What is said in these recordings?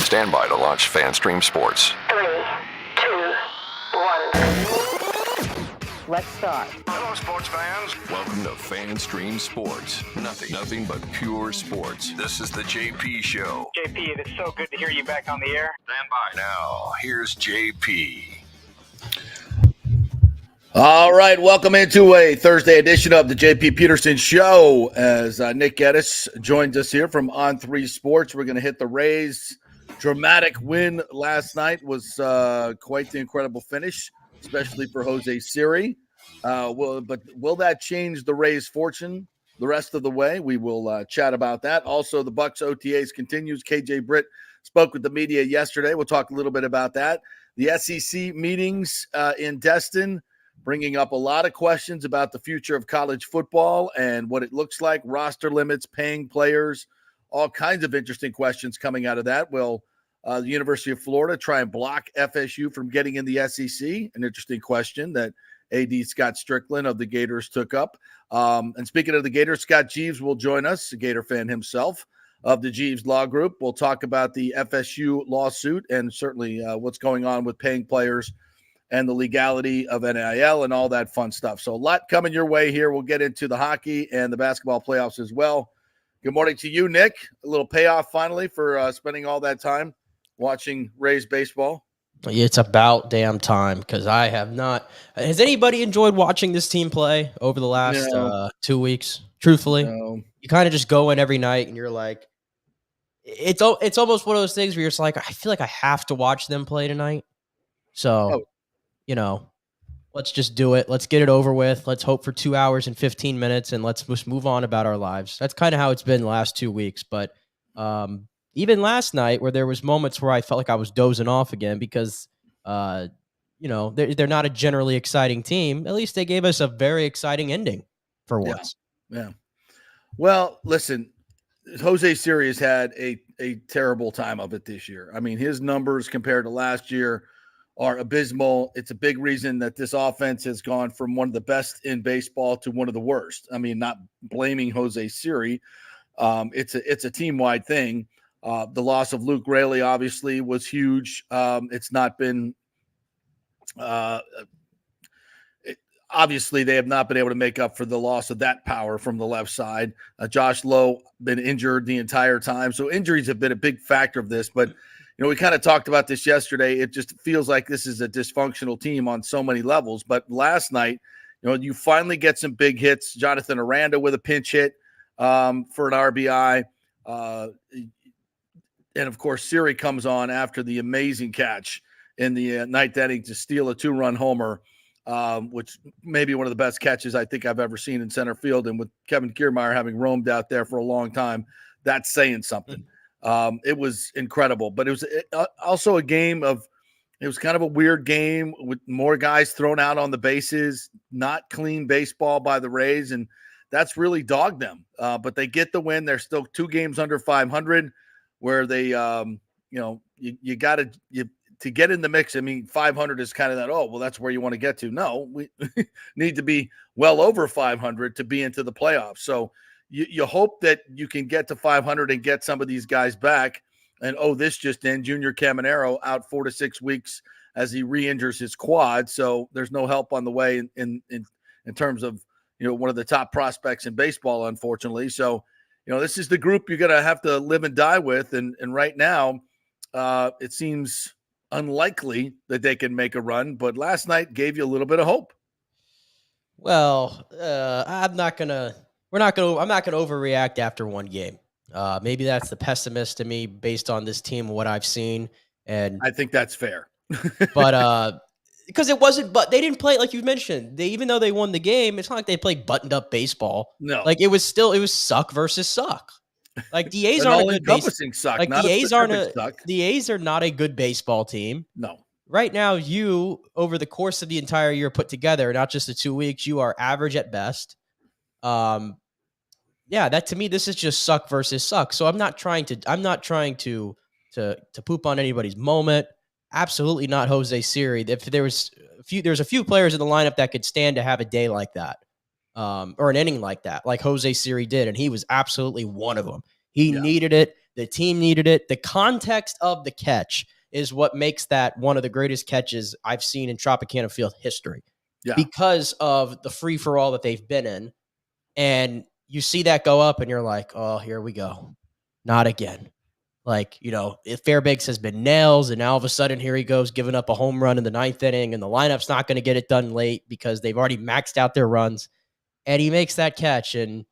Stand by to launch FanStream Sports. 3, 2, 1. Let's start. Hello, sports fans. Welcome to FanStream Sports. Nothing but pure sports. This is the JP Show. JP, it is so good to hear you back on the air. Stand by. Now, here's JP. All right, welcome into a Thursday edition of the JP Peterson Show. As Nick Geddes joins us here from On3 Sports, we're going to hit the Rays. Dramatic win last night was quite the incredible finish, especially for Jose Siri. But will that change the Rays' fortune the rest of the way? We will chat about that. Also, the Bucs OTAs continues. KJ Britt spoke with the media yesterday. We'll talk a little bit about that. The SEC meetings in Destin, bringing up a lot of questions about the future of college football and what it looks like, roster limits, paying players, all kinds of interesting questions coming out of that. Will the University of Florida try and block FSU from getting in the SEC? An interesting question that AD Scott Strickland of the Gators took up. And speaking of the Gators, Scott Jeeves will join us, a Gator fan himself, of the Jeeves Law Group. We'll talk about the FSU lawsuit and certainly what's going on with paying players and the legality of NIL and all that fun stuff. So a lot coming your way here. We'll get into the hockey and the basketball playoffs as well. Good morning to you, Nick. A little payoff finally for spending all that time watching Rays baseball. It's about damn time because I have not. Has anybody enjoyed watching this team play over the last 2 weeks? Truthfully, you kind of just go in every night and you're like, it's almost one of those things where you're just like, I feel like I have to watch them play tonight. So, let's just do it. Let's get it over with. Let's hope for 2 hours and 15 minutes and let's just move on about our lives. That's kind of how it's been the last 2 weeks. But even last night where there was moments where I felt like I was dozing off again because, they're not a generally exciting team. At least they gave us a very exciting ending for once. Yeah. Well, listen, Jose Siri has had a terrible time of it this year. I mean, his numbers compared to last year are abysmal. It's a big reason that this offense has gone from one of the best in baseball to one of the worst. I mean, not blaming Jose Siri. It's a team-wide thing. The loss of Luke Raley obviously was huge. It's not been obviously they have not been able to make up for the loss of that power from the left side. Josh Lowe been injured the entire time. So injuries have been a big factor of this, but we kind of talked about this yesterday. It just feels like this is a dysfunctional team on so many levels. But last night, you finally get some big hits. Jonathan Aranda with a pinch hit for an RBI. And, of course, Siri comes on after the amazing catch in the ninth inning to steal a 2-run homer, which may be one of the best catches I think I've ever seen in center field. And with Kevin Kiermaier having roamed out there for a long time, that's saying something. It was incredible. But it was also a game of – it was kind of a weird game with more guys thrown out on the bases, not clean baseball by the Rays, and that's really dogged them. But they get the win. They're still 2 games under 500 where they you got to get in the mix. I mean, 500 is kind of that, that's where you want to get to. No, we need to be well over 500 to be into the playoffs. So you hope that you can get to 500 and get some of these guys back. And, this just in, Junior Caminero out 4 to 6 weeks as he re-injures his quad. So there's no help on the way in terms of, one of the top prospects in baseball, unfortunately. So, this is the group you're going to have to live and die with. And right now it seems unlikely that they can make a run, but last night gave you a little bit of hope. Well, I'm not going to overreact after one game. Maybe that's the pessimist to me based on this team and what I've seen. And I think that's fair. But because but they didn't play, like you mentioned, even though they won the game, it's not like they played buttoned up baseball. No, like it was suck versus suck. Like the A's aren't a good suck. Like not the A's suck. The A's are not a good baseball team. No. Right now, you over the course of the entire year put together, not just the 2 weeks, you are average at best. That to me, this is just suck versus suck. So I'm not trying to poop on anybody's moment. Absolutely not Jose Siri. If there's a few players in the lineup that could stand to have a day like that. Or an inning like that, like Jose Siri did, and he was absolutely one of them. He needed it. The team needed it. The context of the catch is what makes that one of the greatest catches I've seen in Tropicana Field history. Yeah. Because of the free-for-all that they've been in. And you see that go up and you're like, oh, here we go. Not again. Like, if Fairbanks has been nails and now all of a sudden here he goes giving up a home run in the 9th inning and the lineup's not going to get it done late because they've already maxed out their runs. And he makes that catch. And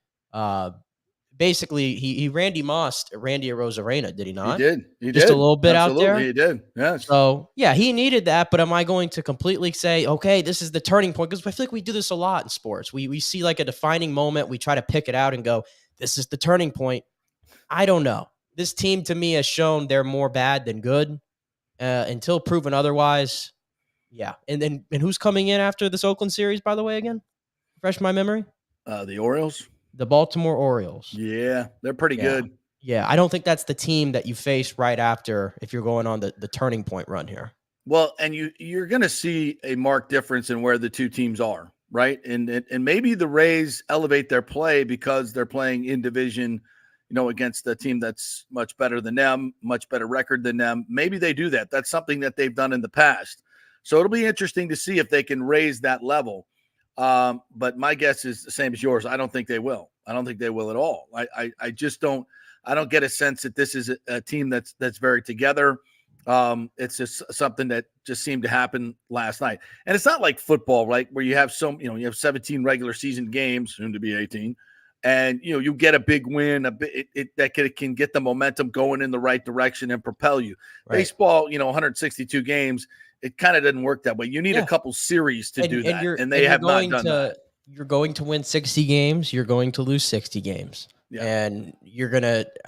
basically he Randy Mossed Randy Arozarena, did he not? He did. He Just did. a little bit Absolutely, out there. He did. Yes. So, yeah, he needed that. But am I going to completely say, okay, this is the turning point? Because I feel like we do this a lot in sports. We see like a defining moment. We try to pick it out and go, this is the turning point. I don't know. This team, to me, has shown they're more bad than good until proven otherwise. Yeah. And who's coming in after this Oakland series, by the way, again? Refresh my memory. The Orioles. The Baltimore Orioles. Yeah, they're pretty good. Yeah, I don't think that's the team that you face right after if you're going on the turning point run here. Well, and you're going to see a marked difference in where the two teams are, right? And maybe the Rays elevate their play because they're playing in division, against a team that's much better than them, much better record than them. Maybe they do that. That's something that they've done in the past. So it'll be interesting to see if they can raise that level. But my guess is the same as yours. I don't think they will. I don't think they will at all. I just don't. I don't get a sense that this is a team that's very together. It's just something that just seemed to happen last night. And it's not like football, right? Where you have you have 17 regular season games, soon to be 18. And, you get a big win, that can get the momentum going in the right direction and propel you. Right. Baseball, 162 games, it kind of doesn't work that way. You need a couple series to do that, and they have not done that. You're going to win 60 games. You're going to lose 60 games. Yeah. And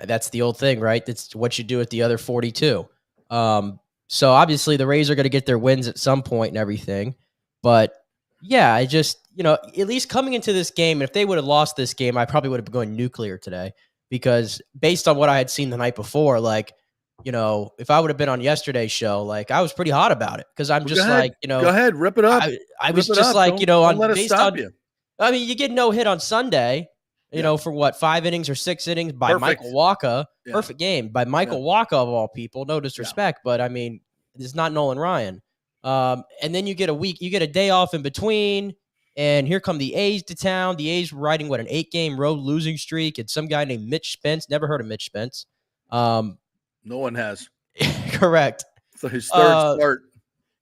that's the old thing, right? That's what you do with the other 42. So obviously the Rays are going to get their wins at some point and everything. But yeah, I just, at least coming into this game, if they would have lost this game, I probably would have been going nuclear today because based on what I had seen the night before, if I would have been on yesterday's show, I was pretty hot about it because I'm just go ahead, rip it up. I was just up. Don't let us stop you. I mean, you get no hit on Sunday, for what, 5 innings or 6 innings by Michael Wacha. Yeah. Perfect game by Michael Wacha of all people. No disrespect, but I mean, it's not Nolan Ryan. And then you get a day off in between, and here come the A's to town. The A's were riding an 8-game road losing streak, and some guy named Mitch Spence. Never heard of Mitch Spence. No one has. Correct. So his third start.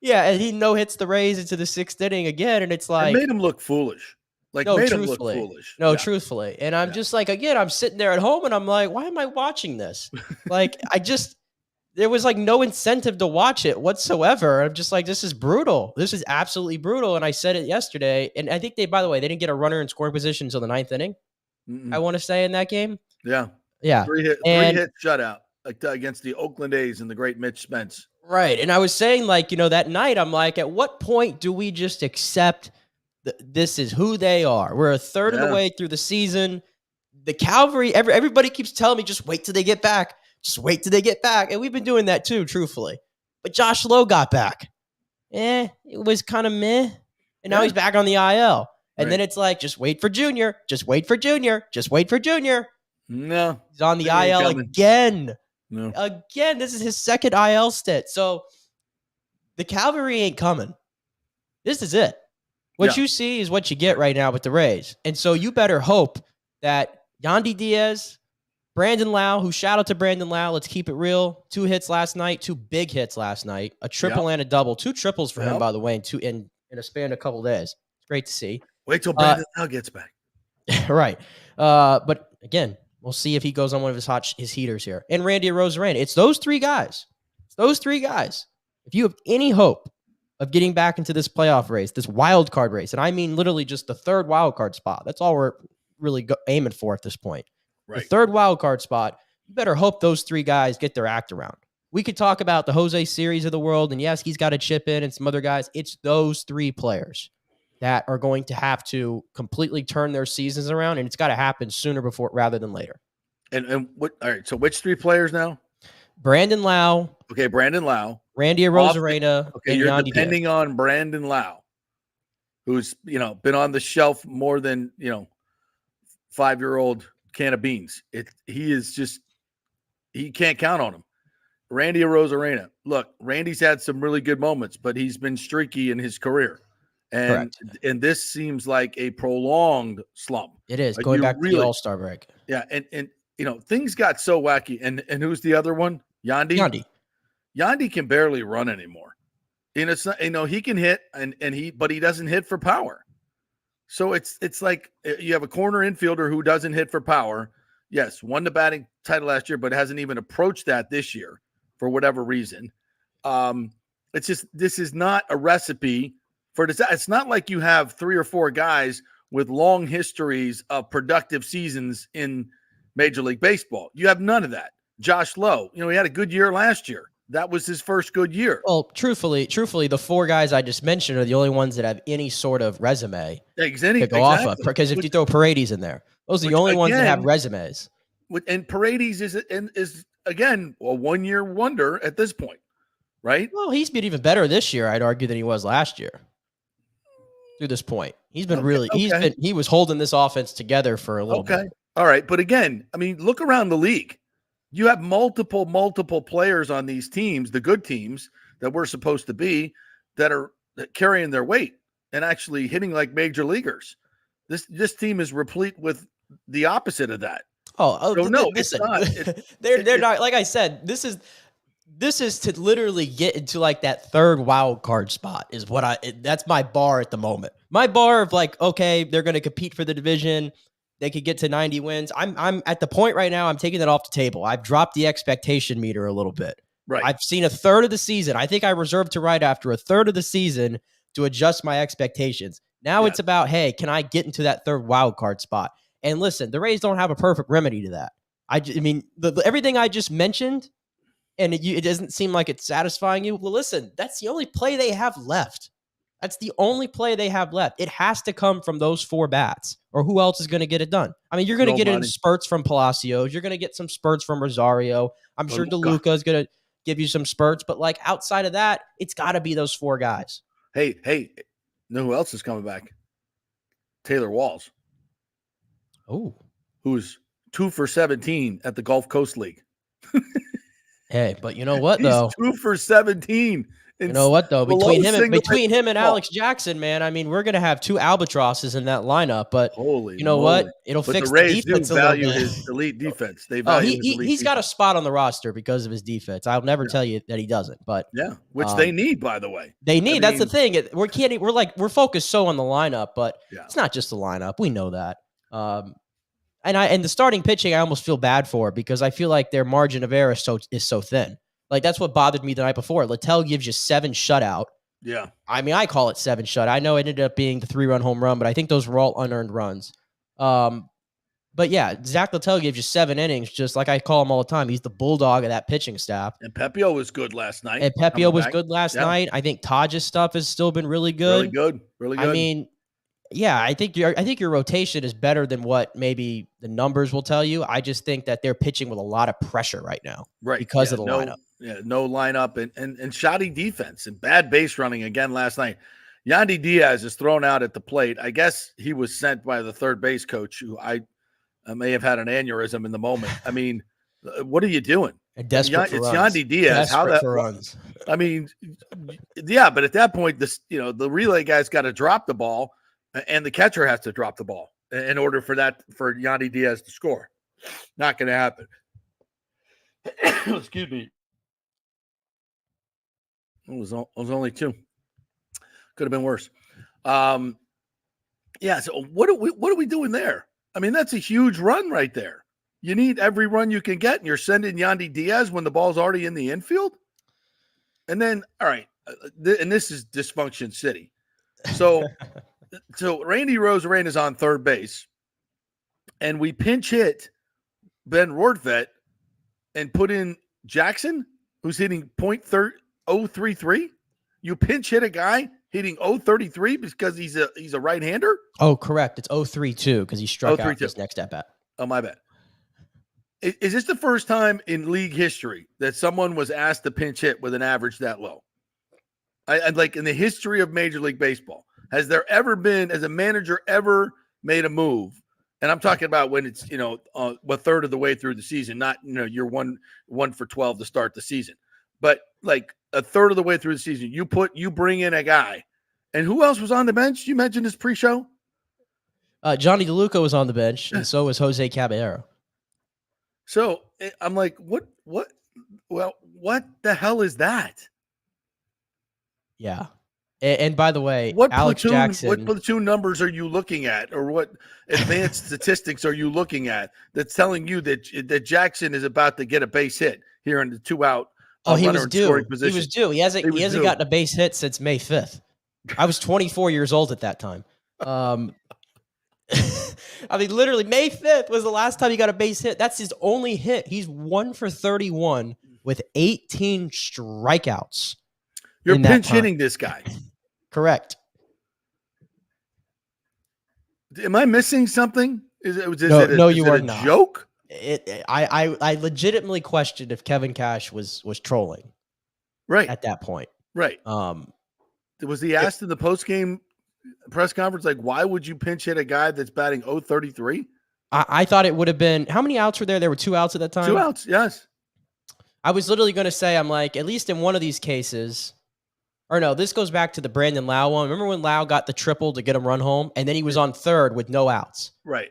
Yeah, and he no-hits the Rays into the 6th inning again, and it's like... It made him look foolish. Truthfully. And I'm just again, I'm sitting there at home, and I'm like, why am I watching this? There was no incentive to watch it whatsoever. I'm just like, this is brutal. This is absolutely brutal. And I said it yesterday, and I think they didn't get a runner in scoring position until the 9th inning. I want to say in that game. Yeah. 3 hit shutout against the Oakland A's and the great Mitch Spence. Right. And I was saying that night, I'm like, at what point do we just accept this is who they are? We're a third of the way through the season. The Cavalry, everybody keeps telling me, just wait till they get back. Just wait till they get back. And we've been doing that too, truthfully. But Josh Lowe got back. It was kind of meh. And now he's back on the IL. And then it's just wait for Junior. Just wait for Junior. Just wait for Junior. No. He's on the IL again. No. Again, this is his second IL stint. So the Cavalry ain't coming. This is it. What you see is what you get right now with the Rays. And so you better hope that Yandy Diaz, Brandon Lau, who shout out to Brandon Lau, let's keep it real. 2 hits last night, 2 big hits last night, a triple and a double, 2 triples for him, by the way, in a span of a couple of days. It's great to see. Wait till Brandon Lau gets back. Right. But again, we'll see if he goes on one of his heaters here. And Randy Arozarena. It's those 3 guys. If you have any hope of getting back into this playoff race, this wild card race, and I mean literally just the 3rd wild card spot. That's all we're really aiming for at this point. Right. The 3rd wild card spot, you better hope those 3 guys get their act around. We could talk about the Jose Series of the world, and yes, he's got a chip in and some other guys. It's those 3 players that are going to have to completely turn their seasons around, and it's got to happen sooner rather than later. And what? All right, so which 3 players now? Brandon Lau. Okay, Brandon Lau. Randy Arozarena. Okay, you're depending on Brandon Lau, who's been on the shelf more than 5-year-old can of beans. He is just he can't count on him. Randy Arozarena. Look, Randy's had some really good moments, but he's been streaky in his career. And this seems like a prolonged slump. It is, going back to the All-Star break. Yeah, and things got so wacky. And who's the other one? Yandy. Yandy can barely run anymore. And it's not, he can hit but he doesn't hit for power. So it's like you have a corner infielder who doesn't hit for power. Yes, won the batting title last year, but hasn't even approached that this year for whatever reason. It's just, this is not a recipe for this. It's not like you have 3 or 4 guys with long histories of productive seasons in Major League Baseball. You have none of that. Josh Lowe, he had a good year last year. That was his first good year. Well, truthfully, the 4 guys I just mentioned are the only ones that have any sort of resume to go off of. Because if you throw Paredes in there, those are the only ones that have resumes. And Paredes is again a 1-year wonder at this point, right? Well, he's been even better this year, I'd argue, than he was last year. Through this point, he's been he was holding this offense together for a little bit. All right, but again, look around the league. You have multiple players on these teams, the good teams that we're supposed to be, that are carrying their weight and actually hitting like major leagers. This team is replete with the opposite of that. Listen, they're not, like I said, this is to literally get into like that third wild card spot is that's my bar at the moment. My bar of like, okay, they're going to compete for the division. They could get to 90 wins. I'm at the point right now, I'm taking that off the table. I've dropped the expectation meter a little bit. Right. I've seen a third of the season. I think I reserved to right after a third of the season to adjust my expectations. Now it's about, hey, can I get into that third wild card spot? And listen, the Rays don't have a perfect remedy to that. Everything I just mentioned, and it doesn't seem like it's satisfying you. Well, listen, that's the only play they have left. That's the only play they have left. It has to come from those 4 bats, or who else is going to get it done? You're going to get it in spurts from Palacios. You're going to get some spurts from Rosario. I'm sure DeLuca is going to give you some spurts, but like outside of that, it's got to be those 4 guys. Hey, know who else is coming back? Taylor Walls. Oh, who's 2 for 17 at the Gulf Coast League. Hey, but you know what though? He's 2 for 17. You know what though? Between him and Alex Jackson, man, we're gonna have 2 albatrosses in that lineup. But you know what? It'll fix the defense a little bit. His elite defense. They value he's got a spot on the roster because of his defense. I'll never tell you that he doesn't. But which they need, by the way. They need. That's the thing. We're focused so on the lineup, but it's not just the lineup. We know that. And the starting pitching, I almost feel bad for because I feel like their margin of error is so thin. Like, that's what bothered me the night before. Littell gives you 7 shutout. Yeah. I call it 7 shutout. I know it ended up being the 3-run home run, but I think those were all unearned runs. But yeah, Zach Littell gives you 7 innings, just like I call him all the time. He's the bulldog of that pitching staff. And Pepio was good last night. Night. I think Taj's stuff has still been really good. Really good. I think your rotation is better than what maybe the numbers will tell you. I just think that they're pitching with a lot of pressure right now, because of the lineup. Yeah, no lineup and shoddy defense and bad base running again last night. Yandy Diaz is thrown out at the plate. I guess he was sent by the third base coach, who I may have had an aneurysm in the moment. What are you doing? It's Yandy Diaz. Runs. But at that point, the relay guy's got to drop the ball. And the catcher has to drop the ball in order for Yandy Diaz to score. Not going to happen. Excuse me. It was only 2. Could have been worse. So what are we doing there? That's a huge run right there. You need every run you can get, and you're sending Yandy Diaz when the ball's already in the infield. And then, all right, and this is dysfunction city. So. So Randy Arozarena is on third base, and we pinch hit Ben Rortvedt and put in Jackson, who's hitting .033. You pinch hit a guy hitting .033 because he's a right-hander? Oh, correct. It's .032 because he struck out his next at-bat. Oh, my bad. Is this the first time in league history that someone was asked to pinch hit with an average that low? I'd like in the history of Major League Baseball. Has a manager ever made a move And I'm talking about when it's, a third of the way through the season, not, you're one for 12 to start the season. But like a third of the way through the season, you bring in a guy. And who else was on the bench? You mentioned this pre-show? Johnny DeLuca was on the bench, and so was Jose Caballero. So I'm like, what the hell is that? Yeah. And by the way, what Alex Jackson. What platoon numbers are you looking at, or what advanced statistics are you looking at that's telling you that Jackson is about to get a base hit here in the 2-out? Oh, he was due. He was due. He hasn't gotten a base hit since May 5th. I was 24 years old at that time. I mean, literally, May 5th was the last time he got a base hit. That's his only hit. He's 1 for 31 with 18 strikeouts. You're pinch hitting this guy. Correct. Am I missing something? No, you are not. Joke? I legitimately questioned if Kevin Cash was trolling. Right. At that point. Right. Was he asked in the post-game press conference, like, why would you pinch hit a guy that's batting 0-33? I thought it would have been, how many outs were there? There were 2 outs at that time? 2 outs, yes. I was literally going to say, I'm like, at least in one of these cases, or no, this goes back to the Brandon Lau one. Remember when Lau got the triple to get him run home, and then he was on third with no outs? Right.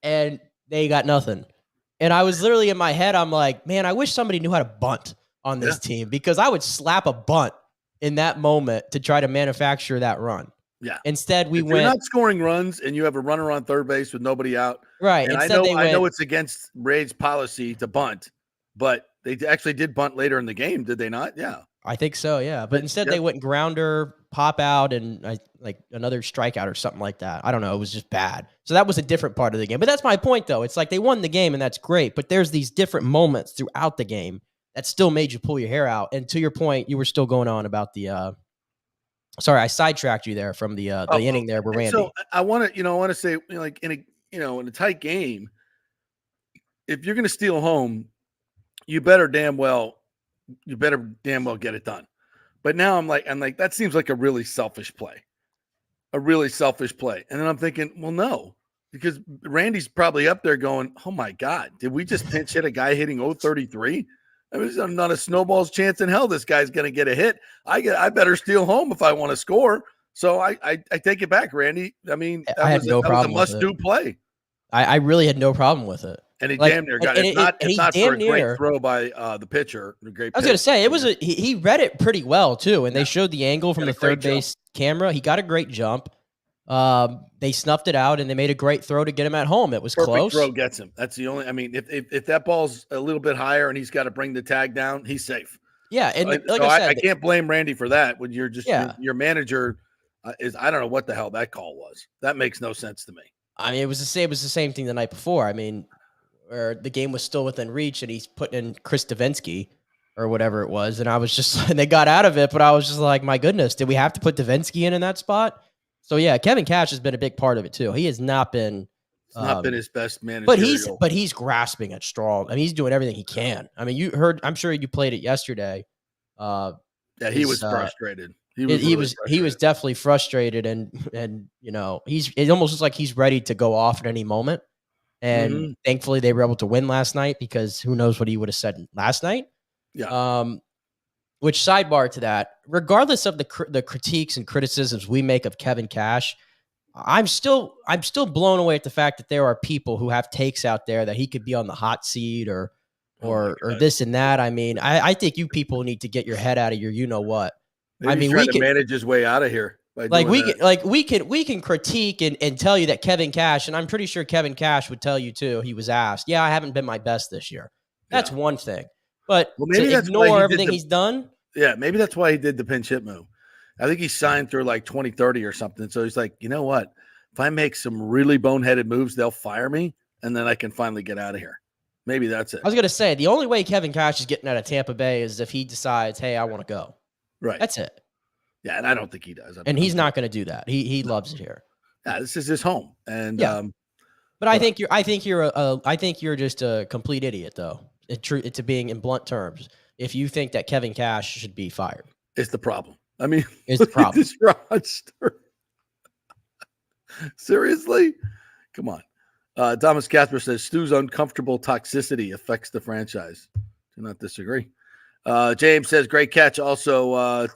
And they got nothing. And I was literally in my head, I'm like, man, I wish somebody knew how to bunt on this team, because I would slap a bunt in that moment to try to manufacture that run. Yeah. Instead, you're not scoring runs and you have a runner on third base with nobody out. Right. And I know it's against Ray's policy to bunt, but they actually did bunt later in the game, did they not? Yeah. I think so, yeah. But instead they went grounder, pop out, and like another strikeout or something like that. I don't know. It was just bad. So that was a different part of the game. But that's my point, though. It's like they won the game, and that's great. But there's these different moments throughout the game that still made you pull your hair out. And to your point, you were still going on about the sorry, I sidetracked you there from the inning there where Randy. So I want to say, like in a tight game, if you're going to steal home, you better damn well get it done. But now I'm like, that seems like a really selfish play. And then I'm thinking, well, no, because Randy's probably up there going, oh my God, did we just pinch hit a guy hitting 0-33? I mean, there's not a snowball's chance in hell this guy's going to get a hit. I better steal home if I want to score. So I take it back, Randy. I mean, that was a must-do play. I really had no problem with it. And he damn near got it. It's not for a great throw by the pitcher. I was going to say, he read it pretty well, too. And they showed the angle from the third base camera. He got a great jump. They snuffed it out, and they made a great throw to get him at home. It was close. Throw gets him. That's the only. I mean, if that ball's a little bit higher and he's got to bring the tag down, he's safe. Yeah, and I can't blame Randy for that. When you're just your manager is, I don't know what the hell that call was. That makes no sense to me. I mean, it was the same thing the night before. I mean, where the game was still within reach, and he's putting in Chris Davinsky or whatever it was, and I was just, and they got out of it, but I was just like, my goodness, did we have to put Davinsky in that spot? So yeah, Kevin Cash has been a big part of it too. He has not been. It's not been his best managerial. But he's grasping at straw. I mean, he's doing everything he can. I mean, you heard. I'm sure you played it yesterday. Yeah, he was frustrated. He was definitely frustrated, and it almost looks like he's ready to go off at any moment. And thankfully, they were able to win last night, because who knows what he would have said last night. Yeah. Which, sidebar to that, regardless of the critiques and criticisms we make of Kevin Cash, I'm still blown away at the fact that there are people who have takes out there that he could be on the hot seat or this and that. I mean, I think you people need to get your head out of your what. Maybe I mean, we can manage his way out of here. We can critique and tell you that Kevin Cash, and I'm pretty sure Kevin Cash would tell you too. He was asked, "Yeah, I haven't been my best this year." That's one thing, but maybe to ignore everything he's done. Yeah, maybe that's why he did the pinch hit move. I think he signed through like 2030 or something. So he's like, you know what? If I make some really boneheaded moves, they'll fire me, and then I can finally get out of here. Maybe that's it. I was going to say, the only way Kevin Cash is getting out of Tampa Bay is if he decides, hey, I want to go. Right. That's it. Yeah, and I don't think he does. And he's not going to do that. He loves it here. Yeah, this is his home. And but I think you're just a complete idiot, though. To being in blunt terms, if you think that Kevin Cash should be fired. It's the problem. I mean, it's the problem. This roster. Seriously? Come on. Thomas Casper says Stu's uncomfortable toxicity affects the franchise. Do not disagree. James says great catch. Also,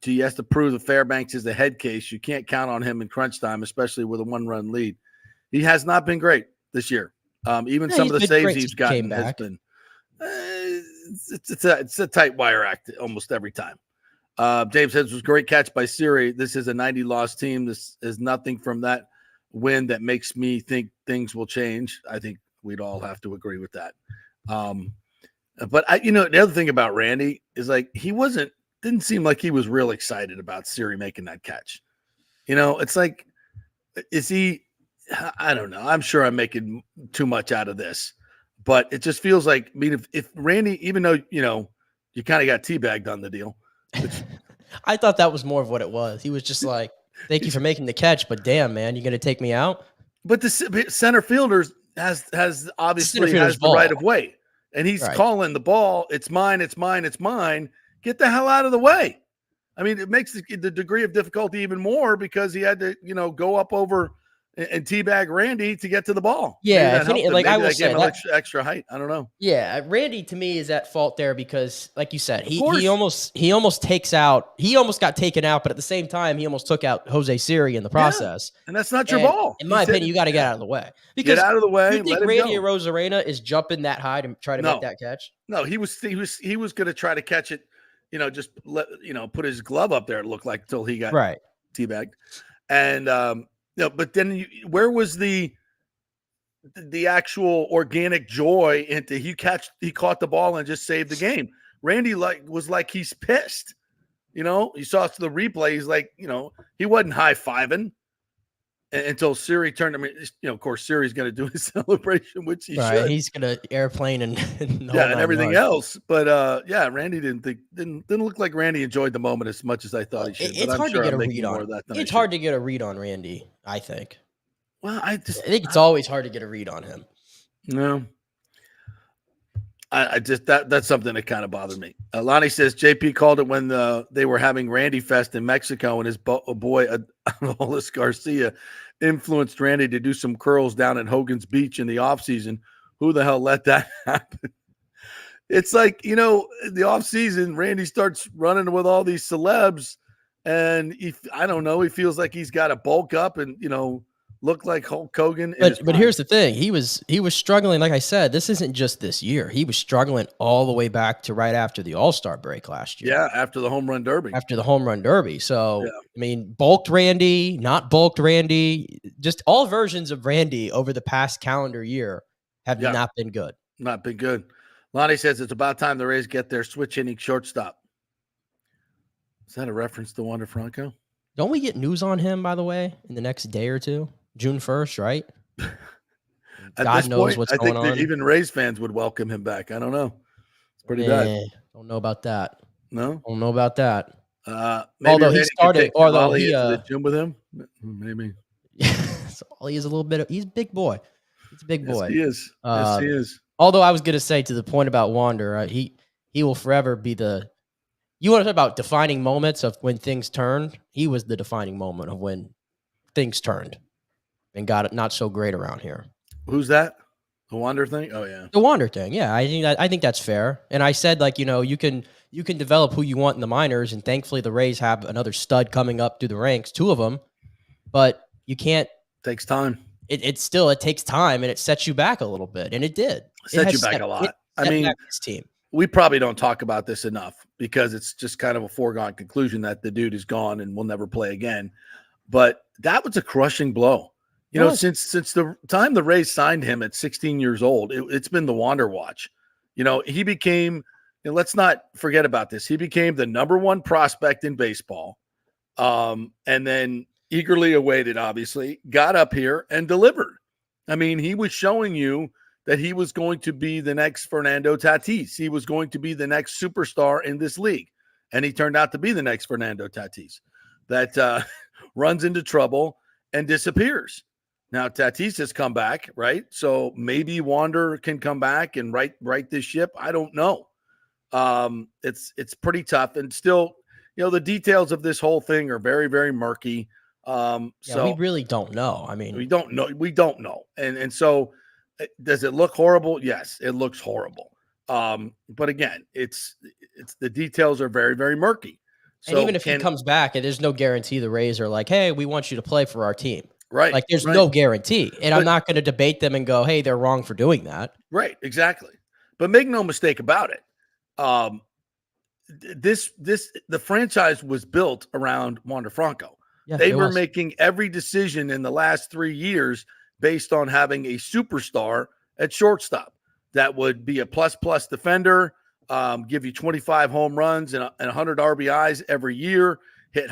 he has to prove that Fairbanks is the head case. You can't count on him in crunch time, especially with a 1-run lead. He has not been great this year. Even some of the saves he's gotten has been. It's a tight wire act almost every time. James says it was a great catch by Siri. This is a 90-loss team. This is nothing from that win that makes me think things will change. I think we'd all have to agree with that. But the other thing about Randy is like didn't seem like he was real excited about Siri making that catch. It's like, is he? I don't know. I'm sure I'm making too much out of this, but it just feels like, I mean, if Randy, even though you kind of got teabagged on the deal. I thought that was more of what it was. He was just like, thank you for making the catch, but damn, man, you're going to take me out? But the center fielder has obviously has the right of way, and he's calling the ball. It's mine, it's mine, it's mine. Get the hell out of the way. I mean, it makes the degree of difficulty even more because he had to, go up over and teabag Randy to get to the ball. Yeah, I will say that extra height. I don't know. Yeah, Randy to me is at fault there because, like you said, he almost got taken out, but at the same time, he almost took out Jose Siri in the process. Yeah, and that's not your ball. In my opinion, you got to get out of the way. Because get out of the way. You think Randy Arozarena is jumping that high to try to make that catch? No, he was going to try to catch it. Just put his glove up there. It looked like until he got teabagged, and. But then where was the actual organic joy into he caught the ball and just saved the game? Randy was like he's pissed. You saw the replay. He's like, he wasn't high-fiving until Siri turned. I mean, of course, Siri's going to do his celebration, which he should. He's going to airplane and everything else. But Randy didn't look like Randy enjoyed the moment as much as I thought he should. It's hard to get a read on. It's hard to get a read on Randy, I think. Well, I think it's always hard to get a read on him. No. I just that's something that kind of bothered me. Lonnie says JP called it when they were having Randy Fest in Mexico, and his boy Adolis Garcia influenced Randy to do some curls down at Hogan's Beach in the offseason. Who the hell let that happen? It's like, the offseason, Randy starts running with all these celebs, and he feels like he's got to bulk up and look like Hulk Hogan. But here's the thing. He was struggling. Like I said, this isn't just this year. He was struggling all the way back to right after the All-Star break last year. Yeah, after the Home Run Derby. So, I mean, bulked Randy, not bulked Randy, just all versions of Randy over the past calendar year have not been good. Not been good. Lonnie says it's about time the Rays get their switch-hitting shortstop. Is that a reference to Wander Franco? Don't we get news on him, by the way, in the next day or two? June 1st, right? God knows what's going on. Even Rays fans would welcome him back. I don't know. It's pretty bad. Don't know about that. No? Don't know about that. Although he started, although he the gym with him, maybe. So he is a little bit. He's a big boy. He's a big boy. Yes, he is. Yes, he is. Although I was going to say to the point about Wander, he will forever be the. You want to talk about defining moments of when things turned? He was the defining moment of when things turned and got it not so great around here. Who's that? The Wander thing? Oh yeah, the Wander thing. Yeah, I think that's fair. And I said you can develop who you want in the minors, and thankfully the Rays have another stud coming up through the ranks, 2 of them. But you can't. Takes time. It takes time, and it sets you back a little bit, and it did. Set you back a lot. I mean, this team. We probably don't talk about this enough because it's just kind of a foregone conclusion that the dude is gone and will never play again. But that was a crushing blow. Since the time the Rays signed him at 16 years old, it's been the Wander watch. He became, and let's not forget about this, he became the number 1 prospect in baseball, and then eagerly awaited, obviously, got up here and delivered. I mean, he was showing you that he was going to be the next Fernando Tatis. He was going to be the next superstar in this league. And he turned out to be the next Fernando Tatis that runs into trouble and disappears. Now, Tatis has come back, right? So maybe Wander can come back and right this ship. I don't know. It's pretty tough. And still, the details of this whole thing are very, very murky. So we really don't know. I mean, we don't know. And so does it look horrible? Yes, it looks horrible. But again, it's the details are very, very murky. So and even if he comes back, and there's no guarantee the Rays are like, hey, we want you to play for our team. Right. Like there's no guarantee. And I'm not going to debate them and go, hey, they're wrong for doing that. Right. Exactly. But make no mistake about it. The franchise was built around Wander Franco. Yeah, they were making every decision in the last 3 years based on having a superstar at shortstop that would be a plus defender, give you 25 home runs and 100 RBIs every year, hit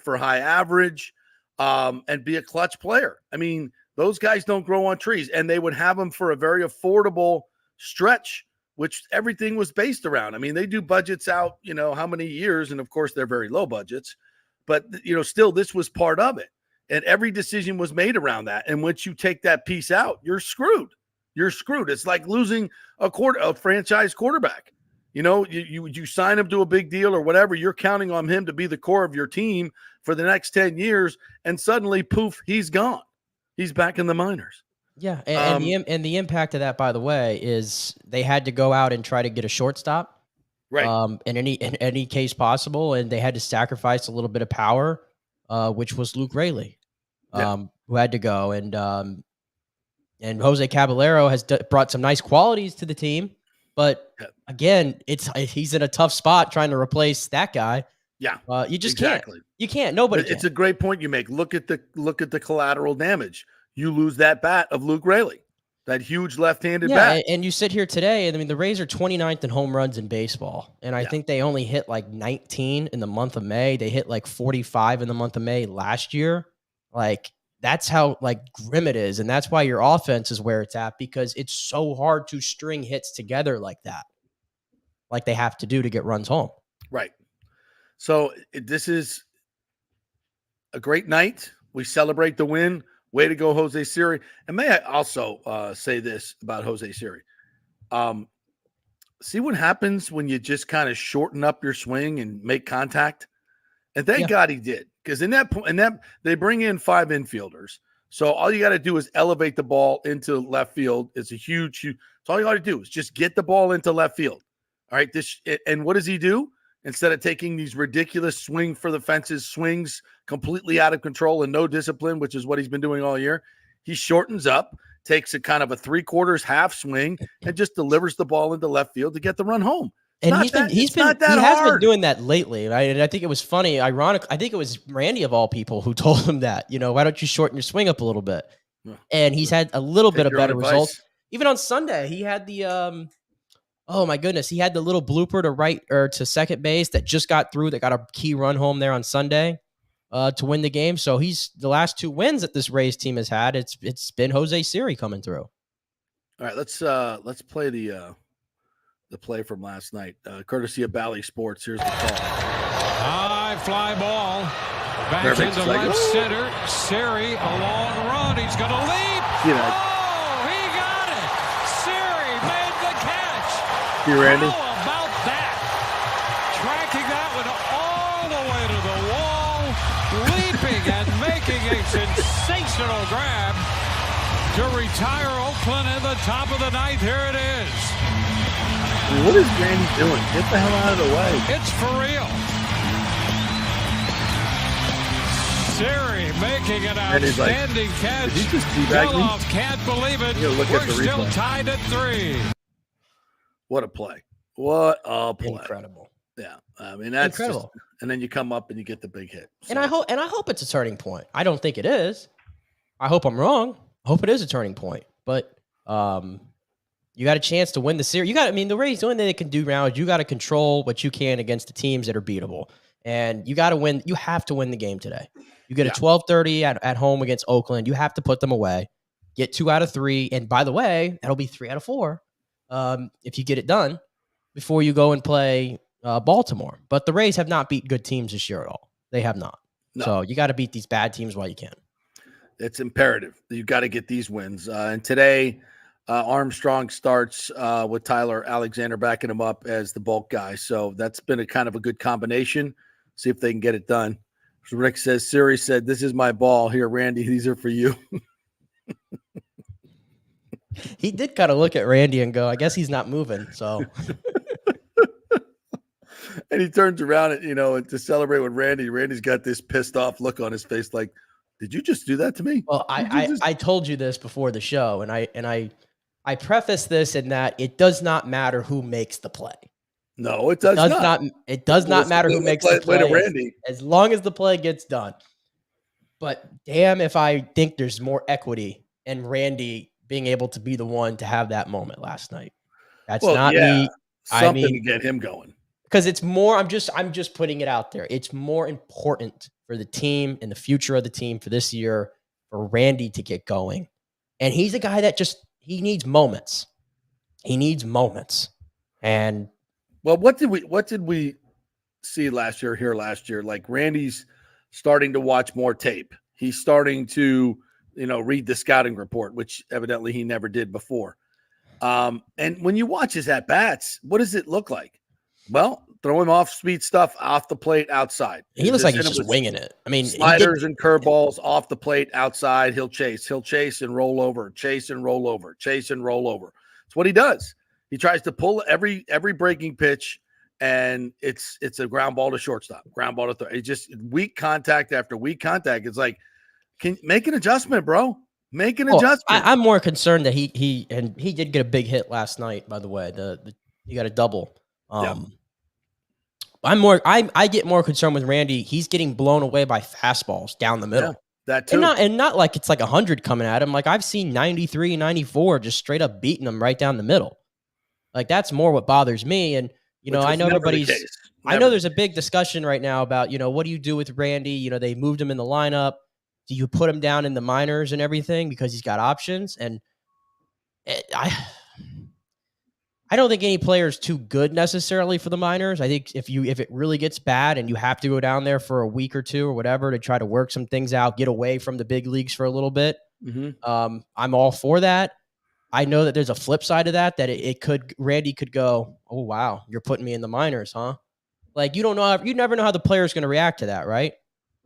for high average, and be a clutch player. I mean, those guys don't grow on trees, and they would have them for a very affordable stretch, which everything was based around. I mean, they do budgets out, how many years, and of course they're very low budgets, but still this was part of it. And every decision was made around that. And once you take that piece out, you're screwed. You're screwed. It's like losing a franchise quarterback. You sign him to a big deal or whatever. You're counting on him to be the core of your team for the next 10 years. And suddenly, poof, he's gone. He's back in the minors. Yeah. And the impact of that, by the way, is they had to go out and try to get a shortstop. Right. In any case possible. And they had to sacrifice a little bit of power, which was Luke Raley, who had to go. And Jose Caballero has brought some nice qualities to the team. But again, he's in a tough spot trying to replace that guy. Yeah, you just can't. You can't. Nobody. It's a great point you make. Look at the collateral damage. You lose that bat of Luke Raley, that huge left-handed bat. And you sit here today, and I mean the Rays are 29th in home runs in baseball, and I think they only hit like 19 in the month of May. They hit like 45 in the month of May last year. Like that's how grim it is, and that's why your offense is where it's at, because it's so hard to string hits together like that, like they have to do to get runs home. Right. So this is a great night. We celebrate the win. Way to go, Jose Siri. And may I also say this about Jose Siri. See what happens when you just kind of shorten up your swing and make contact? And thank God he did. Because in that they bring in 5 infielders. So all you got to do is elevate the ball into left field. It's a huge. So all you got to do is just get the ball into left field. All right. And what does he do? Instead of taking these ridiculous swing for the fences swings completely out of control and no discipline, which is what he's been doing all year, he shortens up, takes a kind of a 3/4 half swing, and just delivers the ball into left field to get the run home. He has been doing that lately. Right? And I think it was funny, ironic. I think it was Randy of all people who told him that, why don't you shorten your swing up a little bit? And he's had a little bit of better results. Even on Sunday, he had the oh my goodness, he had the little blooper to right or to second base that just got through, that got a key run home there on Sunday to win the game. So he's the last 2 wins that this Rays team has had. It's been Jose Siri coming through. All right, let's play the play from last night, courtesy of Bally Sports. Here's the call. High fly ball back into left center. Siri, a long run. He's going to leap. He got it. Siri made the catch. You, Randy? How about that? Tracking that one all the way to the wall, leaping and making a sensational grab to retire Oakland in the top of the 9th. Here it is. What is Randy doing? Get the hell out of the way. It's for real. Siri making an outstanding catch. Did he just debag me? Geloff can't believe it. We're still tied at 3. What a play. What a play. Incredible. Yeah. I mean, that's incredible. And then you come up and you get the big hit. So. And I hope it's a turning point. I don't think it is. I hope I'm wrong. I hope it is a turning point. But you got a chance to win the series. The Rays, the only thing they can do now is you got to control what you can against the teams that are beatable. And you got to win. You have to win the game today. You get a 12:30 at home against Oakland. You have to put them away. Get 2 out of 3. And by the way, that'll be 3 out of 4 if you get it done before you go and play Baltimore. But the Rays have not beat good teams this year at all. They have not. No. So you got to beat these bad teams while you can. It's imperative. You got to get these wins. And today, Armstrong starts with Tyler Alexander backing him up as the bulk guy. So that's been a kind of a good combination. See if they can get it done Rick says, Siri said, "This is my ball. Here, Randy, these are for you." He did kind of look at Randy and go, I guess he's not moving. So, and he turns around and, to celebrate with Randy. Randy's got this pissed off look on his face. Like, did you just do that to me? Well, I told you this before the show, and I preface this in that it does not matter who makes the play. No, it does not. It does not matter who makes the play Randy. As long as the play gets done. But damn if I think there's more equity in Randy being able to be the one to have that moment last night. That's me. Something to get him going. Because it's more, I'm just putting it out there. It's more important for the team and the future of the team for this year for Randy to get going. And he's a guy that he needs moments. He needs moments. And well, what did we see last year? Like, Randy's starting to watch more tape. He's starting to, read the scouting report, which evidently he never did before. And when you watch his at-bats, what does it look like? Well, throw him off-speed stuff off the plate outside. He looks like he's just winging it. I mean, sliders and curveballs off the plate outside. He'll chase and roll over, chase and roll over, chase and roll over. It's what he does. He tries to pull every breaking pitch, and it's a ground ball to shortstop, ground ball to third. It's just weak contact after weak contact. It's like, make an adjustment, bro. Make an adjustment. I'm more concerned that he did get a big hit last night. By the way, he got a double. I get more concerned with Randy. He's getting blown away by fastballs down the middle. Yeah, that too. And not like it's like 100 coming at him. Like, I've seen 93, 94 just straight up beating him right down the middle. Like, that's more what bothers me. And, I know I know there's a big discussion right now about, what do you do with Randy? They moved him in the lineup. Do you put him down in the minors and everything because he's got options? And I don't think any player is too good necessarily for the minors. I think if it really gets bad and you have to go down there for a week or two or whatever to try to work some things out, get away from the big leagues for a little bit, I'm all for that. I know that there's a flip side of that Randy could go, oh, wow, you're putting me in the minors, huh? Like, you never know how the player's going to react to that, right?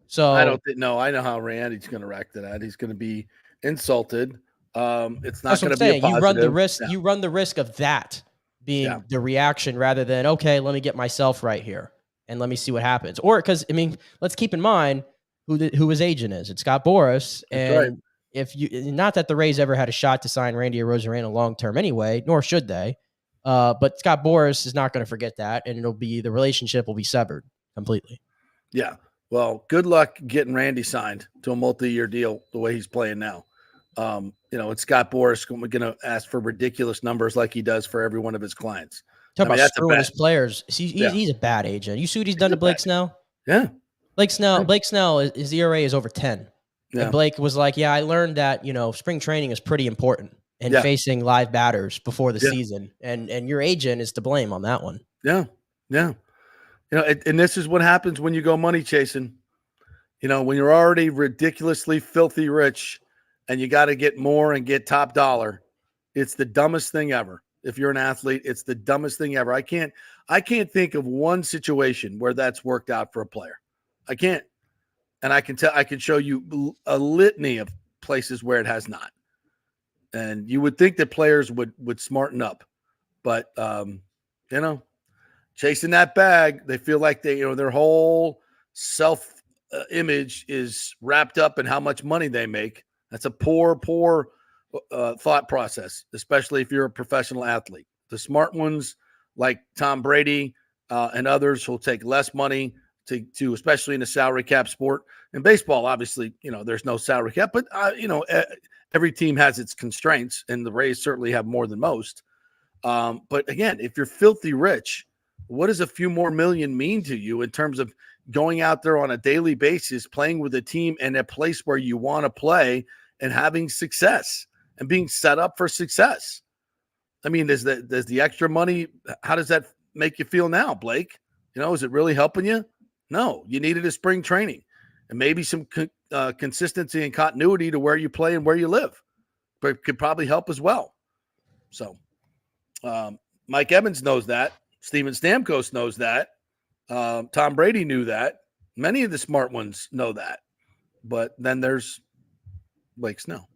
So I don't know. I know how Randy's going to react to that. He's going to be insulted. It's not going to be a positive. You run the risk of that being the reaction rather than, okay, let me get myself right here and let me see what happens. Or because, let's keep in mind who his agent is. It's Scott Boras. And not that the Rays ever had a shot to sign Randy Arozarena long-term anyway, nor should they. But Scott Boras is not going to forget that. And the relationship will be severed completely. Yeah. Well, good luck getting Randy signed to a multi-year deal the way he's playing now. It's Scott Boras going to ask for ridiculous numbers like he does for every one of his clients. Talk about screwing his players. He's a bad agent. You see what he's done to Blake Snell? Yeah. Blake Snell, his ERA is over 10. Yeah. And Blake was like, I learned that, spring training is pretty important and facing live batters before the season. And your agent is to blame on that one. Yeah. Yeah. And this is what happens when you go money chasing. When you're already ridiculously filthy rich and you got to get more and get top dollar, it's the dumbest thing ever. If you're an athlete, it's the dumbest thing ever. I can't think of one situation where that's worked out for a player. I can't. And I can show you a litany of places where it has not. And you would think that players would smarten up, but chasing that bag, they feel like their whole self image is wrapped up in how much money they make. That's a poor thought process, especially if you're a professional athlete. The smart ones like Tom Brady and others will take less money to especially in a salary cap sport. In baseball, obviously, there's no salary cap, but every team has its constraints, and the Rays certainly have more than most. But again, if you're filthy rich, what does a few more million mean to you in terms of going out there on a daily basis, playing with a team in a place where you want to play and having success and being set up for success? Does the extra money, how does that make you feel now, Blake? Is it really helping you? No, you needed a spring training and maybe some consistency and continuity to where you play and where you live, but it could probably help as well. So Mike Evans knows that. Steven Stamkos knows that. Tom Brady knew that. Many of the smart ones know that. But then there's Blake Snell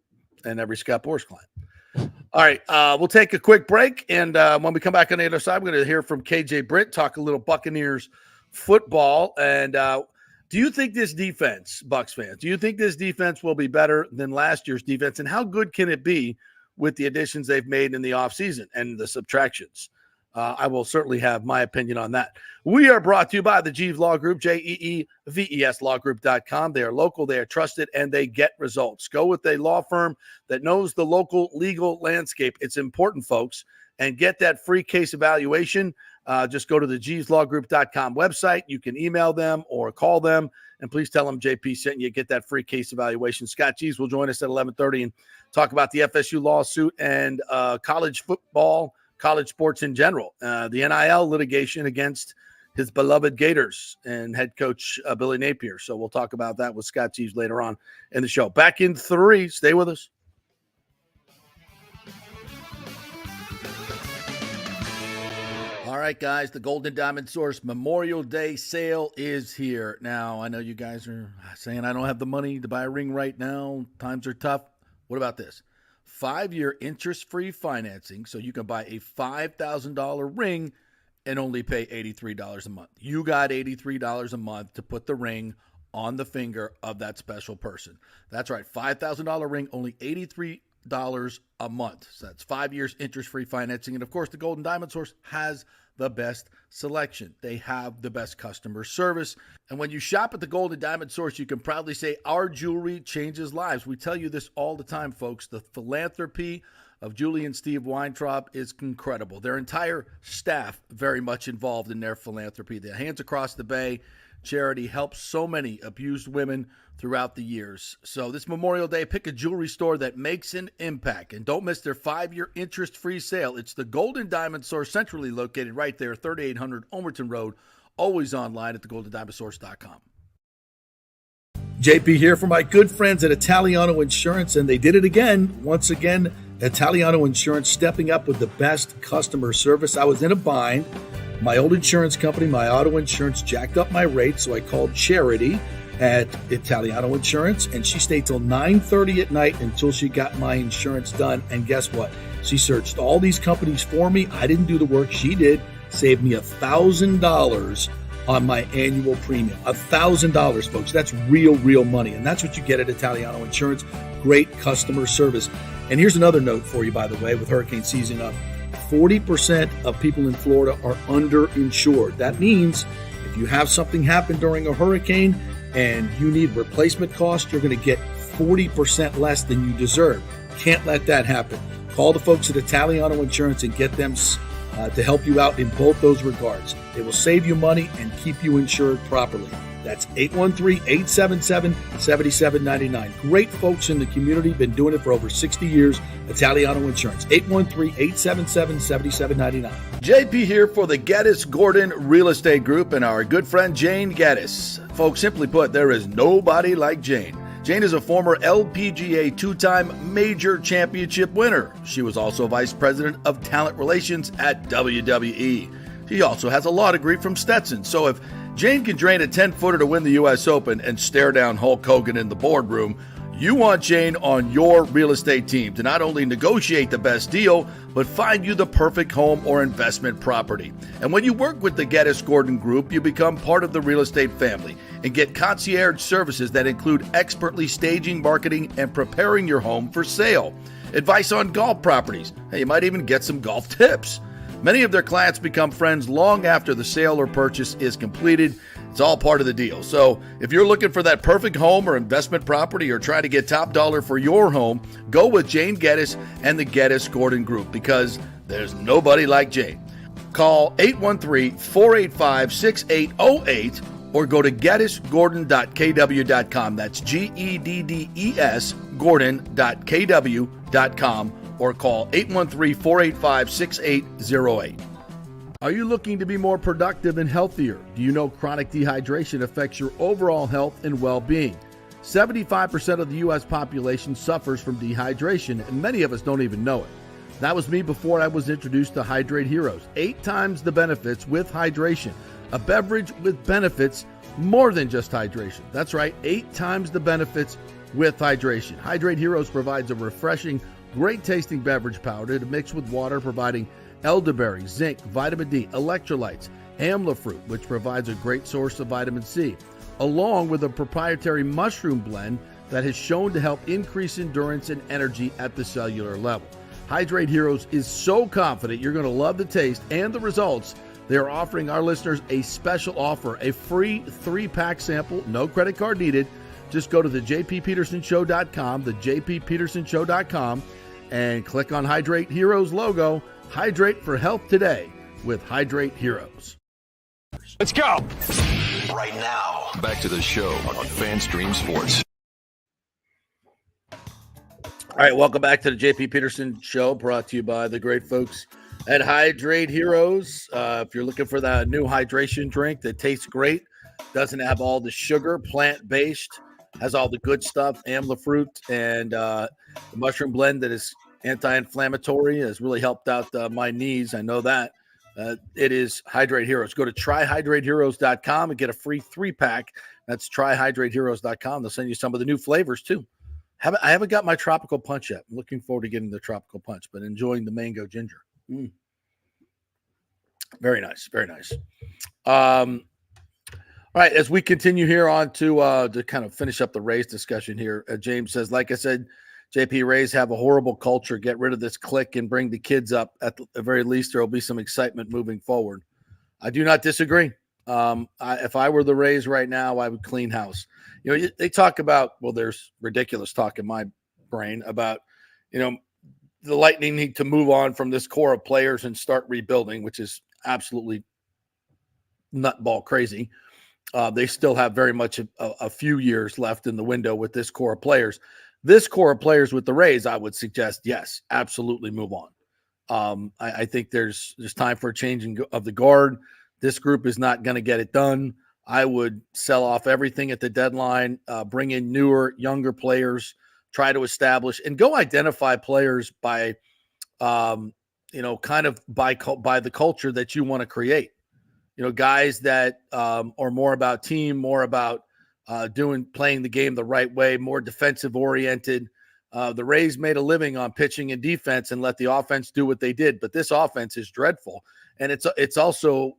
and every Scott Boras client. All right, we'll take a quick break. And when we come back on the other side, we're going to hear from KJ Britt, talk a little Buccaneers football. And do you think this defense, Bucs fans, do you think this defense will be better than last year's defense? And how good can it be with the additions they've made in the offseason and the subtractions? I will certainly have my opinion on that. We are brought to you by the Jeeves Law Group, JEEVES lawgroup.com. They are local, they are trusted, and they get results. Go with a law firm that knows the local legal landscape. It's important, folks. And get that free case evaluation. Just go to the JeevesLawGroup.com website. You can email them or call them. And please tell them JP sent you. Get that free case evaluation. Scott Jeeves will join us at 11:30 and talk about the FSU lawsuit and college football, college sports in general, the NIL litigation against his beloved Gators and head coach Billy Napier. So we'll talk about that with Scott Jeeves later on in the show. Back in 3. Stay with us. All right, guys, the Golden Diamond Source Memorial Day sale is here. Now, I know you guys are saying I don't have the money to buy a ring right now. Times are tough. What about this? 5-year interest-free financing, so you can buy a $5,000 ring and only pay $83 a month. You got $83 a month to put the ring on the finger of that special person. That's right, $5,000 ring, only $83 a month. So that's 5 years interest-free financing. And, of course, the Golden Diamond Source has the best selection. They have the best customer service. And when you shop at the Golden Diamond Source, you can proudly say our jewelry changes lives. We tell you this all the time, folks. The philanthropy of Julie and Steve Weintraub is incredible. Their entire staff very much involved in their philanthropy. The Hands Across the Bay charity helps so many abused women throughout the years. So this Memorial Day, pick a jewelry store that makes an impact. And don't miss their 5-year interest-free sale. It's the Golden Diamond Source, centrally located right there, 3800 Omerton Road, always online at thegoldendiamondsource.com. JP here for my good friends at Italiano Insurance, and they did it again. Once again, Italiano Insurance stepping up with the best customer service. I was in a bind. My old insurance company, my auto insurance, jacked up my rates, so I called Charity at Italiano Insurance, and she stayed till 9:30 at night until she got my insurance done. And guess what? She searched all these companies for me. I didn't do the work. She did. Saved me $1,000 on my annual premium. $1,000, folks. That's real money. And that's what you get at Italiano Insurance. Great customer service. And here's another note for you, by the way, with hurricane season up. 40% of people in Florida are underinsured. That means if you have something happen during a hurricane and you need replacement costs, you're going to get 40% less than you deserve. Can't let that happen. Call the folks at Italiano Insurance and get them to help you out in both those regards. They will save you money and keep you insured properly. That's 813-877-7799. Great folks in the community, been doing it for over 60 years. Italiano Insurance, 813-877-7799. JP here for the Geddes Gordon Real Estate Group and our good friend Jane Geddes. Folks, simply put, there is nobody like Jane. Jane is a former LPGA 2-time major championship winner. She was also vice president of talent relations at WWE. She also has a law degree from Stetson. So if Jane can drain a 10-footer to win the U.S. Open and stare down Hulk Hogan in the boardroom, you want Jane on your real estate team to not only negotiate the best deal, but find you the perfect home or investment property. And when you work with the Geddes Gordon Group, you become part of the real estate family and get concierge services that include expertly staging, marketing, and preparing your home for sale. Advice on golf properties. Hey, you might even get some golf tips. Many of their clients become friends long after the sale or purchase is completed. It's all part of the deal. So if you're looking for that perfect home or investment property or trying to get top dollar for your home, go with Jane Geddes and the Geddes Gordon Group because there's nobody like Jane. Call 813-485-6808 or go to GeddesGordon.kw.com. That's GEDDES Gordon.kw.com. or call 813-485-6808. Are you looking to be more productive and healthier? Do you know chronic dehydration affects your overall health and well-being? 75% of the U.S. population suffers from dehydration, and many of us don't even know it. That was me before I was introduced to Hydrate Heroes. 8 times the benefits with hydration. A beverage with benefits more than just hydration. That's right, 8 times the benefits with hydration. Hydrate Heroes provides a refreshing, great-tasting beverage powder to mix with water, providing elderberry, zinc, vitamin D, electrolytes, amla fruit, which provides a great source of vitamin C, along with a proprietary mushroom blend that has shown to help increase endurance and energy at the cellular level. Hydrate Heroes is so confident you're going to love the taste and the results. They are offering our listeners a special offer, a free 3-pack sample, no credit card needed. Just go to the jppetersonshow.com, the jppetersonshow.com, and click on Hydrate Heroes logo. Hydrate for health today with Hydrate Heroes. Let's go. Right now, back to the show on FanStream Sports. All right, welcome back to the JP Peterson Show, brought to you by the great folks at Hydrate Heroes. If you're looking for that new hydration drink that tastes great, doesn't have all the sugar, plant-based, has all the good stuff, amla fruit, and the mushroom blend that is anti-inflammatory, has really helped out my knees. I know that. It is Hydrate Heroes. Go to tryhydrateheroes.com and get a free 3-pack. That's tryhydrateheroes.com. They'll send you some of the new flavors, too. I haven't got my tropical punch yet. I'm looking forward to getting the tropical punch, but enjoying the mango ginger. Very nice. Very nice. All right, as we continue here on to kind of finish up the Rays discussion here, James says, like I said, JP, Rays have a horrible culture. Get rid of this clique and bring the kids up. At the very least, there will be some excitement moving forward. I do not disagree. If I were the Rays right now, I would clean house. You know, they talk about, well, there's ridiculous talk in my brain about, you know, the Lightning need to move on from this core of players and start rebuilding, which is absolutely nutball crazy. They still have very much a few years left in the window with this core of players. This core of players with the Rays, I would suggest, yes, absolutely move on. I think there's time for a changing of the guard. This group is not going to get it done. I would sell off everything at the deadline, bring in newer, younger players, try to establish and go identify players by, kind of by the culture that you want to create. You know, guys that are more about team, more about playing the game the right way, more defensive oriented. The Rays made a living on pitching and defense and let the offense do what they did. But this offense is dreadful. And it's also,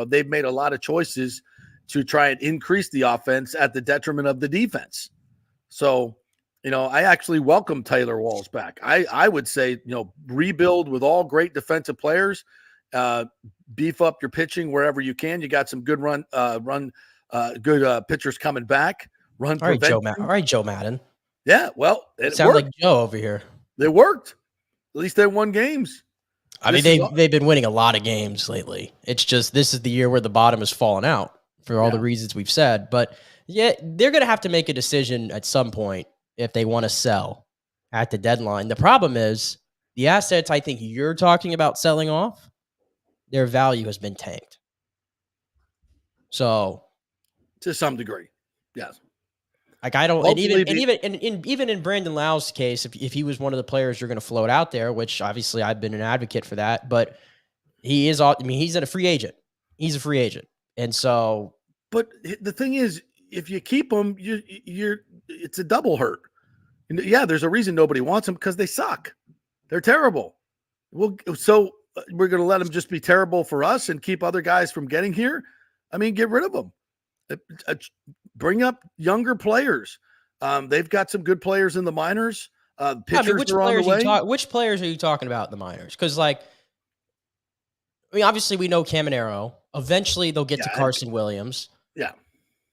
they've made a lot of choices to try and increase the offense at the detriment of the defense. So, I actually welcome Taylor Walls back. I would say, rebuild with all great defensive players, beef up your pitching wherever you can. You got some good good pitchers coming back. All right, Joe Madden. Yeah, well, it sounds worked. like Joe over here. They worked. At least they won games. I mean, they've been winning a lot of games lately. It's just this is the year where the bottom has fallen out for all the reasons we've said. But yeah, they're going to have to make a decision at some point if they want to sell at the deadline. The problem is the assets I think you're talking about selling off, their value has been tanked. So, to some degree, yes. Like I don't, even in Brandon Lau's case, if he was one of the players you're going to float out there, which obviously I've been an advocate for that, but he is. I mean, he's a free agent. He's a free agent, and so. But the thing is, if you keep him, it's a double hurt. And yeah, there's a reason nobody wants them because they suck. They're terrible. So we're going to let them just be terrible for us and keep other guys from getting here. I mean, get rid of them. Bring up younger players. They've got some good players in the minors. Pitchers are on the way. Which players are you talking about in the minors? Because, obviously we know Caminero. Eventually they'll get to Carson Williams. Yeah.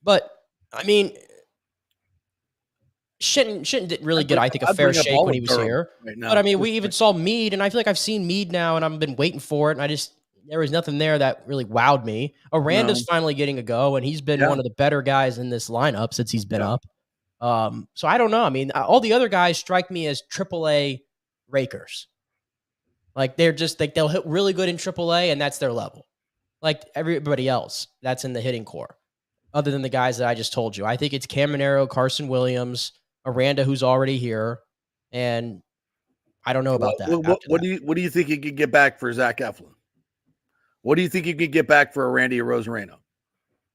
But, I mean, Shinton didn't really get, I think, a fair shake when he was here. Right now. But, I mean, we even saw Meade, and I feel like I've seen Meade now, and I've been waiting for it, and there was nothing there that really wowed me. Aranda's finally getting a go, and he's been one of the better guys in this lineup since he's been up. So I don't know. I mean, all the other guys strike me as AAA rakers. Like they're just like they'll hit really good in AAA, and that's their level. Like everybody else that's in the hitting core, other than the guys that I just told you. I think it's Caminero, Carson Williams, Aranda, who's already here, and I don't know about that. What do you think you could get back for Zach Eflin? What do you think you could get back for a Randy Arozarena?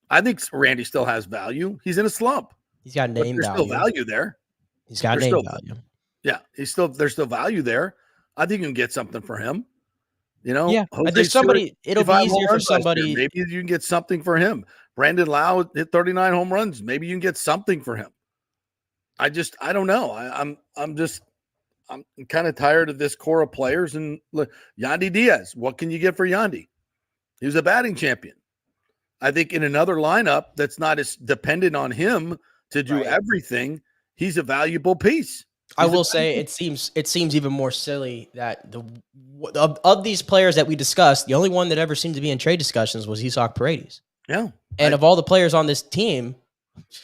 I think Randy still has value. He's in a slump. He's got name value. There's still value there. He's got name value. Yeah, there's still value there. I think you can get something for him. You know, yeah. There's somebody. It'll be easier for somebody. Maybe you can get something for him. Brandon Lau hit 39 home runs. Maybe you can get something for him. I don't know. I'm kind of tired of this core of players. And look, Yandy Diaz. What can you get for Yandy? He was a batting champion. I think in another lineup that's not as dependent on him to do everything, he's a valuable piece. I will say it seems even more silly that of these players that we discussed, the only one that ever seemed to be in trade discussions was Isaac Paredes. Yeah. And of all the players on this team,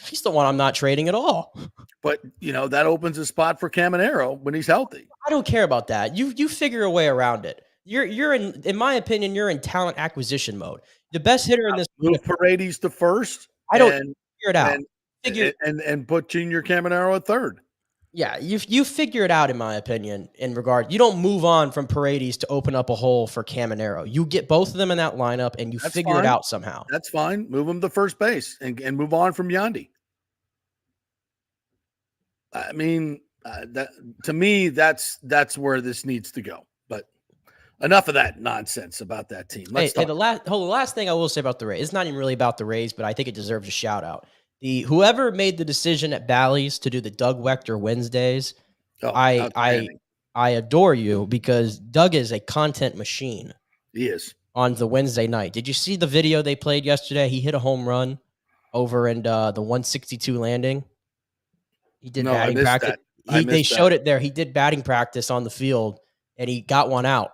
he's the one I'm not trading at all. But, that opens a spot for Caminero when he's healthy. I don't care about that. You figure a way around it. You're in my opinion, you're in talent acquisition mode. The best hitter in this move Paredes to first. I don't figure it out. And put Junior Caminero at third. Yeah, you figure it out, in my opinion, in regard. You don't move on from Paredes to open up a hole for Caminero. You get both of them in that lineup, and you figure it out somehow. That's fine. Move them to first base and move on from Yandy. I mean, to me, that's where this needs to go. But enough of that nonsense about that team. The last thing I will say about the Rays, it's not even really about the Rays, but I think it deserves a shout out. Whoever made the decision at Bally's to do the Doug Wechter Wednesdays, I adore you, because Doug is a content machine. He is. On the Wednesday night. Did you see the video they played yesterday? He hit a home run over in the 162 landing. He did batting practice. They showed it there. He did batting practice on the field, and he got one out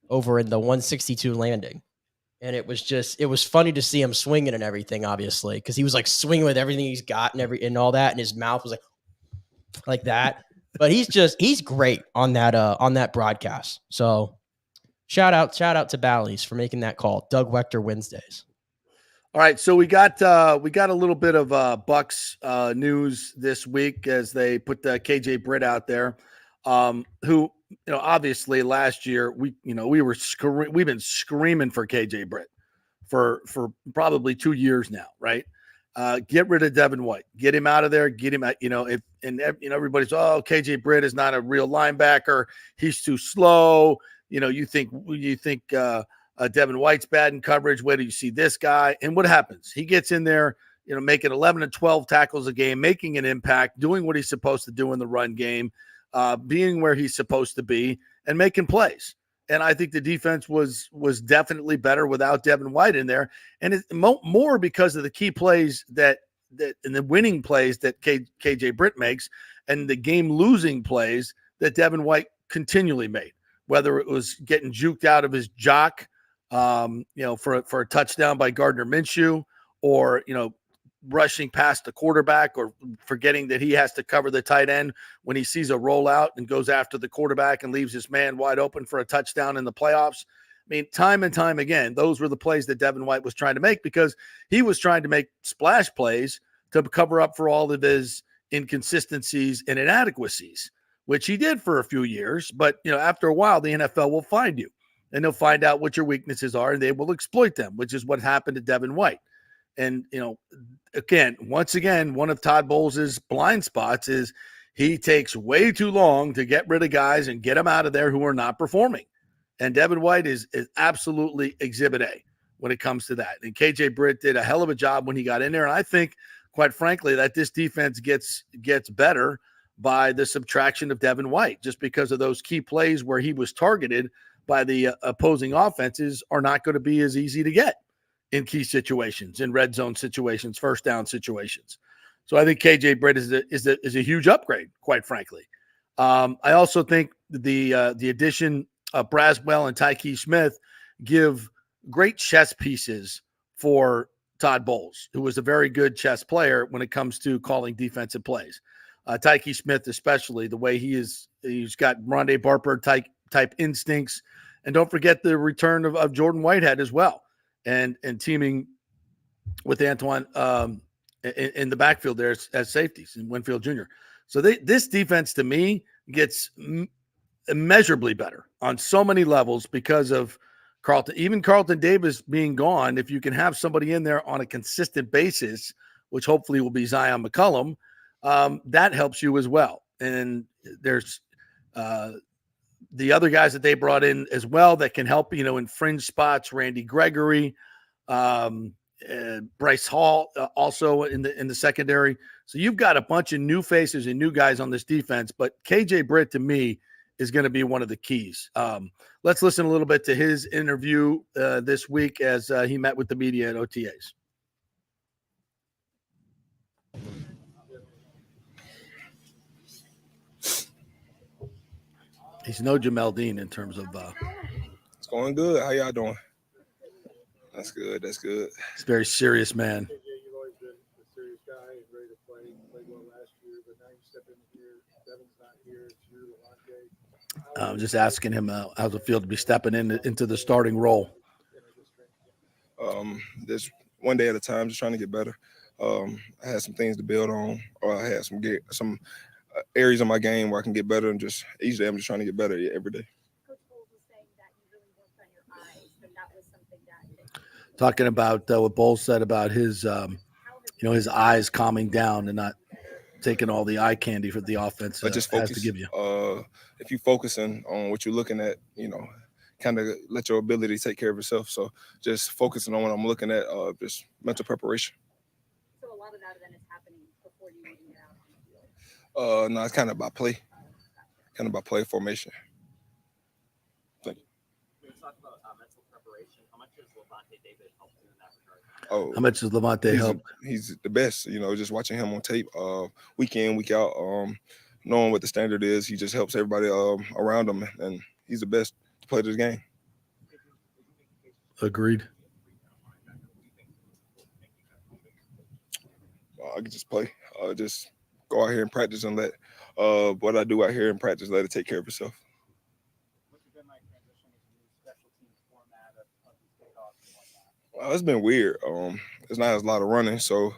over in the 162 landing. And it was funny to see him swinging and everything, obviously, because he was like swinging with everything he's got and all that, and his mouth was like that. But he's great on that broadcast. So shout out to Bally's for making that call. Doug Wechter Wednesdays. All right, so we got a little bit of Bucks news this week as they put the KJ Britt out there, who. Obviously last year we've been screaming for KJ Britt for probably 2 years now, right? Get rid of Devin White, get him out of there, get him out. Everybody's KJ Britt is not a real linebacker, he's too slow. You think Devin White's bad in coverage. Where do you see this guy? And what happens? He gets in there, making 11 and 12 tackles a game, making an impact, doing what he's supposed to do in the run game. Being where he's supposed to be and making plays. And I think the defense was definitely better without Devin White in there. And it's more because of the key plays that and the winning plays that KJ Britt makes and the game losing plays that Devin White continually made, whether it was getting juked out of his jock, for a touchdown by Gardner Minshew, or, rushing past the quarterback, or forgetting that he has to cover the tight end when he sees a rollout and goes after the quarterback and leaves his man wide open for a touchdown in the playoffs. I mean, time and time again, those were the plays that Devin White was trying to make, because he was trying to make splash plays to cover up for all of his inconsistencies and inadequacies, which he did for a few years. But, after a while, the NFL will find you, and they'll find out what your weaknesses are, and they will exploit them, which is what happened to Devin White. And, once again, one of Todd Bowles' blind spots is he takes way too long to get rid of guys and get them out of there who are not performing. And Devin White is absolutely exhibit A when it comes to that. And KJ Britt did a hell of a job when he got in there. And I think, quite frankly, that this defense gets better by the subtraction of Devin White, just because of those key plays where he was targeted by the opposing offenses are not going to be as easy to get in key situations, in red zone situations, first down situations. So I think KJ Britt is a huge upgrade, quite frankly. I also think the addition of Braswell and Tyke Smith give great chess pieces for Todd Bowles, who was a very good chess player when it comes to calling defensive plays. Tyke Smith, especially the way he's got Rondé Barber type instincts, and don't forget the return of Jordan Whitehead as well. And teaming with Antoine in the backfield there as safeties, in Winfield Jr. So this defense, to me, gets immeasurably better on so many levels because of Carlton. Even Carlton Davis being gone, if you can have somebody in there on a consistent basis, which hopefully will be Zion McCollum, that helps you as well. And there's the other guys that they brought in as well that can help, in fringe spots. Randy Gregory, Bryce Hall, also in the secondary. So you've got a bunch of new faces and new guys on this defense. But KJ Britt, to me, is going to be one of the keys. Let's listen a little bit to his interview this week as he met with the media at OTAs. He's no Jamel Dean in terms of. It's going good. How y'all doing? That's good. That's good. He's a very serious man. KJ, you've always been a serious guy and ready to play. Played well last year, but now you step in here. Devin's not here. It's you, Levante. I'm just asking him how's it feel to be stepping into the starting role. Just one day at a time, just trying to get better. I had some things to build on, or I had some areas of my game where I can get better, and just each day I'm just trying to get better every day. Coach Bowles was saying that you really worked on your eyes, but that was something that. Talking about what Bowles said about his, his eyes calming down and not taking all the eye candy for the offense. But just focus. Has to give you. If you're focusing on what you're looking at, kind of let your ability take care of itself. So just focusing on what I'm looking at, just mental preparation. So a lot of that then is happening before you even get out on the field. No, it's kind of by play formation. Thank you. When you talk about mental preparation, how much does Levante David help you in that regard? Oh, how much does Levante help? He's the best. Just watching him on tape, week in, week out, knowing what the standard is, he just helps everybody around him, and he's the best to play this game. Agreed. I can just play, just go out here and practice and let what I do out here in practice, let it take care of itself. What's it been like transitioning to the special teams format of these kickoffs and whatnot? It's been weird. It's not as a lot of running, so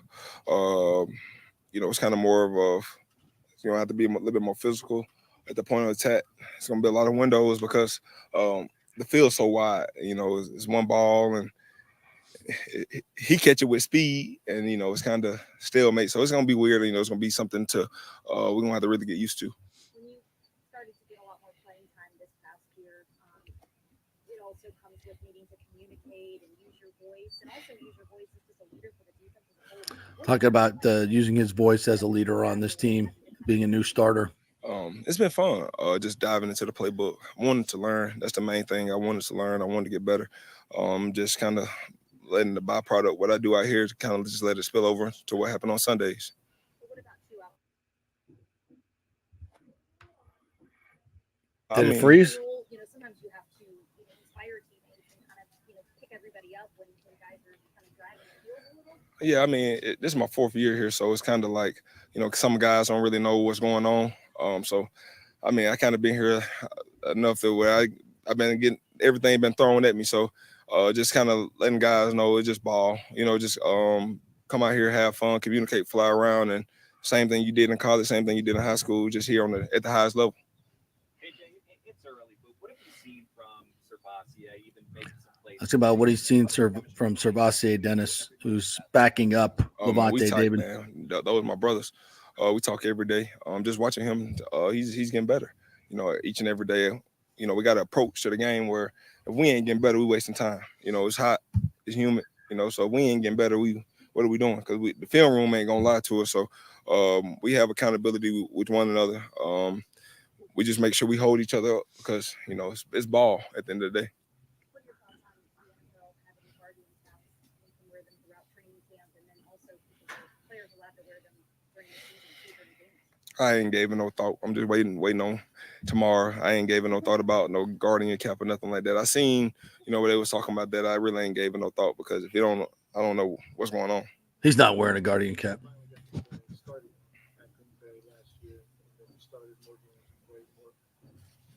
it's kind of more of a, have to be a little bit more physical at the point of attack. It's gonna be a lot of windows because the field's so wide. It's one ball and he catch it with speed, and it's kind of stalemate. So it's gonna be weird. It's gonna be something to we're gonna have to really get used to. When you started to get a lot more playing time this past year, it also comes with needing to communicate and use your voice, and also use your voice as just a leader for the defense as a whole. Talking about using his voice as a leader on this team, being a new starter. It's been fun. Just diving into the playbook. I wanted to learn. That's the main thing. I wanted to learn. I wanted to get better. Just kind of letting the byproduct, what I do out here, to kind of just let it spill over to what happened on Sundays. What about 2 hours? Did it freeze? Sometimes you have to inspire teammates and kind of pick everybody up when guys are kind of dragging the field a little. Yeah, this is my 4th year here, so it's kind of like, some guys don't really know what's going on. I kind of been here enough that where I've been getting everything been thrown at me. So just kind of letting guys know it's just ball, just come out here, have fun, communicate, fly around, and same thing you did in college, same thing you did in high school, just here at the highest level. AJ, it's early, but what have you seen from Servassier, even making some plays? That's about what he's seen from Servassier Dennis, who's backing up Levante David. Man. Those are my brothers. We talk every day. Just watching him, he's getting better. Each and every day. We got an approach to the game where if we ain't getting better, we wasting time. It's hot, it's humid. So if we ain't getting better, what are we doing? Because the film room ain't gonna lie to us. So we have accountability with one another. We just make sure we hold each other up because it's ball at the end of the day. What are your thoughts on the NFL having guardian caps? You can wear them throughout training camp, and then also players allowed to wear them during the season. I ain't gave it no thought. I'm just waiting on tomorrow. I ain't gave it no thought about no guardian cap or nothing like that. I seen, where they was talking about that. I really ain't gave it no thought because if you don't, I don't know what's going on. He's not wearing a guardian cap. You started at Green Bay last year, and then you started more games and played more.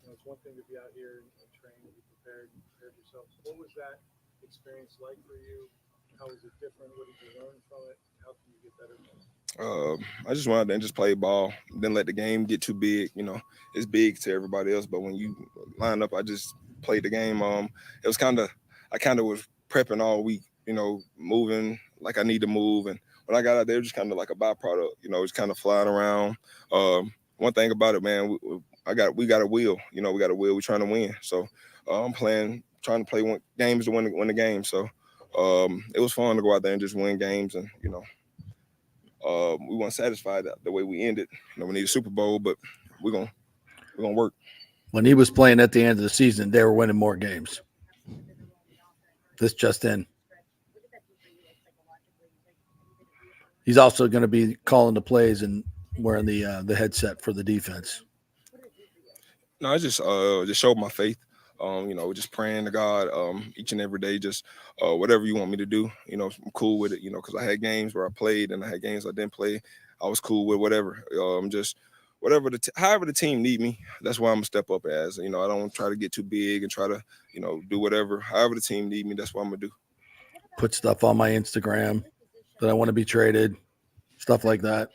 It's one thing to be out here and train and be prepared yourself. What was that experience like for you? How was it different? What did you learn from it? How can you get better from it? I just went out there and just played ball. Didn't let the game get too big. You know, it's big to everybody else, but when you line up, I just played the game. It was I kind of was prepping all week. You know, moving like I need to move, and when I got out there, it was just kind of like a byproduct. You know, just kind of flying around. One thing about it, man, we got a will. You know, we got a will. We're trying to win. So I'm trying to play games to win the game. So it was fun to go out there and just win games, and you know. We weren't satisfied the way we ended. You know, we need a Super Bowl, but we're gonna work. When he was playing at the end of the season, they were winning more games. This just in. He's also going to be calling the plays and wearing the headset for the defense. No, I just showed my faith. You know, just praying to God each and every day, just whatever you want me to do, you know, I'm cool with it, you know, because I had games where I played and I had games I didn't play. I was cool with whatever. Just whatever however the team need me, that's why I'm gonna step up as. You know, I don't try to get too big and try to, you know, do whatever. However the team need me, that's what I'm gonna do. Put stuff on my Instagram that I want to be traded, stuff like that.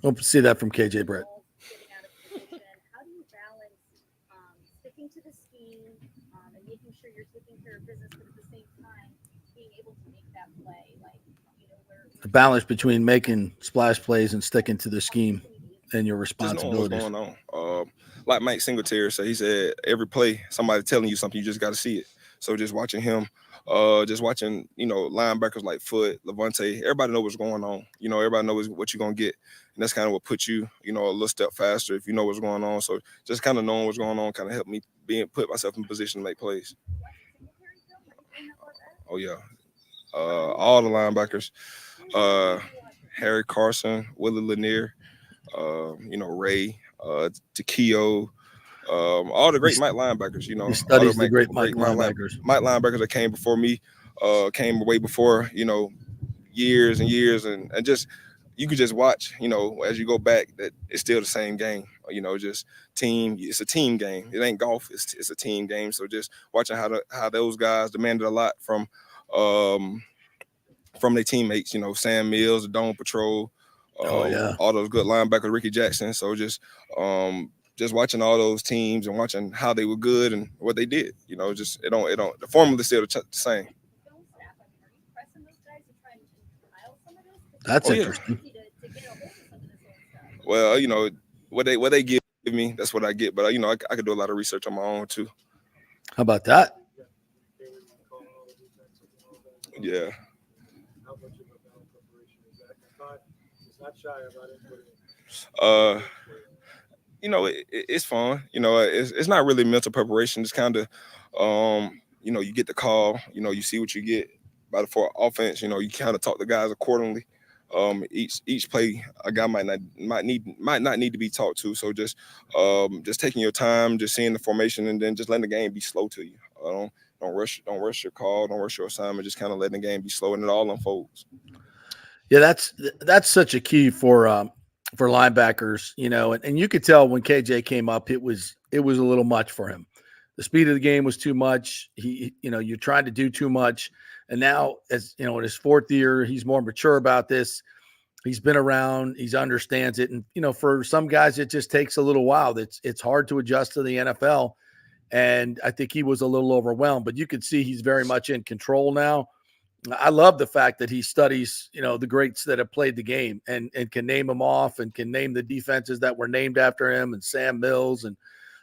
We'll see that from KJ Britt. How do you balance sticking to the scheme and making sure you're taking care of business, but at the same time being able to make that play? Like, you know, The balance between making splash plays and sticking to the scheme and your responsibilities. Just knowing what's going on. Like Mike Singletary said, he said every play, somebody telling you something, you just got to see it. So just watching him, just watching, you know, linebackers like Foot, Levante, everybody knows what's going on. You know, everybody knows what you're going to get. And that's kind of what puts you, you know, a little step faster if you know what's going on. So just kind of knowing what's going on kind of helped me put myself in position to make plays. Oh, yeah. All the linebackers, Harry Carson, Willie Lanier, you know, Ray, Takeo, all the great Mike linebackers, you know. He studies the great Mike linebackers. Mike linebackers that came before me, came way before, you know, years and years. And just, you could just watch, you know, as you go back, that it's still the same game, you know, just team. It's a team game. It ain't golf. It's a team game. So just watching how those guys demanded a lot from their teammates, you know, Sam Mills, the Dome Patrol, all those good linebackers, Ricky Jackson. So just watching all those teams and watching how they were good and what they did, you know, just the formula is still the same. That's interesting. Well, you know, what they give me, that's what I get. But you know, I could do a lot of research on my own too. How about that? Yeah. How much of a mental preparation is that? Todd is not shy about it. You know, it's fun. You know, it's not really mental preparation. It's kind of, you know, you get the call. You know, you see what you get. For offense, you know, you kind of talk to guys accordingly. Each play, a guy might not need to be talked to. So just taking your time, just seeing the formation, and then just letting the game be slow to you. Don't rush your call, don't rush your assignment. Just kind of letting the game be slow, and it all unfolds. Yeah, that's such a key for linebackers, you know, and you could tell when KJ came up, it was a little much for him. The speed of the game was too much. He, you know, you tried to do too much. And now, as you know, in his fourth year, he's more mature about this. He's been around, he understands it. And, you know, for some guys, it just takes a little while. It's hard to adjust to the NFL. And I think he was a little overwhelmed, but you could see he's very much in control now. I love the fact that he studies, you know, the greats that have played the game and can name them off and can name the defenses that were named after him, and Sam Mills and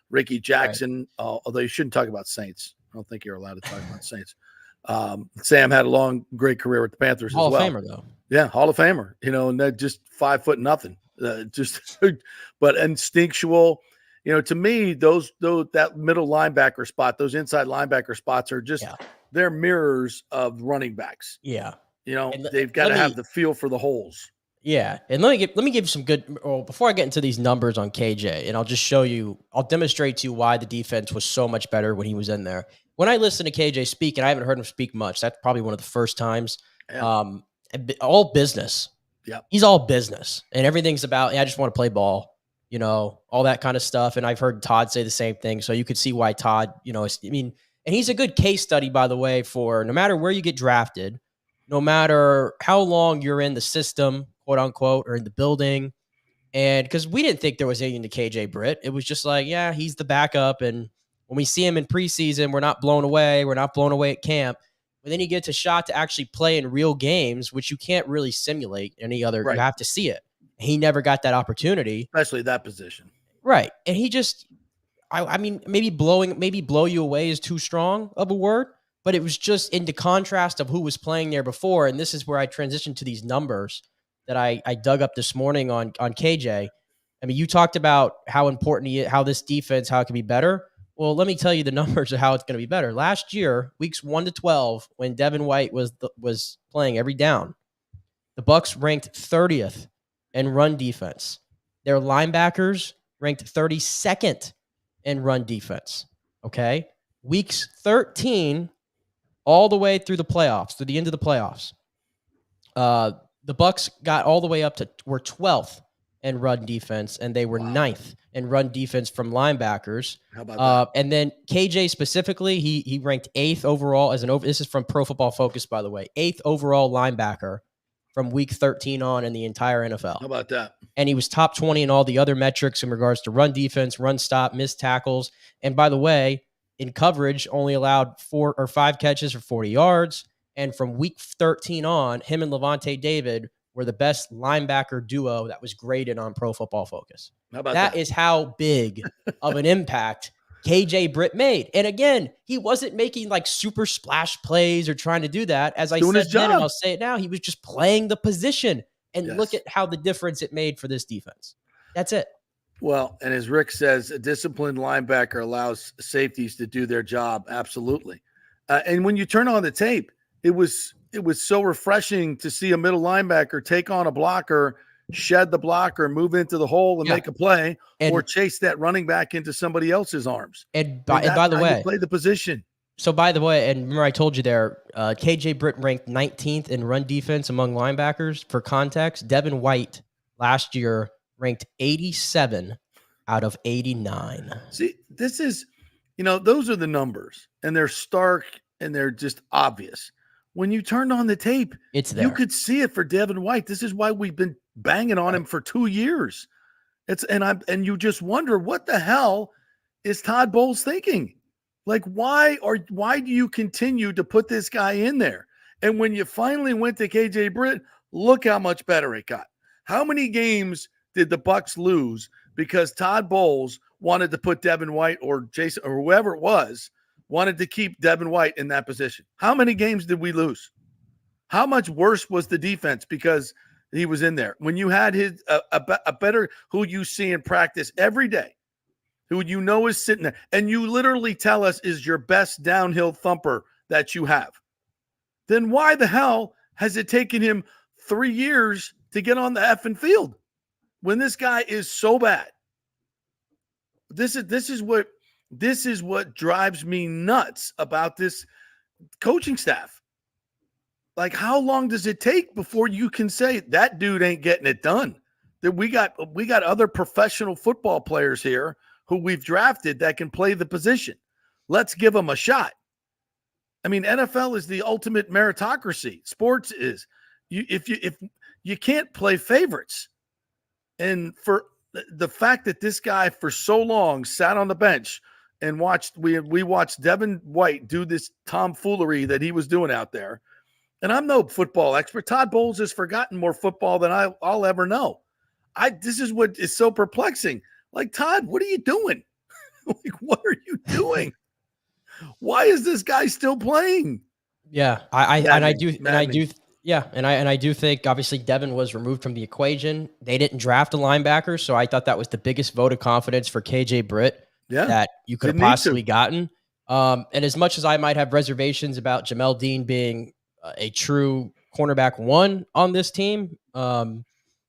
Ricky Jackson. Right. Although you shouldn't talk about Saints. I don't think you're allowed to talk about Saints. Sam had a great career with the Panthers Hall as well. Hall of Famer, though. Yeah, Hall of Famer. You know, and that just 5 foot nothing. But instinctual. You know, to me, that middle linebacker spot, those inside linebacker spots are just they're mirrors of running backs. Yeah, you know, they've got to have the feel for the holes. Yeah, and let me give you some good. Well, before I get into these numbers on KJ, and I'll demonstrate to you why the defense was so much better when he was in there. When I listen to KJ speak, and I haven't heard him speak much, that's probably one of the first times. Yeah. All business. Yeah, he's all business, and everything's about. I just want to play ball. You know, all that kind of stuff. And I've heard Todd say the same thing. So you could see why Todd, you know, and he's a good case study, by the way, for no matter where you get drafted, no matter how long you're in the system, quote unquote, or in the building. And because we didn't think there was anything to KJ Britt, it was just like, yeah, he's the backup. And when we see him in preseason, we're not blown away. We're not blown away at camp. But then he gets a shot to actually play in real games, which you can't really simulate any other. Right. You have to see it. He never got that opportunity, especially that position. Right. And he just, I mean, maybe blow you away is too strong of a word, but it was just into contrast of who was playing there before. And this is where I transitioned to these numbers that I dug up this morning on KJ. I mean, you talked about how important how this defense, how it can be better. Well, let me tell you the numbers of how it's going to be better. Last year, weeks 1 to 12, when Devin White was playing every down, the Bucs ranked 30th in run defense. Their linebackers ranked 32nd in run defense. Okay, weeks 13 all the way through the playoffs, through the end of the playoffs. The Bucs got all the way up to were 12th in run defense, and they were 9th in run defense from linebackers. How about that? And then KJ specifically, he ranked 8th overall as this is from Pro Football Focus, by the way, 8th overall linebacker from week 13 on in the entire NFL. How about that? And he was top 20 in all the other metrics in regards to run defense, run stop, missed tackles. And by the way, in coverage, only allowed 4 or 5 catches for 40 yards. And from week 13 on, him and Levante David were the best linebacker duo that was graded on Pro Football Focus. How about that? That is how big of an impact KJ Britt made. And again, he wasn't making like super splash plays or trying to do that. As I said then, and I'll say it now, he was just playing the position. And look at how the difference it made for this defense. That's it. Well, and as Rick says, a disciplined linebacker allows safeties to do their job. Absolutely. And when you turn on the tape, it was so refreshing to see a middle linebacker take on a blocker, shed the blocker, move into the hole and make a play, or chase that running back into somebody else's arms. And by the way, play the position. So by the way, and remember I told you there, KJ Britt ranked 19th in run defense among linebackers. For context, Devin White last year ranked 87 out of 89. See, this is, those are the numbers, and they're stark and they're just obvious. When you turned on the tape, it's there. You could see it for Devin White. This is why we've been banging on him for 2 years. And you just wonder, what the hell is Todd Bowles thinking? Like, why do you continue to put this guy in there? And when you finally went to KJ Britt, look how much better it got. How many games did the Bucs lose because Todd Bowles wanted to put Devin White or Jason or whoever it was, wanted to keep Devin White in that position? How many games did we lose? How much worse was the defense because he was in there? When you had a better, who you see in practice every day, who is sitting there, and you literally tell us is your best downhill thumper that you have, then why the hell has it taken him 3 years to get on the effing field when this guy is so bad? This is what drives me nuts about this coaching staff. Like, how long does it take before you can say that dude ain't getting it done? That we got other professional football players here who we've drafted that can play the position. Let's give them a shot. I mean, NFL is the ultimate meritocracy. Sports is. If you can't play favorites. And for the fact that this guy for so long sat on the bench and we watched Devin White do this tomfoolery that he was doing out there. And I'm no football expert. Todd Bowles has forgotten more football than I'll ever know. This is what is so perplexing. Like, Todd, what are you doing? Like, what are you doing? Why is this guy still playing? Yeah, I do think obviously Devin was removed from the equation. They didn't draft a linebacker, so I thought that was the biggest vote of confidence for KJ Britt that you could have possibly gotten. And as much as I might have reservations about Jamel Dean being a true cornerback 1 on this team,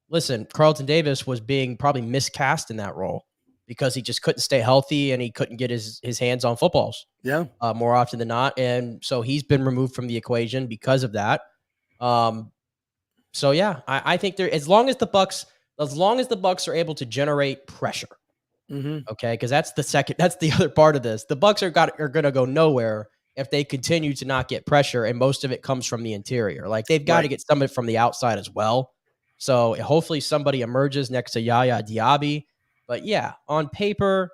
listen, Carlton Davis was being probably miscast in that role because he just couldn't stay healthy and he couldn't get his hands on footballs more often than not. And so he's been removed from the equation because of that. So yeah, I think as long as the Bucs are able to generate pressure, okay, because that's the other part of this. The Bucs are going to go nowhere if they continue to not get pressure, and most of it comes from the interior. Like, they've got to get some of it from the outside as well. So hopefully somebody emerges next to Yaya Diaby. But yeah, on paper,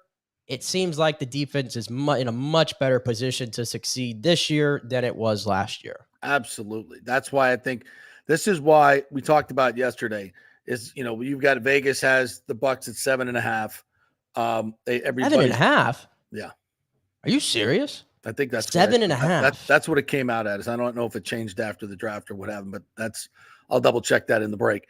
it seems like the defense is in a much better position to succeed this year than it was last year. Absolutely. That's why I think this is why we talked about yesterday is, you've got Vegas has the Bucks at 7.5. 7.5? Yeah. Are you serious? I think that's 7.5. That's what it came out as. I don't know if it changed after the draft or what happened, but I'll double check that in the break.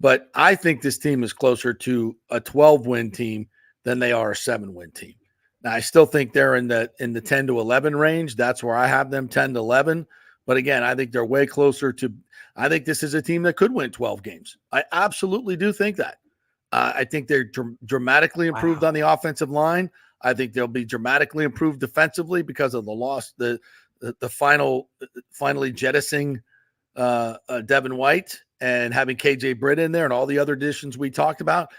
But I think this team is closer to a 12-win team than they are a 7-win team. Now, I still think they're in the 10 to 11 range. That's where I have them, 10 to 11. But again, I think they're way closer to – I think this is a team that could win 12 games. I absolutely do think that. I think they're dramatically improved on the offensive line. I think they'll be dramatically improved defensively because of the loss, the finally jettisoning Devin White and having KJ Britt in there and all the other additions we talked about.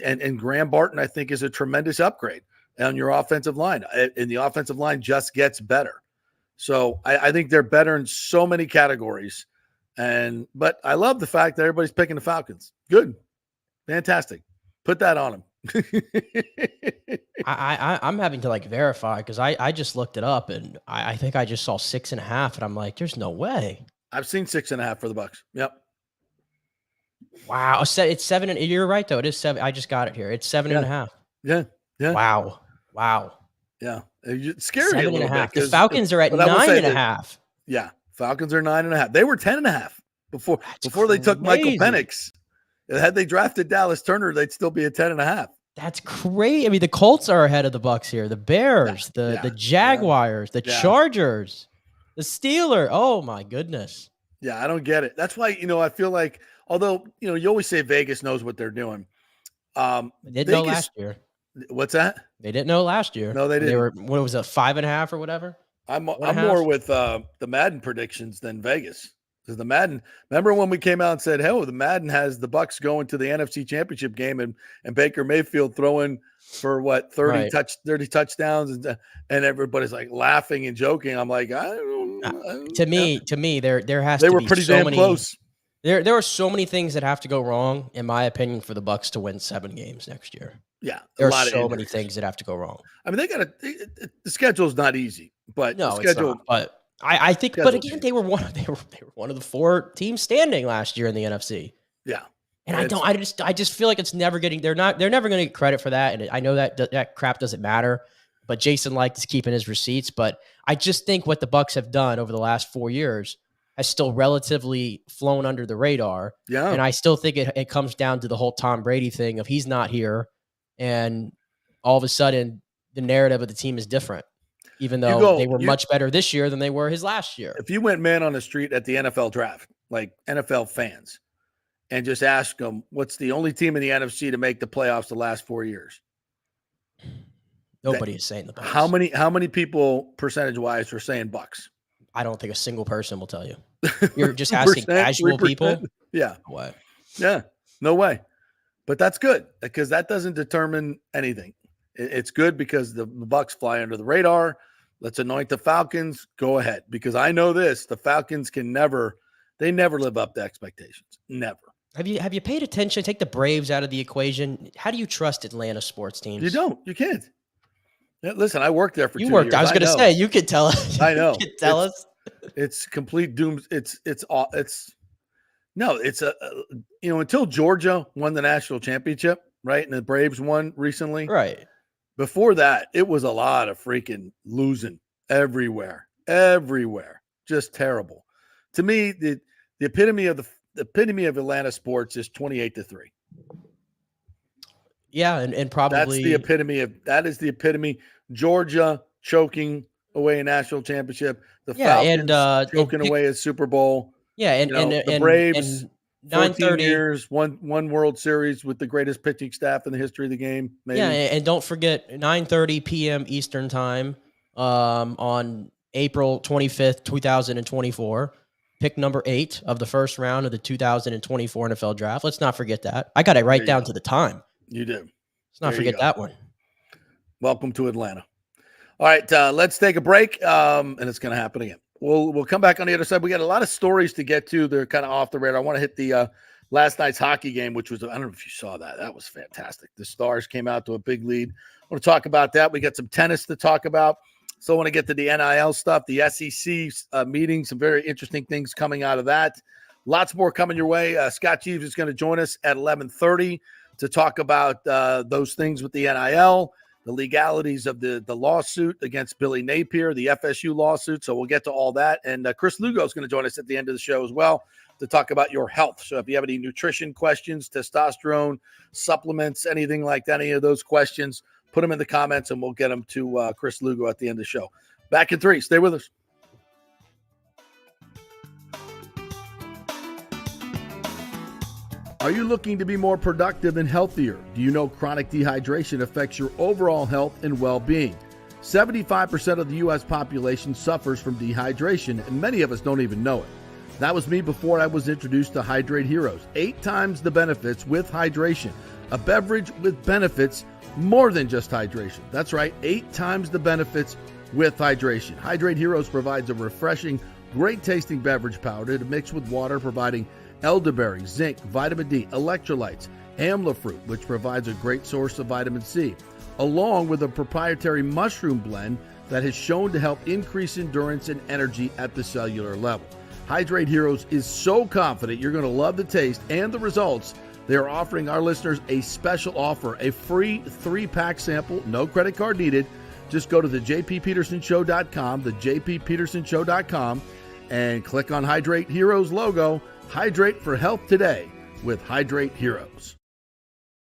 And Graham Barton, I think, is a tremendous upgrade on your offensive line. And the offensive line just gets better. So I think they're better in so many categories. But I love the fact that everybody's picking the Falcons. Good. Fantastic. Put that on them. I'm having to verify because I just looked it up and I think I just saw 6.5 and I'm like, there's no way. I've seen 6.5 for the Bucks. Yep. Wow. It's 7. You're right though. It is 7. I just got it here. It's 7.5. Yeah. Yeah. Wow. Yeah. It's scary. 7.5. The Falcons are at 9.5. Yeah. Falcons are 9.5. They were 10.5 before they took Michael Penix. Had they drafted Dallas Turner, they'd still be at 10.5. That's crazy. I mean, the Colts are ahead of the Bucks here. The Bears, the Jaguars, the Chargers, the Steelers. Oh my goodness. Yeah, I don't get it. That's why, I feel like, although, you always say Vegas knows what they're doing. They didn't know last year. What's that? They didn't know last year. No, they didn't. They were, what was it, 5.5 or whatever? I'm more with the Madden predictions than Vegas. Because the Madden, remember when we came out and said, "Hey, the Madden has the Bucks going to the NFC Championship game and Baker Mayfield throwing for what 30 touchdowns and everybody's laughing and joking." I'm like, I don't know. To me, there has they to were be pretty so damn many, close. There are so many things that have to go wrong, in my opinion, for the Bucks to win 7 games next year. Yeah, there are so many things that have to go wrong. I mean, the schedule's not easy, but no, the schedule. It's not, but I think, but again, they were one of the 4 teams standing last year in the NFC. Yeah, and I just feel like it's never getting. They're never going to get credit for that, and I know that crap doesn't matter. But Jason Licht is keeping his receipts. But I just think what the Bucks have done over the last 4 years has still relatively flown under the radar. Yeah, and I still think it comes down to the whole Tom Brady thing of he's not here, and all of a sudden the narrative of the team is different. Even though they were much better this year than they were his last year. If you went man on the street at the NFL draft, like NFL fans, and just ask them, what's the only team in the NFC to make the playoffs the last 4 years? Nobody is saying the Bucks. How many people percentage-wise are saying Bucks? I don't think a single person will tell you. You're just asking casual people? Yeah. What? Yeah. No way. But that's good because that doesn't determine anything. It's good because the Bucks fly under the radar. Let's anoint the Falcons. Go ahead. Because I know this, the Falcons never live up to expectations. Never. Have you paid attention? Take the Braves out of the equation. How do you trust Atlanta sports teams? You don't. You can't. Yeah, listen, I worked there for 2 years. You worked. I was going to say, you could tell us. I know. You could tell us. It's complete doom. Until Georgia won the national championship, right? And the Braves won recently. Right. Before that, it was a lot of freaking losing everywhere. Just terrible. To me, the epitome of Atlanta sports is 28-3. Yeah, and probably that is the epitome. Georgia choking away a national championship. The Falcons choking away a Super Bowl. Yeah, and the Braves. 14 years, one World Series with the greatest pitching staff in the history of the game. Maybe. Yeah, and don't forget 9:30 p.m. Eastern time on April 25th, 2024. Pick number 8 of the first round of the 2024 NFL Draft. Let's not forget that. I got it right down to the time. You do. Let's not forget that one. Welcome to Atlanta. All right, let's take a break, and it's going to happen again. We'll come back on the other side. We got a lot of stories to get to. They're kind of off the radar. I want to hit the last night's hockey game, which was, I don't know if you saw that. That was fantastic. The Stars came out to a big lead. I want to talk about that. We got some tennis to talk about. Still want to get to the NIL stuff, the SEC meeting, some very interesting things coming out of that. Lots more coming your way. Scott Jeeves is going to join us at 11:30 to talk about those things with the NIL, the legalities of the lawsuit against Billy Napier, the FSU lawsuit. So we'll get to all that. And Chris Lugo is going to join us at the end of the show as well to talk about your health. So if you have any nutrition questions, testosterone, supplements, anything like that, any of those questions, put them in the comments and we'll get them to Chris Lugo at the end of the show. Back in 3. Stay with us. Are you looking to be more productive and healthier? Do you know chronic dehydration affects your overall health and well-being? 75% of the U.S. population suffers from dehydration, and many of us don't even know it. That was me before I was introduced to Hydrate Heroes. 8 times the benefits with hydration. A beverage with benefits more than just hydration. That's right, 8 times the benefits with hydration. Hydrate Heroes provides a refreshing, great-tasting beverage powder to mix with water, providing elderberry, zinc, vitamin D, electrolytes, amla fruit, which provides a great source of vitamin C, along with a proprietary mushroom blend that has shown to help increase endurance and energy at the cellular level. Hydrate Heroes is so confident you're going to love the taste and the results. They are offering our listeners a special offer, a free 3-pack sample, no credit card needed. Just go to the jppetersonshow.com, the jppetersonshow.com, and click on Hydrate Heroes logo. Hydrate for health today with Hydrate Heroes.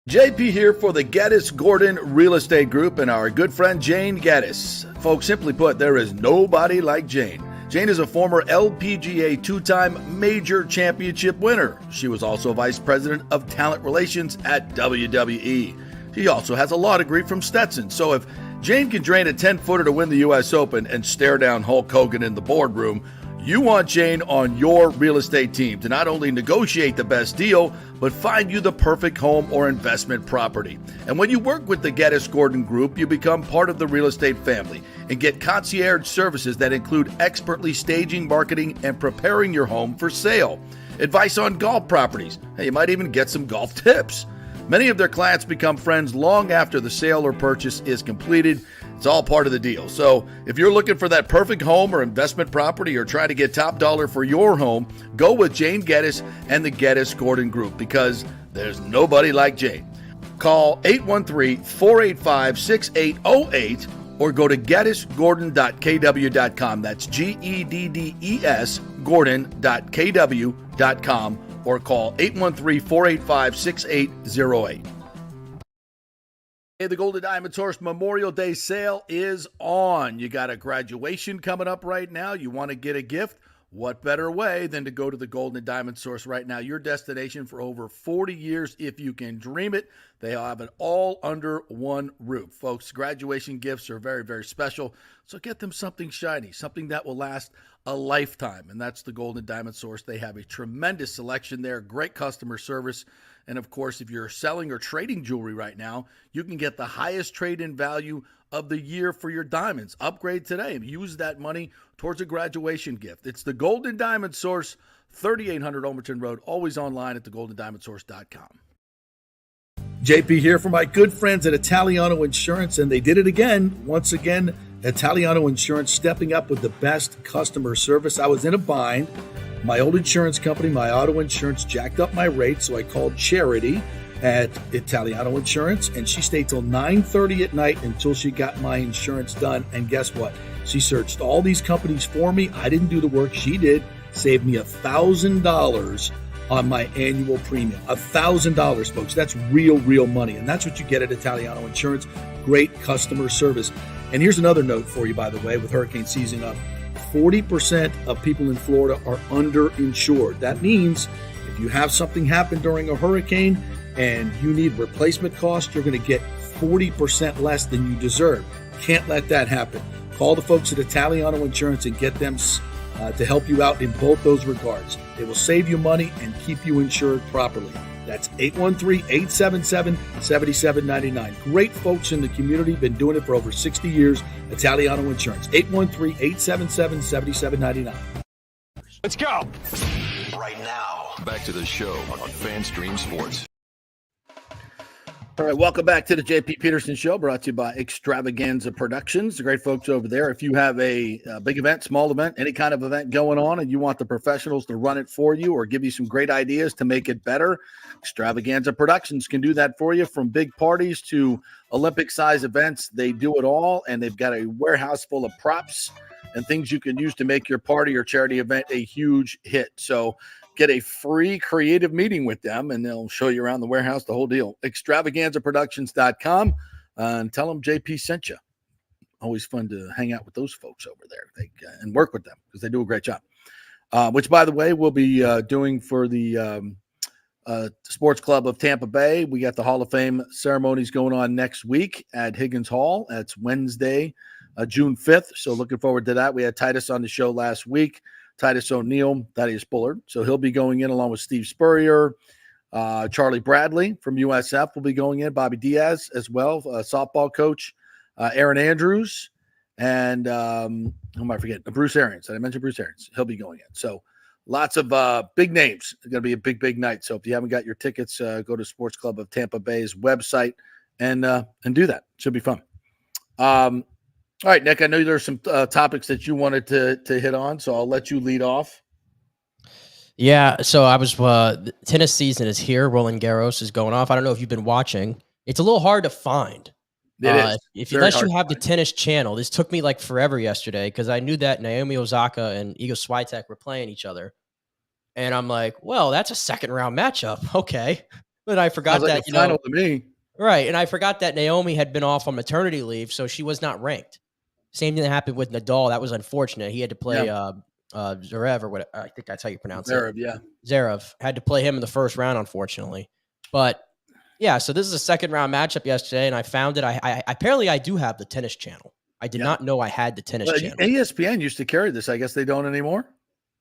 JP here for the Geddes Gordon Real Estate Group and our good friend Jane Geddes. Folks, simply put, there is nobody like Jane. Jane is a former LPGA 2-time major championship winner. She was also vice president of talent relations at WWE. She also has a law degree from Stetson. So if Jane can drain a 10-footer to win the U.S. Open and stare down Hulk Hogan in the boardroom, you want Jane on your real estate team to not only negotiate the best deal, but find you the perfect home or investment property. And when you work with the Geddes Gordon Group, you become part of the real estate family and get concierge services that include expertly staging, marketing, and preparing your home for sale. Advice on golf properties. Hey, you might even get some golf tips. Many of their clients become friends long after the sale or purchase is completed. It's all part of the deal. So if you're looking for that perfect home or investment property or trying to get top dollar for your home, go with Jane Geddes and the Geddes Gordon Group because there's nobody like Jane. Call 813-485-6808 or go to GeddesGordon.kw.com. That's GEDDES Gordon.kw.com or call 813-485-6808. Hey, the Golden Diamond Source Memorial Day sale is on. You got a graduation coming up right now. You want to get a gift? What better way than to go to the Golden Diamond Source right now? Your destination for over 40 years, if you can dream it. They have it all under one roof. Folks, graduation gifts are very, very special. So get them something shiny, something that will last a lifetime. And that's the Golden Diamond Source. They have a tremendous selection there, great customer service. And of course, if you're selling or trading jewelry right now, you can get the highest trade-in value of the year for your diamonds. Upgrade today and use that money towards a graduation gift. It's the Golden Diamond Source, 3800 Olmerton Road, always online at thegoldendiamondsource.com. JP here for my good friends at Italiano Insurance, and they did it again. Once again, Italiano Insurance stepping up with the best customer service. I was in a bind. My old insurance company, my auto insurance, jacked up my rates, so I called Charity at Italiano Insurance, and she stayed till 9:30 at night until she got my insurance done. And guess what? She searched all these companies for me. I didn't do the work. She did. Saved me $1,000 on my annual premium. $1,000, folks. That's real money. And that's what you get at Italiano Insurance. Great customer service. And here's another note for you, by the way, with hurricane season up. 40% of people in Florida are underinsured. That means if you have something happen during a hurricane and you need replacement costs, you're going to get 40% less than you deserve. Can't let that happen. Call the folks at Italiano Insurance and get them to help you out in both those regards. They will save you money and keep you insured properly. That's 813-877-7799. Great folks in the community, been doing it for over 60 years. Italiano Insurance, 813-877-7799. Let's go. Right now, back to the show on FanStream Sports. All right, welcome back to the JP Peterson Show, brought to you by Extravaganza Productions. The great folks over there. If you have a big event, small event, any kind of event going on, and you want the professionals to run it for you or give you some great ideas to make it better, Extravaganza Productions can do that for you. From big parties to Olympic-size events, they do it all, and they've got a warehouse full of props and things you can use to make your party or charity event a huge hit. So get a free creative meeting with them, and they'll show you around the warehouse, the whole deal. Extravaganzaproductions.com, and tell them JP sent you. Always fun to hang out with those folks over there and work with them because they do a great job. Which, by the way, we'll be doing for the Sports Club of Tampa Bay. We got the Hall of Fame ceremonies going on next week at Higgins Hall. That's Wednesday, June 5th. So looking forward to that. We had Titus on the show last week. Titus O'Neil, Thaddeus Bullard. So he'll be going in along with Steve Spurrier. Charlie Bradley from USF will be going in. Bobby Diaz as well, softball coach. Aaron Andrews. And who am I forgetting? Bruce Arians. Did I mention Bruce Arians? He'll be going in. So lots of big names. It's going to be a big, big night. So if you haven't got your tickets, go to Sports Club of Tampa Bay's website and do that. Should be fun. All right, Nick, I know there's some topics that you wanted to hit on, so I'll let you lead off. Yeah, so I was the tennis season is here. Roland Garros is going off. I don't know if you've been watching. It's a little hard to find. It is. Unless you have the tennis channel. This took me like forever yesterday because I knew that Naomi Osaka and Iga Swiatek were playing each other. And I'm like, well, that's a second-round matchup. Okay. But I forgot that, final to me. Right, and I forgot that Naomi had been off on maternity leave, so she was not ranked. Same thing that happened with Nadal. That was unfortunate. He had to play Zverev or what I think that's how you pronounce Zverev, it. yeah. Zverev had to play him in the first round, unfortunately. But yeah, so this is a second round matchup yesterday, and I found it. I apparently I do have the tennis channel. I did not know I had the tennis channel. ESPN used to carry this. I guess they don't anymore.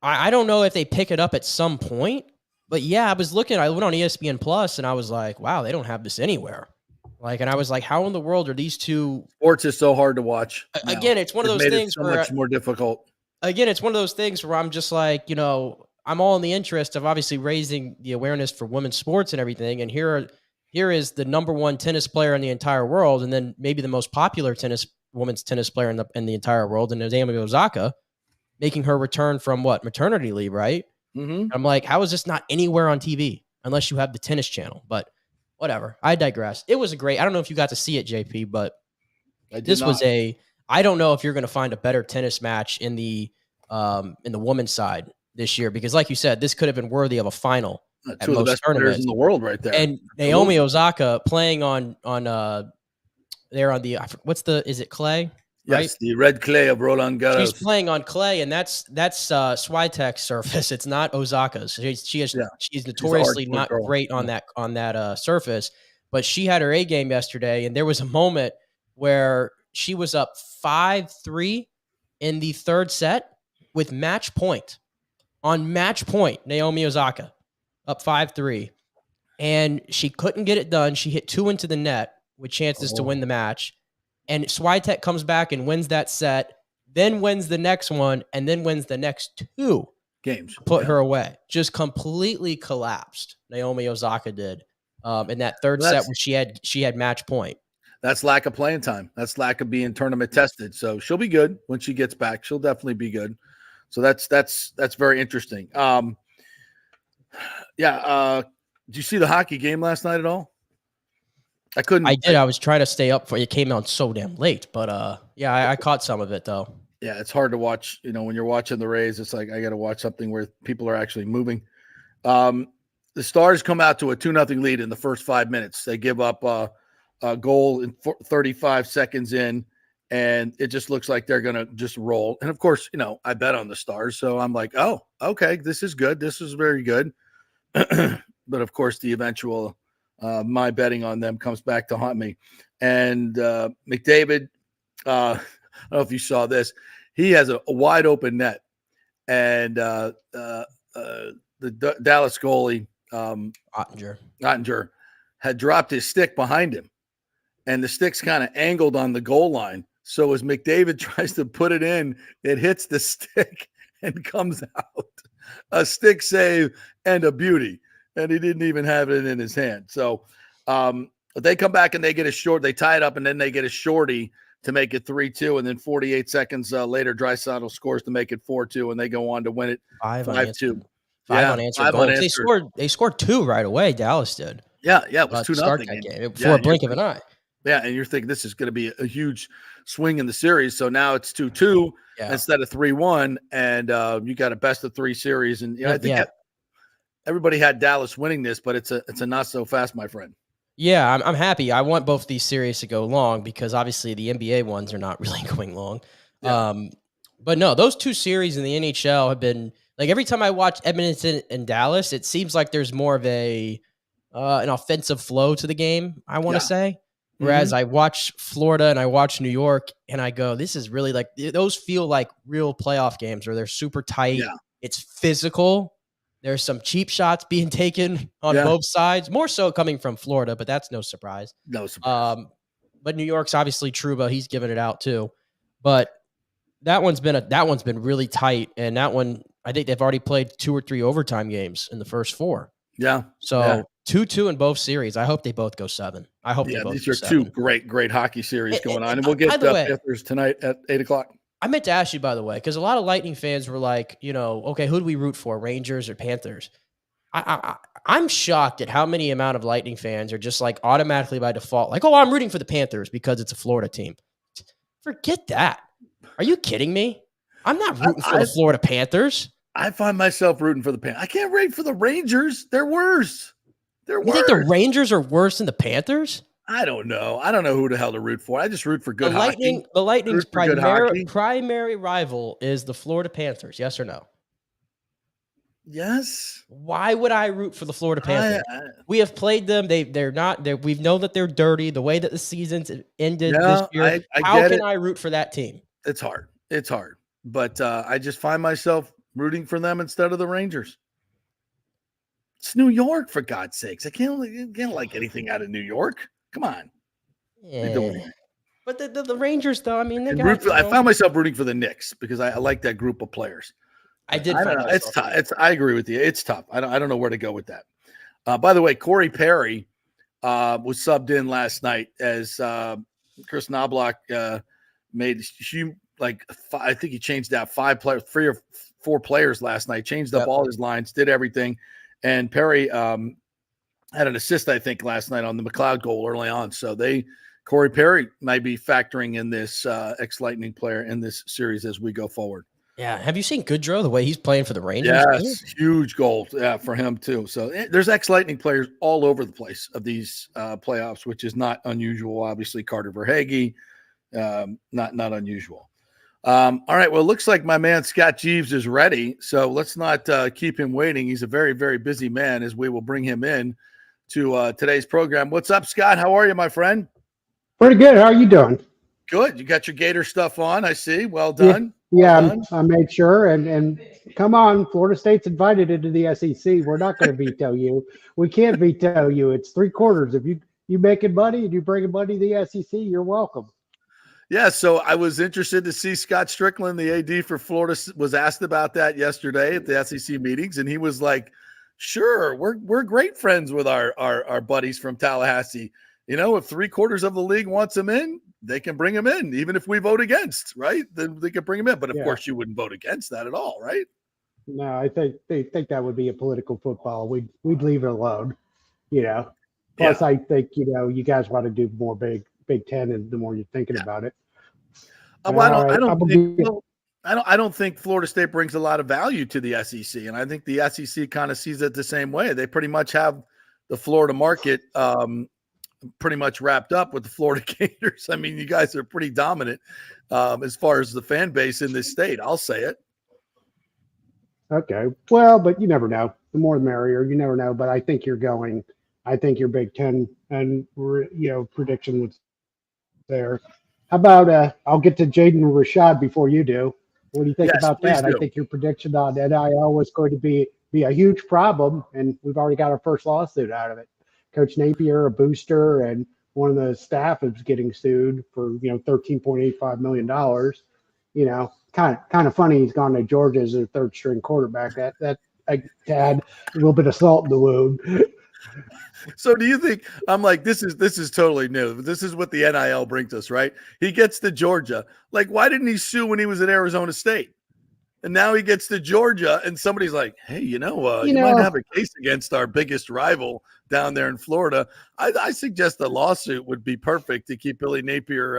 I don't know if they pick it up at some point, but yeah, I was looking. I went on ESPN Plus, and I was like, wow, they don't have this anywhere. And I was like, how in the world are these two? Sports is so hard to watch. Again, it's one of those things so much more difficult. Again, it's one of those things where I'm just like, I'm all in the interest of obviously raising the awareness for women's sports and everything. And here is the number one tennis player in the entire world, and then maybe the most popular women's tennis player in the entire world, and Naomi Osaka, making her return from maternity leave, right? Mm-hmm. I'm like, how is this not anywhere on TV unless you have the tennis channel? But whatever. I digress. It was I don't know if you got to see it, JP, but I don't know if you're going to find a better tennis match in the women's side this year, because like you said, this could have been worthy of a final at two of the best players in the world right there. And Naomi Osaka playing on there on the, is it clay? Right? Yes, the red clay of Roland Garros. She's playing on clay, and that's Swiatek's surface. It's not Osaka's. She's notoriously not great on that surface. But she had her A game yesterday, and there was a moment where she was up 5-3 in the third set with match point. On match point, Naomi Osaka up 5-3, and she couldn't get it done. She hit 2 into the net with chances to win the match. And Swiatek comes back and wins that set, then wins the next one, and then wins the next 2 games. Put her away. Just completely collapsed. Naomi Osaka did in that third set where she had match point. That's lack of playing time. That's lack of being tournament tested. So she'll be good when she gets back. She'll definitely be good. So that's very interesting. Did you see the hockey game last night at all? I couldn't. I did. I was trying to stay up for it. It came out so damn late, but I caught some of it though. Yeah, it's hard to watch. When you're watching the Rays, it's like I got to watch something where people are actually moving. The Stars come out to a 2-0 lead in the first 5 minutes. They give up a goal in 35 seconds in, and it just looks like they're going to just roll. And of course, I bet on the Stars, so I'm like, oh, okay, this is good. This is very good. But of course, the eventual. My betting on them comes back to haunt me. And McDavid, I don't know if you saw this. He has a wide open net. And the Dallas goalie, Ottinger, had dropped his stick behind him. And the stick's kind of angled on the goal line. So as McDavid tries to put it in, it hits the stick and comes out. a stick save and a beauty, and he didn't even have it in his hand. So they come back and they get a short. They tie it up, and then they get a shorty to make it 3-2, and then 48 seconds later, Draisaitl scores to make it 4-2, and they go on to win it 5-2. Five unanswered goals. They scored 2 right away. Dallas did. Yeah, it was 2-0 game before a blink of an eye. Yeah, and you're thinking this is going to be a huge swing in the series. So now it's 2-2 instead of 3-1, and you got a best of 3 series. And I think everybody had Dallas winning this, but it's a not so fast, my friend. Yeah, I'm happy. I want both these series to go long because obviously the NBA ones are not really going long. Yeah. But no, those 2 series in the NHL have been like every time I watch Edmonton and Dallas, it seems like there's more of an offensive flow to the game, I want to say. Whereas I watch Florida and I watch New York and I go, this is really like those feel like real playoff games where they're super tight. Yeah. It's physical. There's some cheap shots being taken on both sides, more so coming from Florida, but that's no surprise. No surprise. But New York's obviously Trouba. He's given it out too. But that one's been really tight. And that one, I think they've already played 2 or 3 overtime games in the first 4. Yeah. So 2-2 in both series. I hope they both go 7. I hope they both these go are 7. 2 great hockey series going on. And we'll get to Panthers tonight at 8:00. I meant to ask you, by the way, because a lot of Lightning fans were like, okay, who do we root for, Rangers or Panthers? I'm shocked at how many amount of Lightning fans are just like automatically by default, like, oh, I'm rooting for the Panthers because it's a Florida team. Forget that. Are you kidding me? I'm not rooting for the Florida Panthers. I find myself rooting for the Panthers. I can't root for the Rangers. They're worse. You think the Rangers are worse than the Panthers? I don't know. I don't know who the hell to root for. I just root for good hockey. The Lightning's primary rival is the Florida Panthers. Yes or no? Yes. Why would I root for the Florida Panthers? We have played them. They're not. We know that they're dirty. The way that the season's ended this year. How can I root for that team? It's hard. But I just find myself rooting for them instead of the Rangers. It's New York, for God's sakes. I can't like anything out of New York. Come on. Yeah. But the Rangers, though, I mean, I found myself rooting for the Knicks because I like that group of players. I did. It's tough. I agree with you. It's tough. I don't know where to go with that. By the way, Corey Perry was subbed in last night as Chris Knobloch made I think he changed out 5 players, 3 or 4 players last night. Changed up all his lines, did everything, and Perry had an assist, I think, last night on the McLeod goal early on. So Corey Perry might be factoring in this ex-Lightning player in this series as we go forward. Yeah. Have you seen Goodrow, the way he's playing for the Rangers? Yes, huge goal for him too. So there's ex-Lightning players all over the place of these playoffs, which is not unusual. Obviously, Carter Verhaeghe, not unusual. All right, well, it looks like my man Scott Jeeves is ready, so let's not keep him waiting. He's a very, very busy man, as we will bring him in to today's program. What's up, Scott? How are you, my friend? Pretty good. How are you doing? Good. You got your Gator stuff on, I see. Well done. Yeah, I made sure. And come on, Florida State's invited into the SEC. We're not going to veto you. We can't veto you. It's 3/4. If you making money and you bringing money to the SEC, you're welcome. Yeah, so I was interested to see Scott Strickland, the AD for Florida, was asked about that yesterday at the SEC meetings, and he was like, "Sure, we're great friends with our buddies from Tallahassee. If 3/4 of the league wants him in, they can bring him in, even if we vote against, right? Then they can bring him in. But of course, you wouldn't vote against that at all, right? No, I think they think that would be a political football. We'd leave it alone, Plus, I think you guys want to do more Big Ten, and the more you're thinking about it. I don't think Florida State brings a lot of value to the SEC, and I think the SEC kind of sees it the same way. They pretty much have the Florida market pretty much wrapped up with the Florida Gators. I mean, you guys are pretty dominant as far as the fan base in this state. I'll say it. Okay. Well, but you never know. The more the merrier. You never know. But I think your Big Ten and prediction was there. How about I'll get to Jaden Rashad before you do. What do you think about that? I think your prediction on NIL was going to be a huge problem, and we've already got our first lawsuit out of it. Coach Napier, a booster, and one of the staff is getting sued for $13.85 million. kind of funny. He's gone to Georgia as a third string quarterback. That I had a little bit of salt in the wound. So do you think I'm like this is totally new? This is what the NIL brings us, right? He gets to Georgia. Like, why didn't he sue when he was at Arizona State? And now he gets to Georgia, and somebody's like, "Hey, you might have a case against our biggest rival down there in Florida." I suggest a lawsuit would be perfect to keep Billy Napier.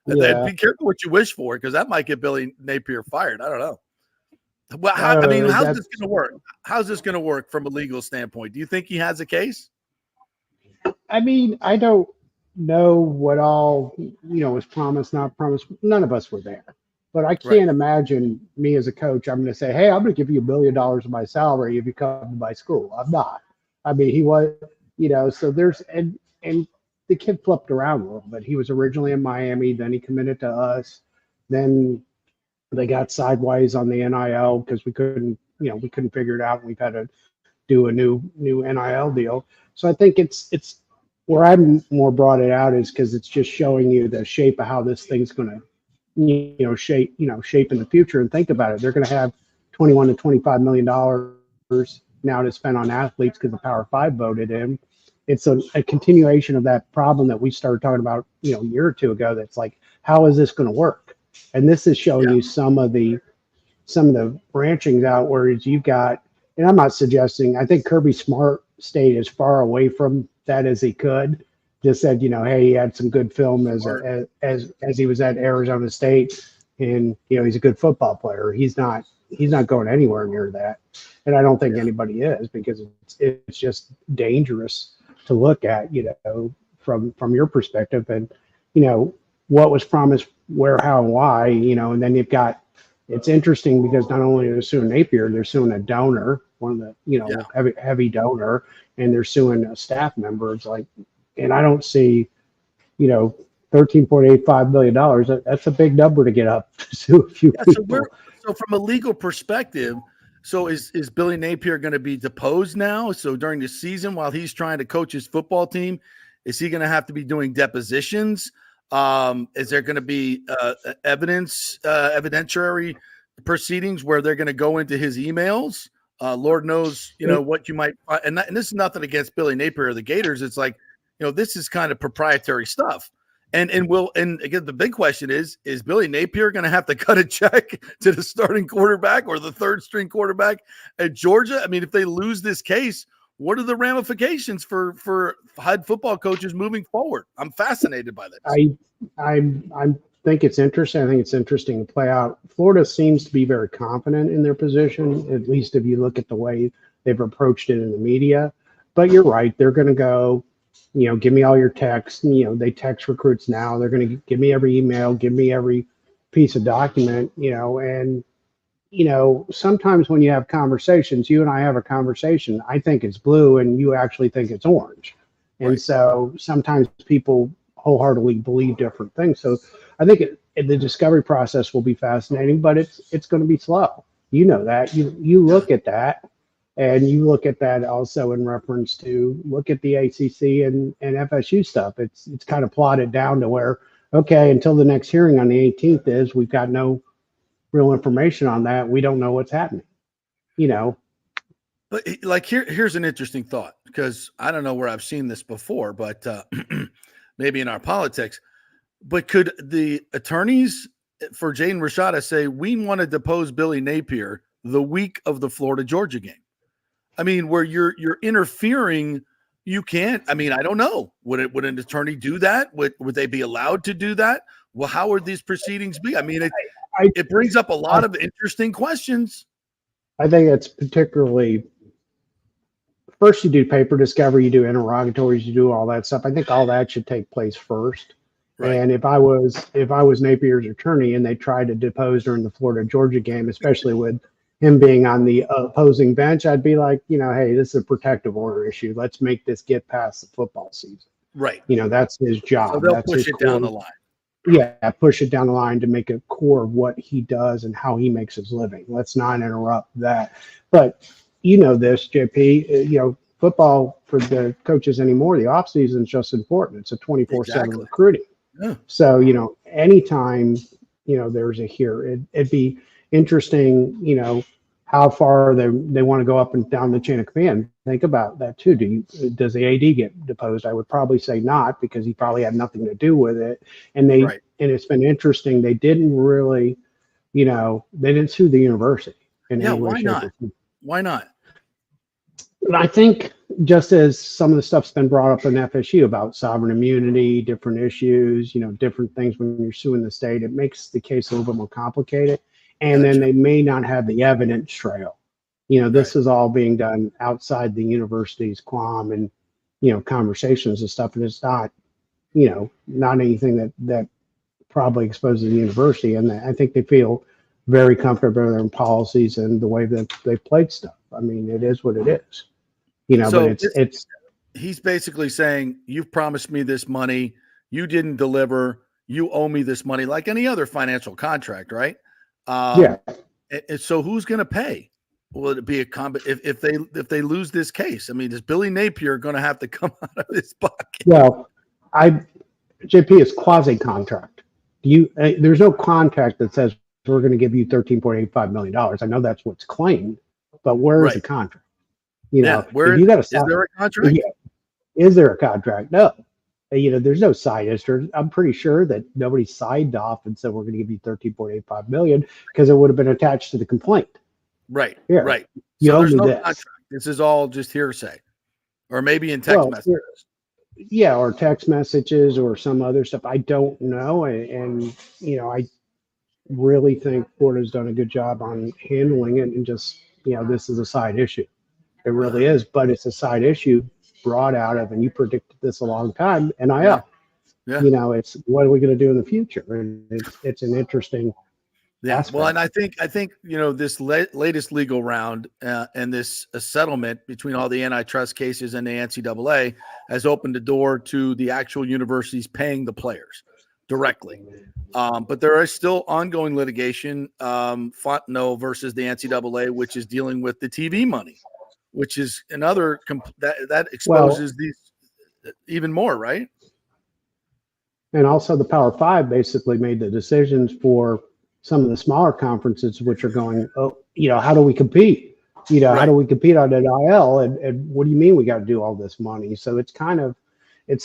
And be careful what you wish for, because that might get Billy Napier fired. I don't know. Well, how's this going to work? How's this going to work from a legal standpoint? Do you think he has a case? I mean, I don't know what all, was promised, not promised. None of us were there. But I can't imagine me as a coach, I'm going to say, hey, I'm going to give you $1 billion of my salary if you come to my school. I'm not. I mean, he was, so there's, and the kid flipped around a little bit. He was originally in Miami, then he committed to us. Then they got sideways on the NIL because we couldn't figure it out. And we've had to do a new NIL deal. So I think it's where I'm more brought it out is because it's just showing you the shape of how this thing's going to, shape in the future. And think about it. They're going to have $21 to $25 million now to spend on athletes because the Power 5 voted in. It's a continuation of that problem that we started talking about, a year or two ago. That's like, how is this going to work? And this is showing you some of the branchings out, whereas you've got, and I'm not suggesting, I think Kirby Smart stayed as far away from that as he could. Just said, hey, he had some good film as he was at Arizona State, and he's a good football player. He's not going anywhere near that, and I don't think anybody is, because it's just dangerous to look at, from your perspective, and what was promised, where, how, and why, and then you've got. It's interesting because not only are they suing Napier, they're suing a donor, one of the heavy donor, and they're suing a staff member. It's like, and I don't see, $13.85 million. That's a big number to get up to sue a few people. So from a legal perspective, so is Billy Napier going to be deposed now? So during the season, while he's trying to coach his football team, is he going to have to be doing depositions? Is there going to be evidentiary proceedings where they're going to go into his emails? Lord knows, what you might, and this is nothing against Billy Napier or the Gators. It's like, this is kind of proprietary stuff. And again, the big question is Billy Napier going to have to cut a check to the starting quarterback or the third string quarterback at Georgia? I mean, if they lose this case, what are the ramifications for head football coaches moving forward? I'm fascinated by this. I think it's interesting. I think it's interesting to play out. Florida seems to be very confident in their position, at least if you look at the way they've approached it in the media. But you're right. They're going to go, give me all your texts. They text recruits now. They're going to give me every email, give me every piece of document, and sometimes when you have conversations, you and I have a conversation, I think it's blue and you actually think it's orange. And so sometimes people wholeheartedly believe different things. So I think the discovery process will be fascinating, but it's going to be slow. That you look at that, and you look at that also in reference to look at the ACC and FSU stuff. It's kind of plotted down to where, okay, until the next hearing on the 18th we've got no real information on that. We don't know what's happening, But like here's an interesting thought, because I don't know where I've seen this before, but maybe in our politics. But could the attorneys for Jaden Rashada say, we want to depose Billy Napier the week of the Florida-Georgia game? I mean, where you're interfering, you can't. I mean, I don't know. Would an attorney do that? Would they be allowed to do that? Well, how would these proceedings be? I mean, it brings up a lot of interesting questions. I think it's particularly, first you do paper discovery, you do interrogatories, you do all that stuff. I think all that should take place first. Right. And if I was Napier's attorney and they tried to depose during the Florida-Georgia game, especially with him being on the opposing bench, I'd be like, hey, this is a protective order issue. Let's make this get past the football season. Right. That's his job. So they'll that's push it down the line. Yeah, push it down the line to make a core of what he does and how he makes his living. Let's not interrupt that. But this, JP, football for the coaches anymore, the offseason is just important. It's a 24/7 recruiting. Yeah. So, anytime there's a here. It'd be interesting, how far they want to go up and down the chain of command. Think about that too. Does the AD get deposed? I would probably say not, because he probably had nothing to do with it. And and it's been interesting. They didn't really, they didn't sue the university. Why not? Why not? And I think, just as some of the stuff's been brought up in FSU about sovereign immunity, different issues, different things when you're suing the state, it makes the case a little bit more complicated. And then they may not have the evidence trail. This is all being done outside the university's quam and, conversations and stuff. And it's not, not anything that probably exposes the university. And I think they feel very comfortable with their policies and the way that they played stuff. I mean, it is what it is. So but it's he's basically saying, you've promised me this money, you didn't deliver, you owe me this money, like any other financial contract, right? And so who's going to pay? Will it be if they lose this case? I mean, is Billy Napier going to have to come out of this bucket? Well, JP is quasi contract. There's no contract that says we're going to give you $13.85 million. I know that's what's claimed, but where is the contract? Where you got is there a contract? Is there a contract? No. There's no side history. I'm pretty sure that nobody signed off and said we're going to give you $13.85 million, because it would have been attached to the complaint. Right. Yeah. Right. So there's no contract. This is all just hearsay, or maybe in text messages. Yeah, or text messages or some other stuff. I don't know, and I really think Florida's done a good job on handling it, and just this is a side issue. It really is, but it's a side issue brought out of, and you predicted this a long time, NIL. Yeah. It's what are we going to do in the future? And it's an interesting aspect. Well, and I think this latest legal round and this settlement between all the antitrust cases and the NCAA has opened the door to the actual universities paying the players directly. But there is still ongoing litigation, Fontenot versus the NCAA, which is dealing with the TV money, which is another that exposes these even more, right? And also the Power Five basically made the decisions for some of the smaller conferences, which are going, how do we compete? How do we compete on NIL? And what do you mean we got to do all this money? So it's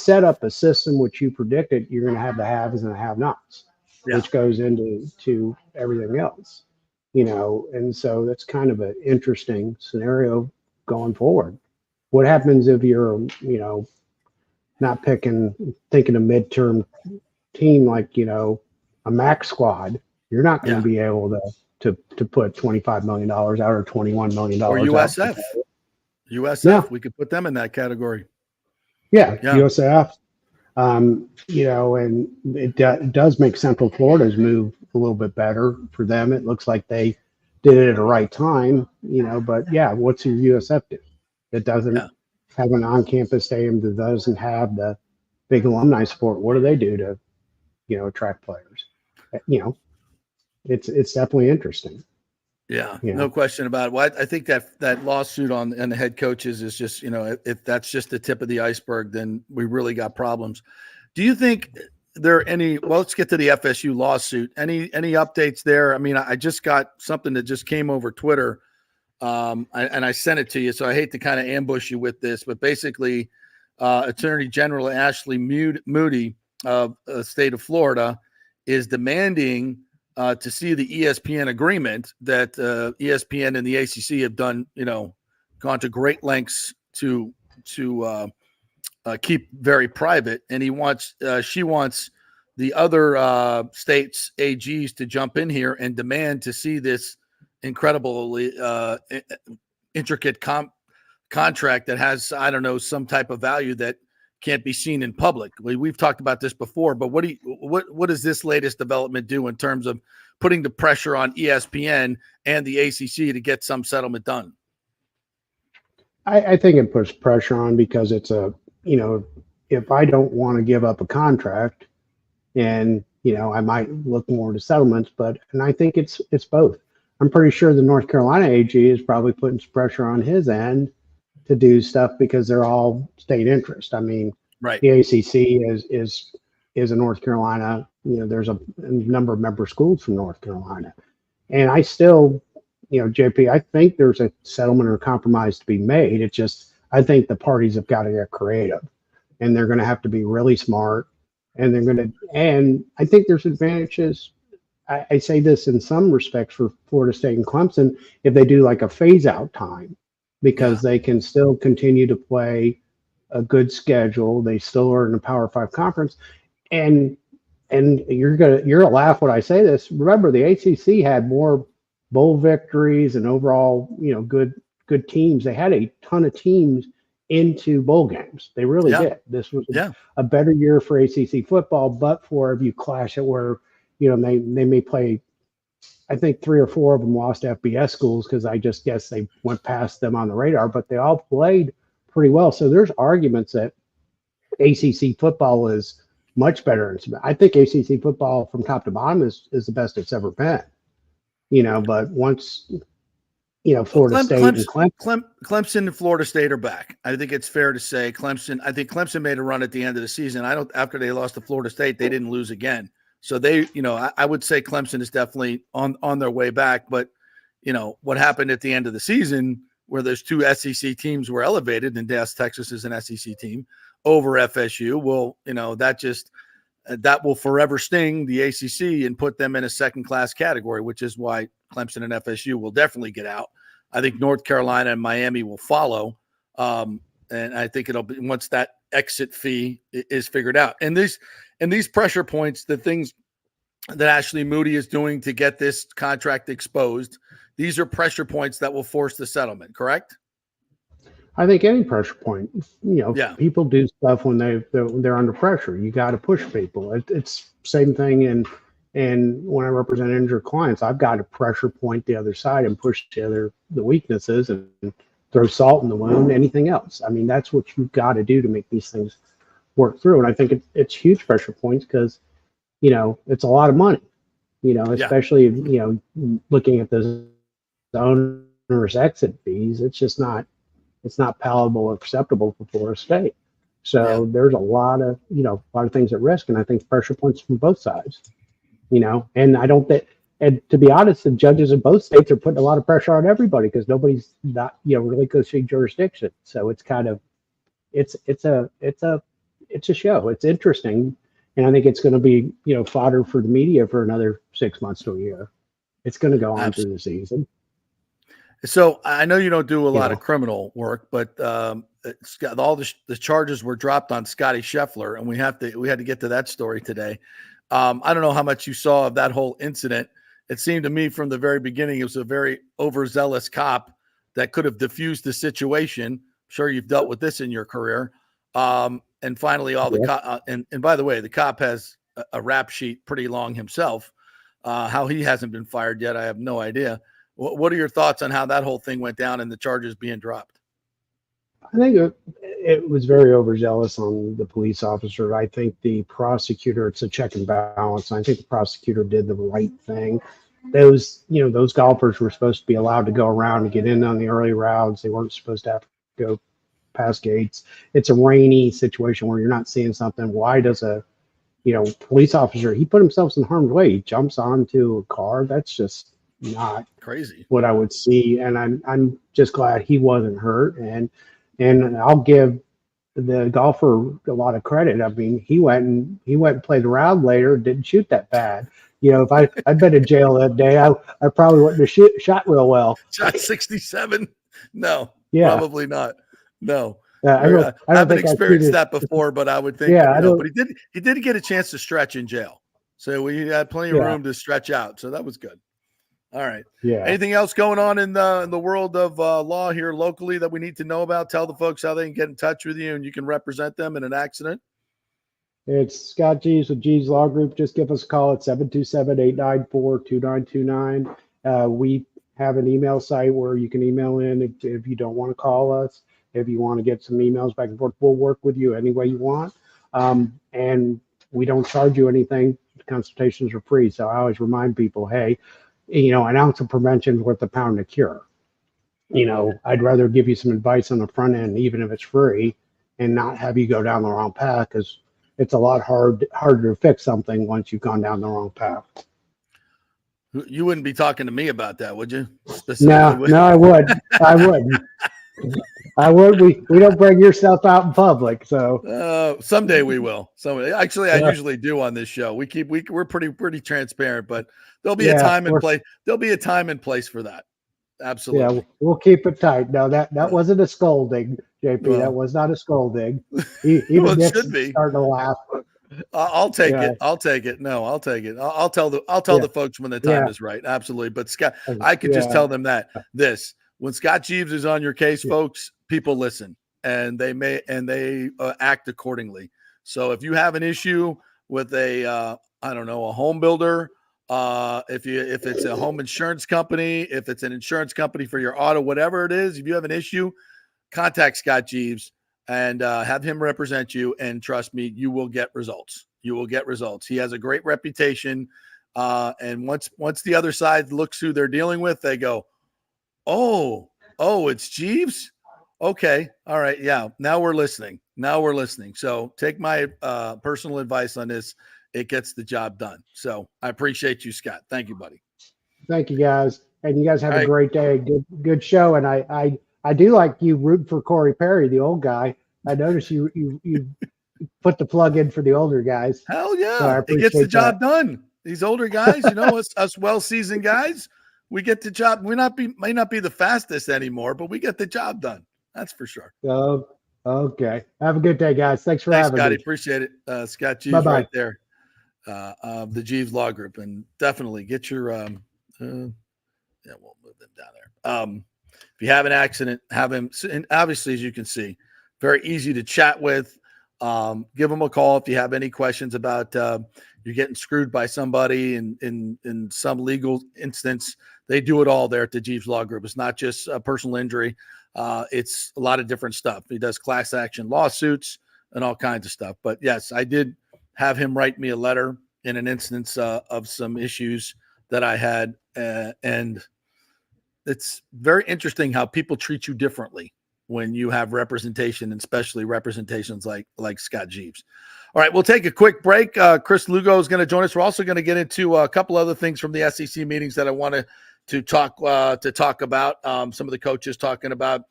set up a system which you predicted you're going to have the haves and the have-nots, which goes into everything else, and so that's kind of an interesting scenario going forward. What happens if you're, not thinking a midterm team like, a MAC squad? You're not going to be able to put $25 million out or $21 million or USF. Out. USF, we could put them in that category. USF. And it does make Central Florida's move a little bit better for them. It looks like they did it at the right time, but what's your USF do? It doesn't have an on-campus stadium, that doesn't have the big alumni support. What do they do to, attract players? It's definitely interesting. No question about it. Well, I think that lawsuit on the head coaches is just, if that's just the tip of the iceberg, then we really got problems. Do you think there are any? Well, let's get to the FSU lawsuit. Any updates there? I mean, I just got something that just came over Twitter, and I sent it to you. So I hate to kind of ambush you with this, but basically, Attorney General Ashley Moody of the state of Florida is demanding to see the ESPN agreement that ESPN and the ACC have done, gone to great lengths to keep very private. And she wants the other states' AGs to jump in here and demand to see this incredibly intricate contract that has, I don't know, some type of value that can't be seen in public. We've talked about this before, but what does this latest development do in terms of putting the pressure on ESPN and the ACC to get some settlement done? I think it puts pressure on because it's if I don't want to give up a contract, and I might look more to settlements, and I think it's both. I'm pretty sure the North Carolina AG is probably putting some pressure on his end to do stuff because they're all state interest. I mean, the ACC is a North Carolina there's a number of member schools from North Carolina. And I still, JP, I think there's a settlement or compromise to be made. It's just, I think the parties have got to get creative, and they're going to have to be really smart, and and I think there's advantages. I say this in some respects for Florida State and Clemson, if they do like a phase out time, because they can still continue to play a good schedule. They still are in a Power 5 conference. And you're gonna laugh when I say this. Remember, the ACC had more bowl victories and overall, good teams. They had a ton of teams into bowl games. They really did. This was a better year for ACC football, but for if you clash it where, they may play, I think 3 or 4 of them lost to FBS schools because I just guess they went past them on the radar, but they all played pretty well. So there's arguments that ACC football is much better. I think ACC football from top to bottom is the best it's ever been. But once, Florida State and Clemson and Florida State are back. I think it's fair to say Clemson made a run at the end of the season. After they lost to Florida State, they didn't lose again. So they, I would say Clemson is definitely on their way back. But, what happened at the end of the season where those 2 SEC teams were elevated, and Dallas, Texas is an SEC team over FSU. Well, that will forever sting the ACC and put them in a second-class category, which is why Clemson and FSU will definitely get out. I think North Carolina and Miami will follow. And I think it'll be once that exit fee is figured out. And these pressure points, the things that Ashley Moody is doing to get this contract exposed, these are pressure points that will force the settlement, correct? I think any pressure point, people do stuff when they're under pressure. You got to push people. It's same thing. And when I represent injured clients, I've got to pressure point the other side and push the weaknesses and throw salt in the wound, anything else. I mean, that's what you've got to do to make these things work through. And I think it's huge pressure points because, it's a lot of money, especially, looking at the owners' exit fees. It's just not palatable or acceptable for Florida State. So there's a lot of things at risk. And I think pressure points from both sides, and I don't think, and to be honest, the judges in both states are putting a lot of pressure on everybody because nobody's not, relinquishing jurisdiction. So it's kind of, it's a show. It's interesting. And I think it's going to be, fodder for the media for another 6 months to a year. It's going to go on through the season. So I know you don't do a lot of criminal work, but all the charges were dropped on Scotty Scheffler, and we had to get to that story today. I don't know how much you saw of that whole incident. It seemed to me from the very beginning it was a very overzealous cop that could have diffused the situation. I'm sure you've dealt with this in your career. And finally, and by the way, the cop has a rap sheet pretty long himself. How he hasn't been fired yet, I have no idea. What are your thoughts on how that whole thing went down and the charges being dropped? I think it was very overzealous on the police officer. I think the prosecutor, it's a check and balance. I think the prosecutor did the right thing. Those golfers were supposed to be allowed to go around and get in on the early rounds. They weren't supposed to have to go past gates. It's a rainy situation where you're not seeing something. Why does a police officer, he put himself in harm's way. He jumps onto a car. That's just not crazy what I would see. And I'm just glad he wasn't hurt. And I'll give the golfer a lot of credit. I mean, he went and played around later, didn't shoot that bad. If I'd been in jail that day, I probably wouldn't have shot real well. Shot 67? No, probably not. No. I haven't experienced that before, but I would think. But he did get a chance to stretch in jail, so we had plenty of room to stretch out. So that was good. All right. Yeah. Anything else going on in the world of law here locally that we need to know about? Tell the folks how they can get in touch with you and you can represent them in an accident. It's Scott Gees with Gees Law Group. Just give us a call at 727-894-2929. We have an email site where you can email in if you don't want to call us. If you want to get some emails back and forth, we'll work with you any way you want. And we don't charge you anything. Consultations are free. So I always remind people, hey, an ounce of prevention is worth a pound of cure. I'd rather give you some advice on the front end, even if it's free, and not have you go down the wrong path because, it's a lot harder to fix something once you've gone down the wrong path. You wouldn't be talking to me about that, would you? No, I would. I would. I would. We don't bring your stuff out in public, so someday we will. Someday, actually, I usually do on this show. We're pretty transparent, but there'll be a time and place. There'll be a time and place for that. Absolutely. Yeah, we'll keep it tight. No, that wasn't a scolding, JP. Well, that was not a scolding. Even well, it should be. Starting to laugh. I'll take it. I'll take it. No, I'll take it. I'll tell the folks when the time is right. Absolutely. But Scott, I could just tell them that when Scott Jeeves is on your case, folks, people listen and they act accordingly. So if you have an issue with a home builder, if it's a home insurance company, if it's an insurance company for your auto, whatever it is, if you have an issue, contact Scott Jeeves and have him represent you. And trust me, you will get results. You will get results. He has a great reputation. And once the other side looks who they're dealing with, they go, oh, it's Jeeves. Okay. All right. Yeah. Now we're listening. So take my personal advice on this. It gets the job done. So I appreciate you, Scott. Thank you, buddy. Thank you, guys. And you guys have a great day. Good show. And I do like you root for Corey Perry, the old guy. I noticed you put the plug in for the older guys. Hell yeah. So it gets the job done. These older guys, us well-seasoned guys, we get the job. We may not be the fastest anymore, but we get the job done. That's for sure. Okay. Have a good day, guys. Thanks for having Scotty. me. Appreciate it. Scott Jeeves right there. The Jeeves Law Group, and definitely get your we'll move them down there. If you have an accident, have him, and obviously, as you can see, very easy to chat with. Give them a call if you have any questions about you're getting screwed by somebody in some legal instance. They do it all there at the Jeeves Law Group. It's not just a personal injury. It's a lot of different stuff. He does class action lawsuits and all kinds of stuff. But yes, I did have him write me a letter in an instance of some issues that I had. And it's very interesting how people treat you differently when you have representation, and especially representations like Scott Jeeves. All right, we'll take a quick break. Chris Lugo is going to join us. We're also going to get into a couple other things from the SEC meetings that I wanted to talk about. Some of the coaches talking about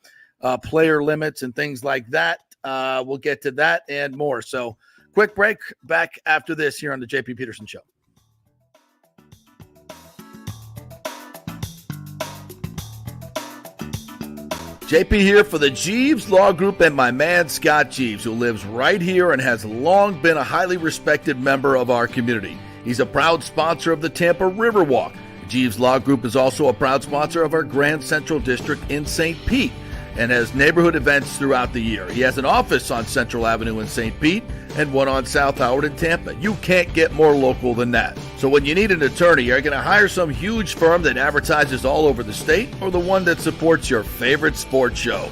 player limits and things like that. We'll get to that and more. So quick break, back after this here on the JP Peterson Show. JP here for the Jeeves Law Group and my man Scott Jeeves, who lives right here and has long been a highly respected member of our community. He's a proud sponsor of the Tampa Riverwalk. Jeeves Law Group is also a proud sponsor of our Grand Central District in St. Pete and has neighborhood events throughout the year. He has an office on Central Avenue in St. Pete and one on South Howard in Tampa. You can't get more local than that. So when you need an attorney, you're going to hire some huge firm that advertises all over the state or the one that supports your favorite sports show.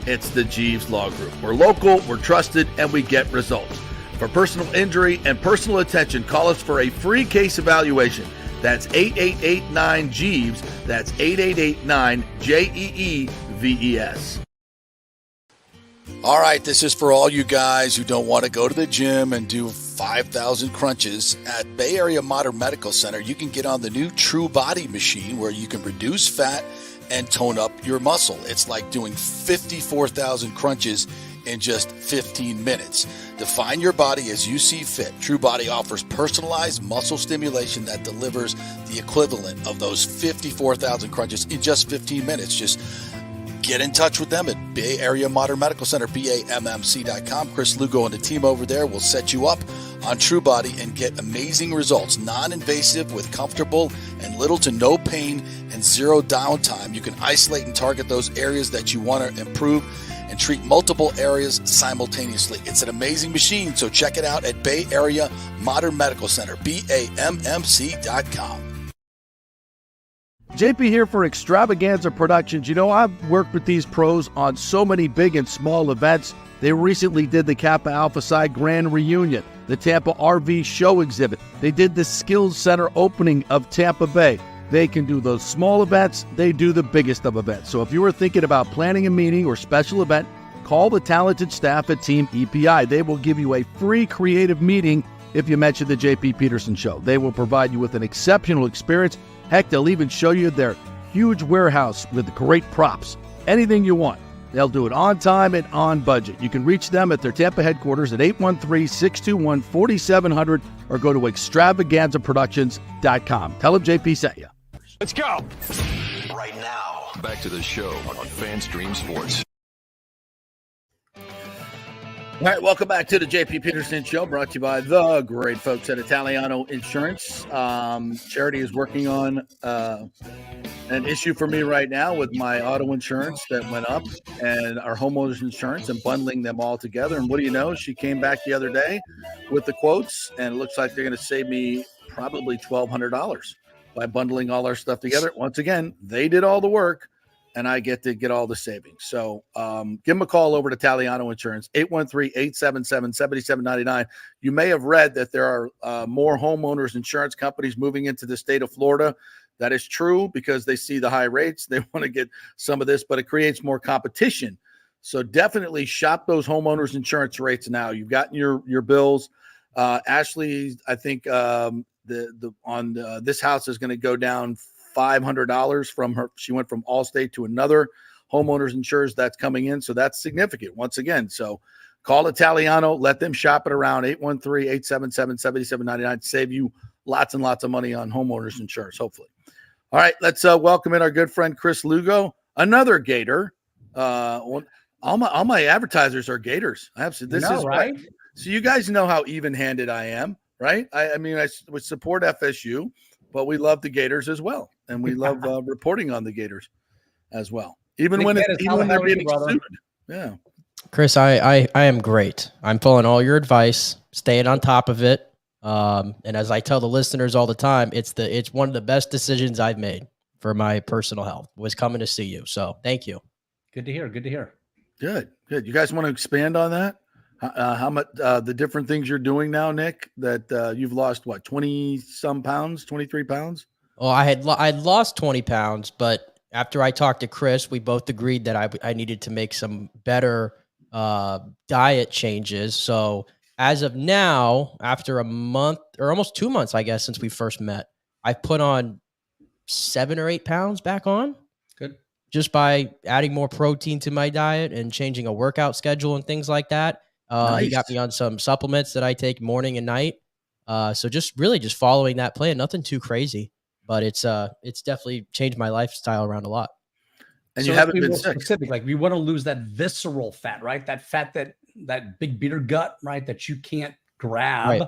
It's the Jeeves Law Group. We're local, we're trusted, and we get results. For personal injury and personal attention, call us for a free case evaluation. That's 8889-JEEVES. That's 8889-JEEVES. All right, this is for all you guys who don't want to go to the gym and do 5,000 crunches. At Bay Area Modern Medical Center, you can get on the new True Body machine where you can reduce fat and tone up your muscle. It's like doing 54,000 crunches in just 15 minutes. Define your body as you see fit. True Body offers personalized muscle stimulation that delivers the equivalent of those 54,000 crunches in just 15 minutes. Just get in touch with them at Bay Area Modern Medical Center, BAMMC.com. Chris Lugo and the team over there will set you up on True Body and get amazing results. Non-invasive with comfortable and little to no pain and zero downtime. You can isolate and target those areas that you want to improve and treat multiple areas simultaneously. It's an amazing machine, so check it out at Bay Area Modern Medical Center, BAMMC.com. JP here for Extravaganza Productions. You know, I've worked with these pros on so many big and small events. They recently did the Kappa Alpha Psi Grand Reunion, the Tampa RV Show Exhibit. They did the Skills Center opening of Tampa Bay. They can do those small events. They do the biggest of events. So if you were thinking about planning a meeting or special event, call the talented staff at Team EPI. They will give you a free creative meeting if you mention the JP Peterson Show. They will provide you with an exceptional experience. Heck, they'll even show you their huge warehouse with great props. Anything you want. They'll do it on time and on budget. You can reach them at their Tampa headquarters at 813-621-4700 or go to extravaganzaproductions.com. Tell them JP sent you. Let's go. Right now, back to the show on FanStream Sports. All right, welcome back to the JP Peterson Show, brought to you by the great folks at Italiano Insurance. Charity is working on an issue for me right now with my auto insurance that went up and our homeowners insurance and bundling them all together. And what do you know? She came back the other day with the quotes, and it looks like they're going to save me probably $1,200 by bundling all our stuff together. Once again, they did all the work, and I get to get all the savings. So give them a call over to Italiano Insurance, 813-877-7799. You may have read that there are more homeowners insurance companies moving into the state of Florida. That is true because they see the high rates. They want to get some of this, but it creates more competition. So definitely shop those homeowners insurance rates now. You've gotten your bills. Ashley, I think this house is going to go down $500 from her. She went from Allstate to another homeowners insurance that's coming in. So that's significant once again. So call Italiano, let them shop it around, 813-877-7799, save you lots and lots of money on homeowners insurance, hopefully. All right, let's welcome in our good friend Chris Lugo, another Gator. All my advertisers are Gators. Absolutely. This is right. So you guys know how even-handed I am, right? I mean, I would support FSU, but we love the Gators as well, and we love reporting on the Gators as well, even when they're being sued. Yeah, Chris, I am great. I'm following all your advice, staying on top of it. And as I tell the listeners all the time, it's one of the best decisions I've made for my personal health was coming to see you. So thank you. Good to hear. Good. You guys want to expand on that? How much the different things you're doing now, Nick, that you've lost, 20 some pounds, 23 pounds? Well, I'd lost 20 pounds, but after I talked to Chris, we both agreed that I needed to make some better diet changes. So as of now, after a month or almost 2 months, I guess, since we first met, I've put on 7 or 8 pounds back on. Good. Just by adding more protein to my diet and changing a workout schedule and things like that. Nice. He got me on some supplements that I take morning and night. So just following that plan, nothing too crazy, but it's definitely changed my lifestyle around a lot. And so you haven't been specific. Like we want to lose that visceral fat, right? That fat, that big beater gut, right? That you can't grab, right,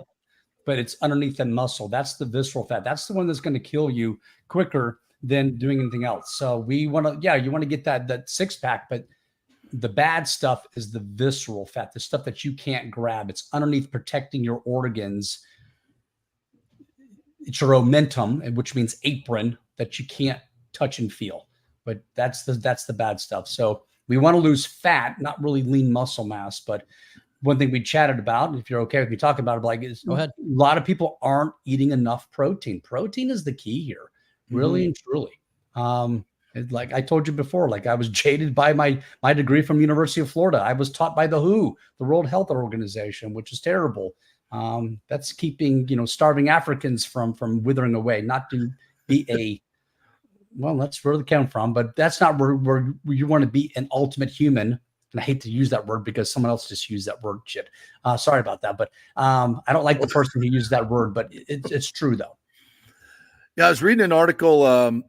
but it's underneath the muscle. That's the visceral fat. That's the one that's going to kill you quicker than doing anything else. So we want to, you want to get that six pack, but the bad stuff is the visceral fat, the stuff that you can't grab. It's underneath protecting your organs. It's your omentum, which means apron, that you can't touch and feel. But that's the bad stuff. So we want to lose fat, not really lean muscle mass. But one thing we chatted about, if you're okay with me talking about it, is go ahead. A lot of people aren't eating enough protein. Protein is the key here, really and truly. Like I told you before, like I was jaded by my degree from University of Florida. I was taught by the WHO, the World Health Organization, which is terrible. That's keeping starving Africans from withering away. Not to be that's where they come from, but that's not where you want to be an ultimate human. And I hate to use that word because someone else just used that word. Shit. Sorry about that, but I don't like the person who used that word, but it's true though. Yeah, I was reading an article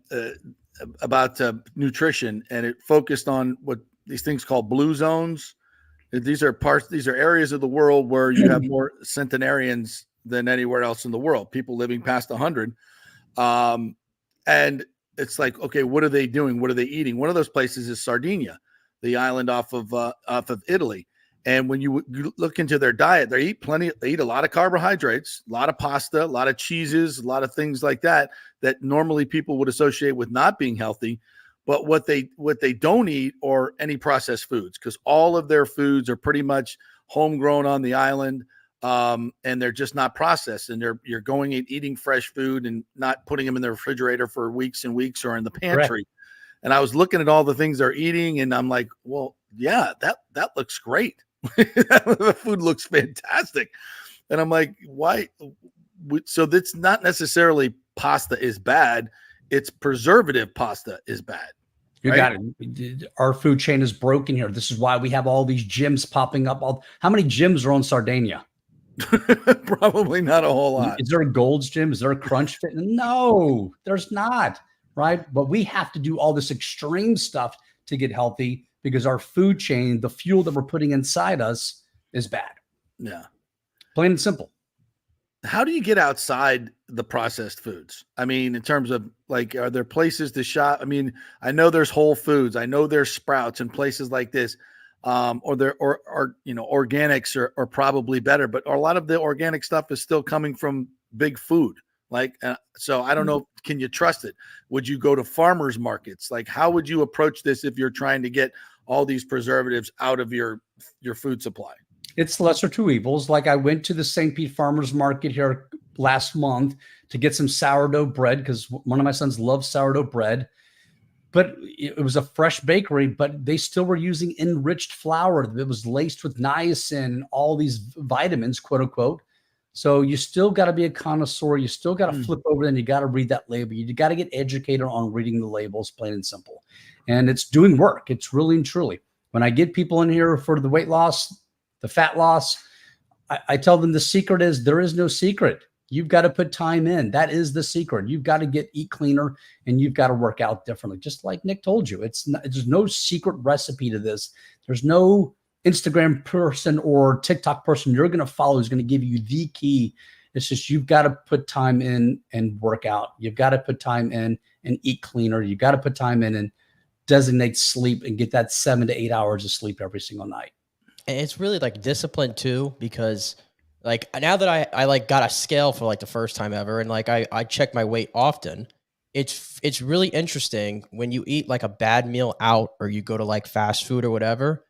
about nutrition, and it focused on what these things called blue zones. These are areas of the world where you have more centenarians than anywhere else in the world, people living past 100. And it's like, okay, what are they doing? What are they eating? One of those places is Sardinia, the island off of Italy. And when you look into their diet, they eat a lot of carbohydrates, a lot of pasta, a lot of cheeses, a lot of things like that normally people would associate with not being healthy. But what they don't eat are any processed foods, because all of their foods are pretty much homegrown on the island, and they're just not processed. And you're going and eating fresh food and not putting them in the refrigerator for weeks and weeks or in the pantry. Correct. And I was looking at all the things they're eating, and I'm like, well, yeah, that looks great. The food looks fantastic. And I'm like, why? So that's not necessarily pasta is bad. It's preservative pasta is bad. You right? got it. Our food chain is broken here. This is why we have all these gyms popping up. How many gyms are on Sardinia? Probably not a whole lot. Is there a Gold's Gym? Is there a Crunch Fit? No, there's not. Right. But we have to do all this extreme stuff to get healthy because our food chain, the fuel that we're putting inside us is bad. Yeah. Plain and simple. How do you get outside the processed foods? I mean, in terms of like, are there places to shop? I mean, I know there's Whole Foods. I know there's Sprouts and places like this. Or you know, organics are probably better, but a lot of the organic stuff is still coming from big food. Like, so I don't know, can you trust it? Would you go to farmers markets? Like, how would you approach this if you're trying to get all these preservatives out of your food supply? It's lesser two evils. Like I went to the St. Pete Farmers Market here last month to get some sourdough bread because one of my sons loves sourdough bread. But it was a fresh bakery, but they still were using enriched flour that was laced with niacin, all these vitamins, quote unquote. So you still got to be a connoisseur. You still got to flip over and you got to read that label. You got to get educated on reading the labels, plain and simple. And it's doing work. It's really and truly. When I get people in here for the weight loss, the fat loss, I tell them the secret is there is no secret. You've got to put time in. That is the secret. You've got to eat cleaner and you've got to work out differently. Just like Nick told you, there's no secret recipe to this. There's no Instagram person or TikTok person you're going to follow who's going to give you the key. It's just, you've got to put time in and work out. You've got to put time in and eat cleaner. You've got to put time in and designate sleep and get that 7 to 8 hours of sleep every single night. And it's really like discipline too, because like now that I like got a scale for like the first time ever, and like I check my weight often, it's really interesting when you eat like a bad meal out or you go to like fast food or whatever,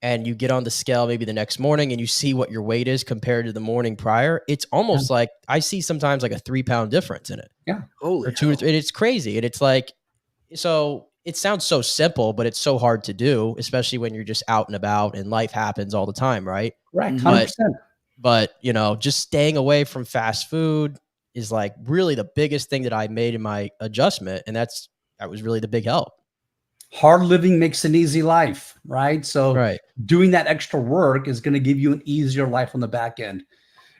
and you get on the scale maybe the next morning and you see what your weight is compared to the morning prior. It's almost like I see sometimes like a 3-pound difference in it. Yeah. Holy or 2 or 3. And it's crazy. And it's like, so it sounds so simple, but it's so hard to do, especially when you're just out and about and life happens all the time. Right. Right. 100%. But, you know, just staying away from fast food is like really the biggest thing that I made in my adjustment. And that was really the big help. Hard living makes an easy life, right? So doing that extra work is going to give you an easier life on the back end.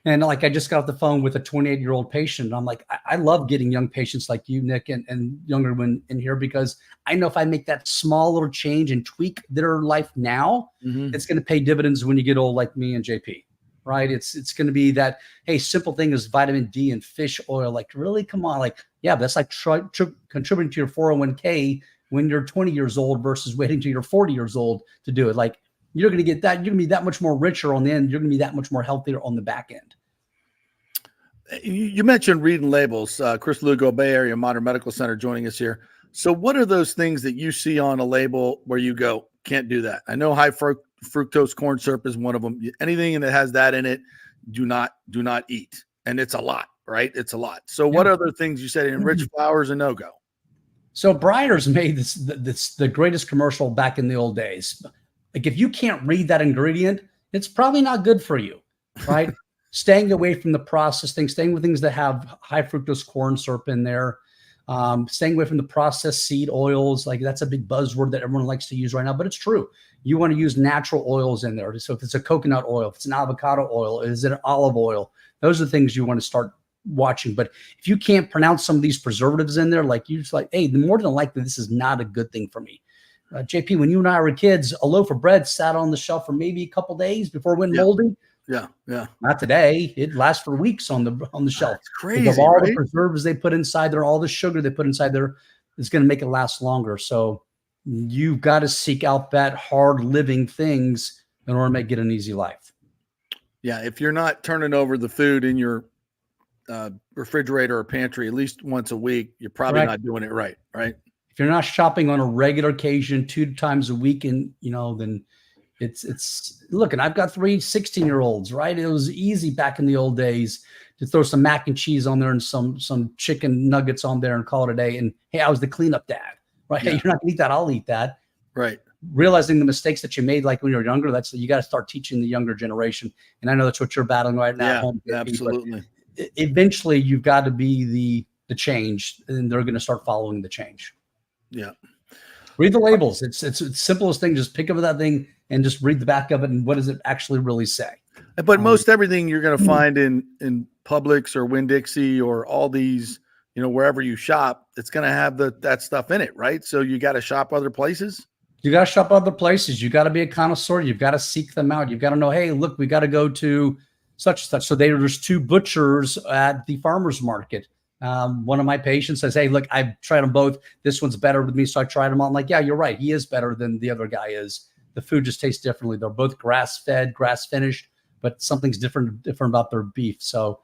And like, I just got off the phone with a 28-year-old patient. I'm like, I love getting young patients like you, Nick, and younger ones in here, because I know if I make that small little change and tweak their life now, it's going to pay dividends when you get old like me and JP. Right. It's going to be that, hey, simple thing is vitamin D and fish oil. Like, really? Come on. Like, yeah, that's like contributing to your 401k when you're 20 years old versus waiting till you're 40 years old to do it. Like, you're going to get that. You're going to be that much more richer on the end. You're going to be that much more healthier on the back end. You mentioned reading labels. Chris Lugo, Bay Area Modern Medical Center, joining us here. So what are those things that you see on a label where you go, can't do that? I know high fructose corn syrup is one of them. Anything that has that in it, do not eat. And it's a lot, right? It's a lot. So what other things you said? Enriched flours and no-go. So Breyers made this the greatest commercial back in the old days. Like, if you can't read that ingredient, it's probably not good for you, right? Staying away from the processed things, staying with things that have high fructose corn syrup in there, staying away from the processed seed oils. Like, that's a big buzzword that everyone likes to use right now, but it's true. You want to use natural oils in there. So if it's a coconut oil, if it's an avocado oil, is it an olive oil? Those are the things you want to start watching. But if you can't pronounce some of these preservatives in there, like, you're just like, hey, the more than likely, this is not a good thing for me. JP, when you and I were kids, a loaf of bread sat on the shelf for maybe a couple days before it went moldy. Yeah. Not today. It lasts for weeks on the shelf. That's crazy. Because of all the preservatives they put inside there, all the sugar they put inside there is going to make it last longer. So you've got to seek out that hard living things in order to get an easy life. Yeah. If you're not turning over the food in your refrigerator or pantry at least once a week, you're probably not doing it right. Right. If you're not shopping on a regular occasion 2 times a week, and then it's look, and I've got 3 16-year-olds, right? It was easy back in the old days to throw some mac and cheese on there and some chicken nuggets on there and call it a day. And hey, I was the cleanup dad, right? Yeah. Hey, you're not gonna eat that. I'll eat that. Right. realizing the mistakes that you made, like when you were younger, you got to start teaching the younger generation. And I know that's what you're battling right now. Yeah, at home, absolutely. Eventually, you've got to be the change, and they're going to start following the change. Yeah. Read the labels. It's the simplest thing. Just pick up that thing and just read the back of it. And what does it actually really say? But most everything you're going to find in Publix or Winn-Dixie or all these, wherever you shop, it's going to have that stuff in it, right? So you got to shop other places. You got to shop other places. You got to be a connoisseur. You've got to seek them out. You've got to know, hey, look, we got to go to such and such. So there's 2 butchers at the farmer's market. One of my patients says, hey, look, I've tried them both. This one's better with me. So I tried them all. I'm like, yeah, you're right. He is better than the other guy is. The food just tastes differently. They're both grass-fed, grass-finished, but something's different about their beef. So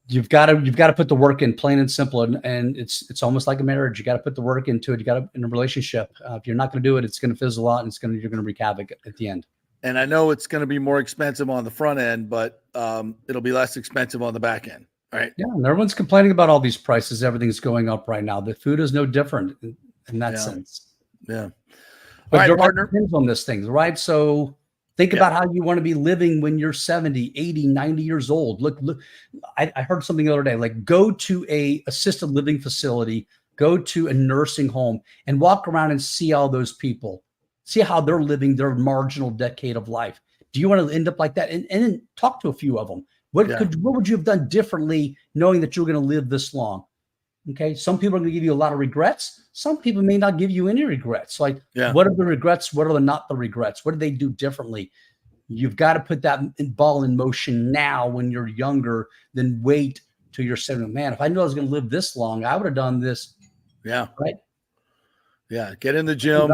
you've got to put the work in, plain and simple. And it's almost like a marriage. You got to put the work into it. You got to, in a relationship. If you're not going to do it, it's going to fizzle out, and you're going to wreak havoc at the end. And I know it's going to be more expensive on the front end, but it'll be less expensive on the back end. Right. Yeah. And everyone's complaining about all these prices. Everything's going up right now. The food is no different in that sense. Yeah. But your partner depends on this thing, right? So think about how you want to be living when you're 70, 80, 90 years old. Look, I heard something the other day, like go to a assisted living facility, go to a nursing home and walk around and see all those people, see how they're living their marginal decade of life. Do you want to end up like that? And then talk to a few of them. What would you have done differently knowing that you're going to live this long? Okay. Some people are going to give you a lot of regrets. Some people may not give you any regrets. Like, what are the regrets? What are not the regrets? What do they do differently? You've got to put that ball in motion now when you're younger than wait till you're 70. Man, if I knew I was going to live this long, I would have done this. Yeah. Right. Yeah. Get in the gym,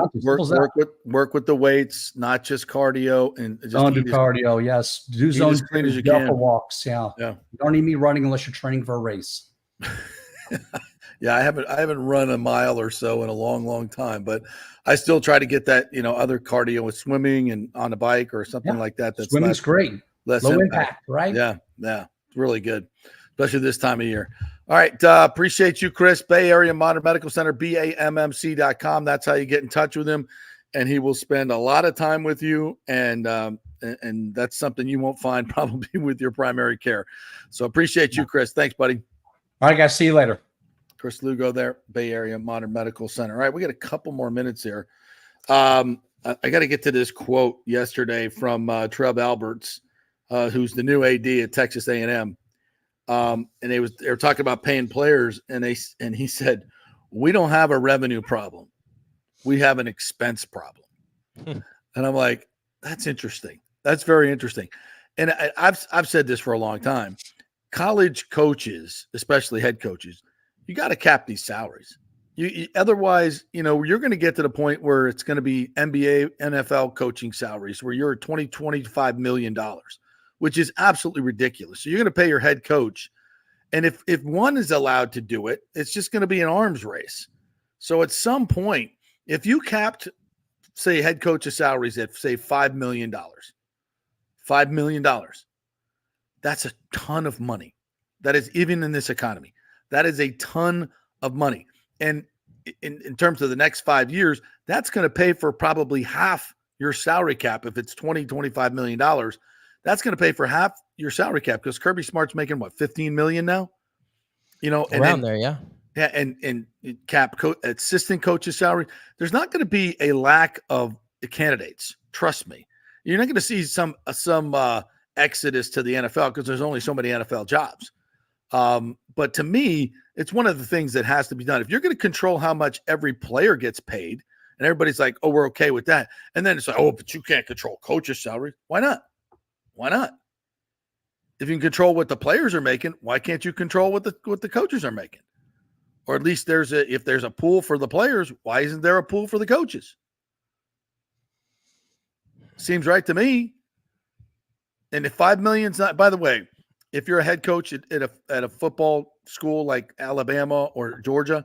work with the weights, not just cardio, and just don't do cardio. Yes. Do zone as clean as you can. Walks. Yeah. You don't need me running unless you're training for a race. Yeah. I haven't run a mile or so in a long, long time, but I still try to get that, other cardio with swimming and on a bike or something like that. That's swimming's great. Less low impact, right? Yeah. Yeah. It's really good, especially this time of year. All right. Appreciate you, Chris. Bay Area Modern Medical Center, BAMMC.com. That's how you get in touch with him. And he will spend a lot of time with you. And that's something you won't find probably with your primary care. So appreciate you, Chris. Thanks, buddy. All right, guys. See you later. Chris Lugo there, Bay Area Modern Medical Center. All right. We got a couple more minutes here. I got to get to this quote yesterday from Trev Alberts, who's the new AD at Texas A&M. And they were talking about paying players, and he said, "We don't have a revenue problem. We have an expense problem." And I'm like, that's interesting. That's very interesting. And I've said this for a long time. College coaches, especially head coaches, you got to cap these salaries. Otherwise, you're going to get to the point where it's going to be NBA, NFL coaching salaries where you're at $25 million, which is absolutely ridiculous. So you're going to pay your head coach. And if one is allowed to do it, it's just going to be an arms race. So at some point, if you capped, say, head coach's salaries at, say, $5 million, that's a ton of money. That is, even in this economy, that is a ton of money. And in terms of the next 5 years, that's going to pay for probably half your salary cap. If it's $25 million, that's going to pay for half your salary cap, because Kirby Smart's making what, $15 million now? Around there, yeah. Yeah, and cap assistant coach's salary. There's not going to be a lack of candidates. Trust me. You're not going to see some exodus to the NFL because there's only so many NFL jobs. But to me, it's one of the things that has to be done. If you're going to control how much every player gets paid, and everybody's like, "Oh, we're okay with that," and then it's like, "Oh, but you can't control coaches' salary." Why not? Why not? If you can control what the players are making, why can't you control what the coaches are making? Or at least if there's a pool for the players, why isn't there a pool for the coaches? Seems right to me. And if $5 million's not, by the way, if you're a head coach at a football school like Alabama or Georgia,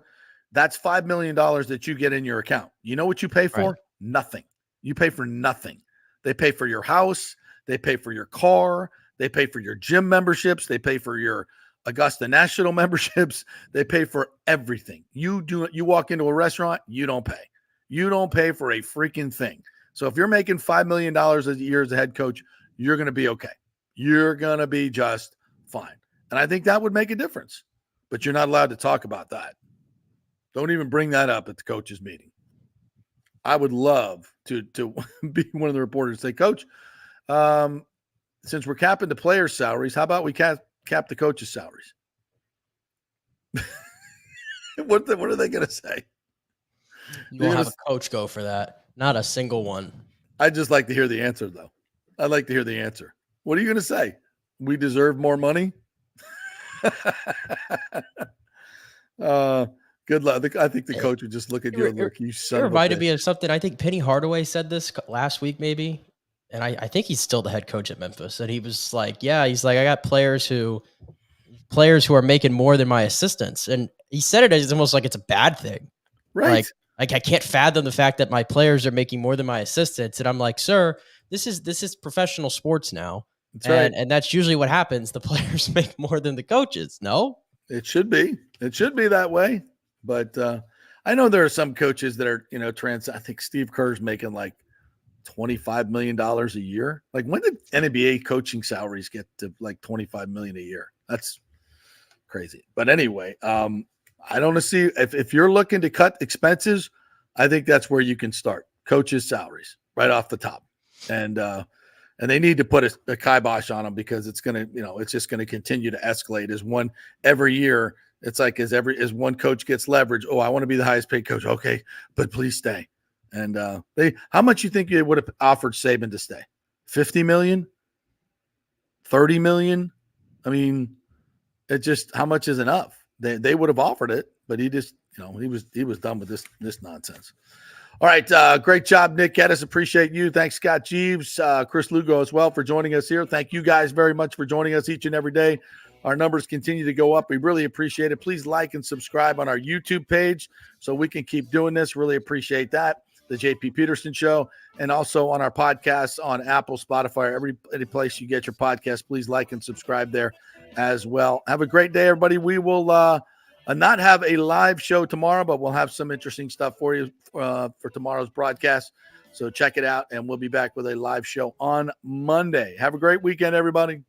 that's $5 million that you get in your account. You know what you pay for? Right. Nothing. You pay for nothing. They pay for your house. They pay for your car. They pay for your gym memberships. They pay for your Augusta National memberships. They pay for everything. You walk into a restaurant, you don't pay. You don't pay for a freaking thing. So if you're making $5 million a year as a head coach, you're going to be okay. You're going to be just fine. And I think that would make a difference. But you're not allowed to talk about that. Don't even bring that up at the coaches' meeting. I would love to be one of the reporters and say, Coach, since we're capping the players' salaries, how about we cap the coaches' salaries? What are they going to say? You'll have a coach go for that. Not a single one. I'd just like to hear the answer, though. I'd like to hear the answer. What are you going to say? We deserve more money? Good luck. I think the coach would just look at you and look, you son of a bitch. It reminded me of something. I think Penny Hardaway said this last week, maybe. And I think he's still the head coach at Memphis. And he was like, I got players who are making more than my assistants. And he said it as almost like it's a bad thing. Right. Like I can't fathom the fact that my players are making more than my assistants. And I'm like, sir, this is professional sports now. That's right. And that's usually what happens. The players make more than the coaches. No? It should be. It should be that way. But I know there are some coaches that are, I think Steve Kerr's making like $25 million a year. Like, when did NBA coaching salaries get to like $25 million a year? That's crazy. But anyway, I don't see if you're looking to cut expenses, I think that's where you can start. Coaches' salaries right off the top. And they need to put a kibosh on them, because it's going to, it's just going to continue to escalate every year. It's like as one coach gets leverage. Oh, I want to be the highest paid coach. Okay, but please stay. And how much you think they would have offered Saban to stay? 50 million? 30 million? I mean, it just, how much is enough? They would have offered it, but he just, he was done with this nonsense. All right, great job, Nick Geddes. Appreciate you. Thanks, Scott Jeeves, Chris Lugo as well for joining us here. Thank you guys very much for joining us each and every day. Our numbers continue to go up. We really appreciate it. Please like and subscribe on our YouTube page so we can keep doing this. Really appreciate that. The JP Peterson Show, and also on our podcasts on Apple, Spotify, any place you get your podcast. Please like and subscribe there as well. Have a great day, everybody. We will not have a live show tomorrow, but we'll have some interesting stuff for you for tomorrow's broadcast. So check it out, and we'll be back with a live show on Monday. Have a great weekend, everybody.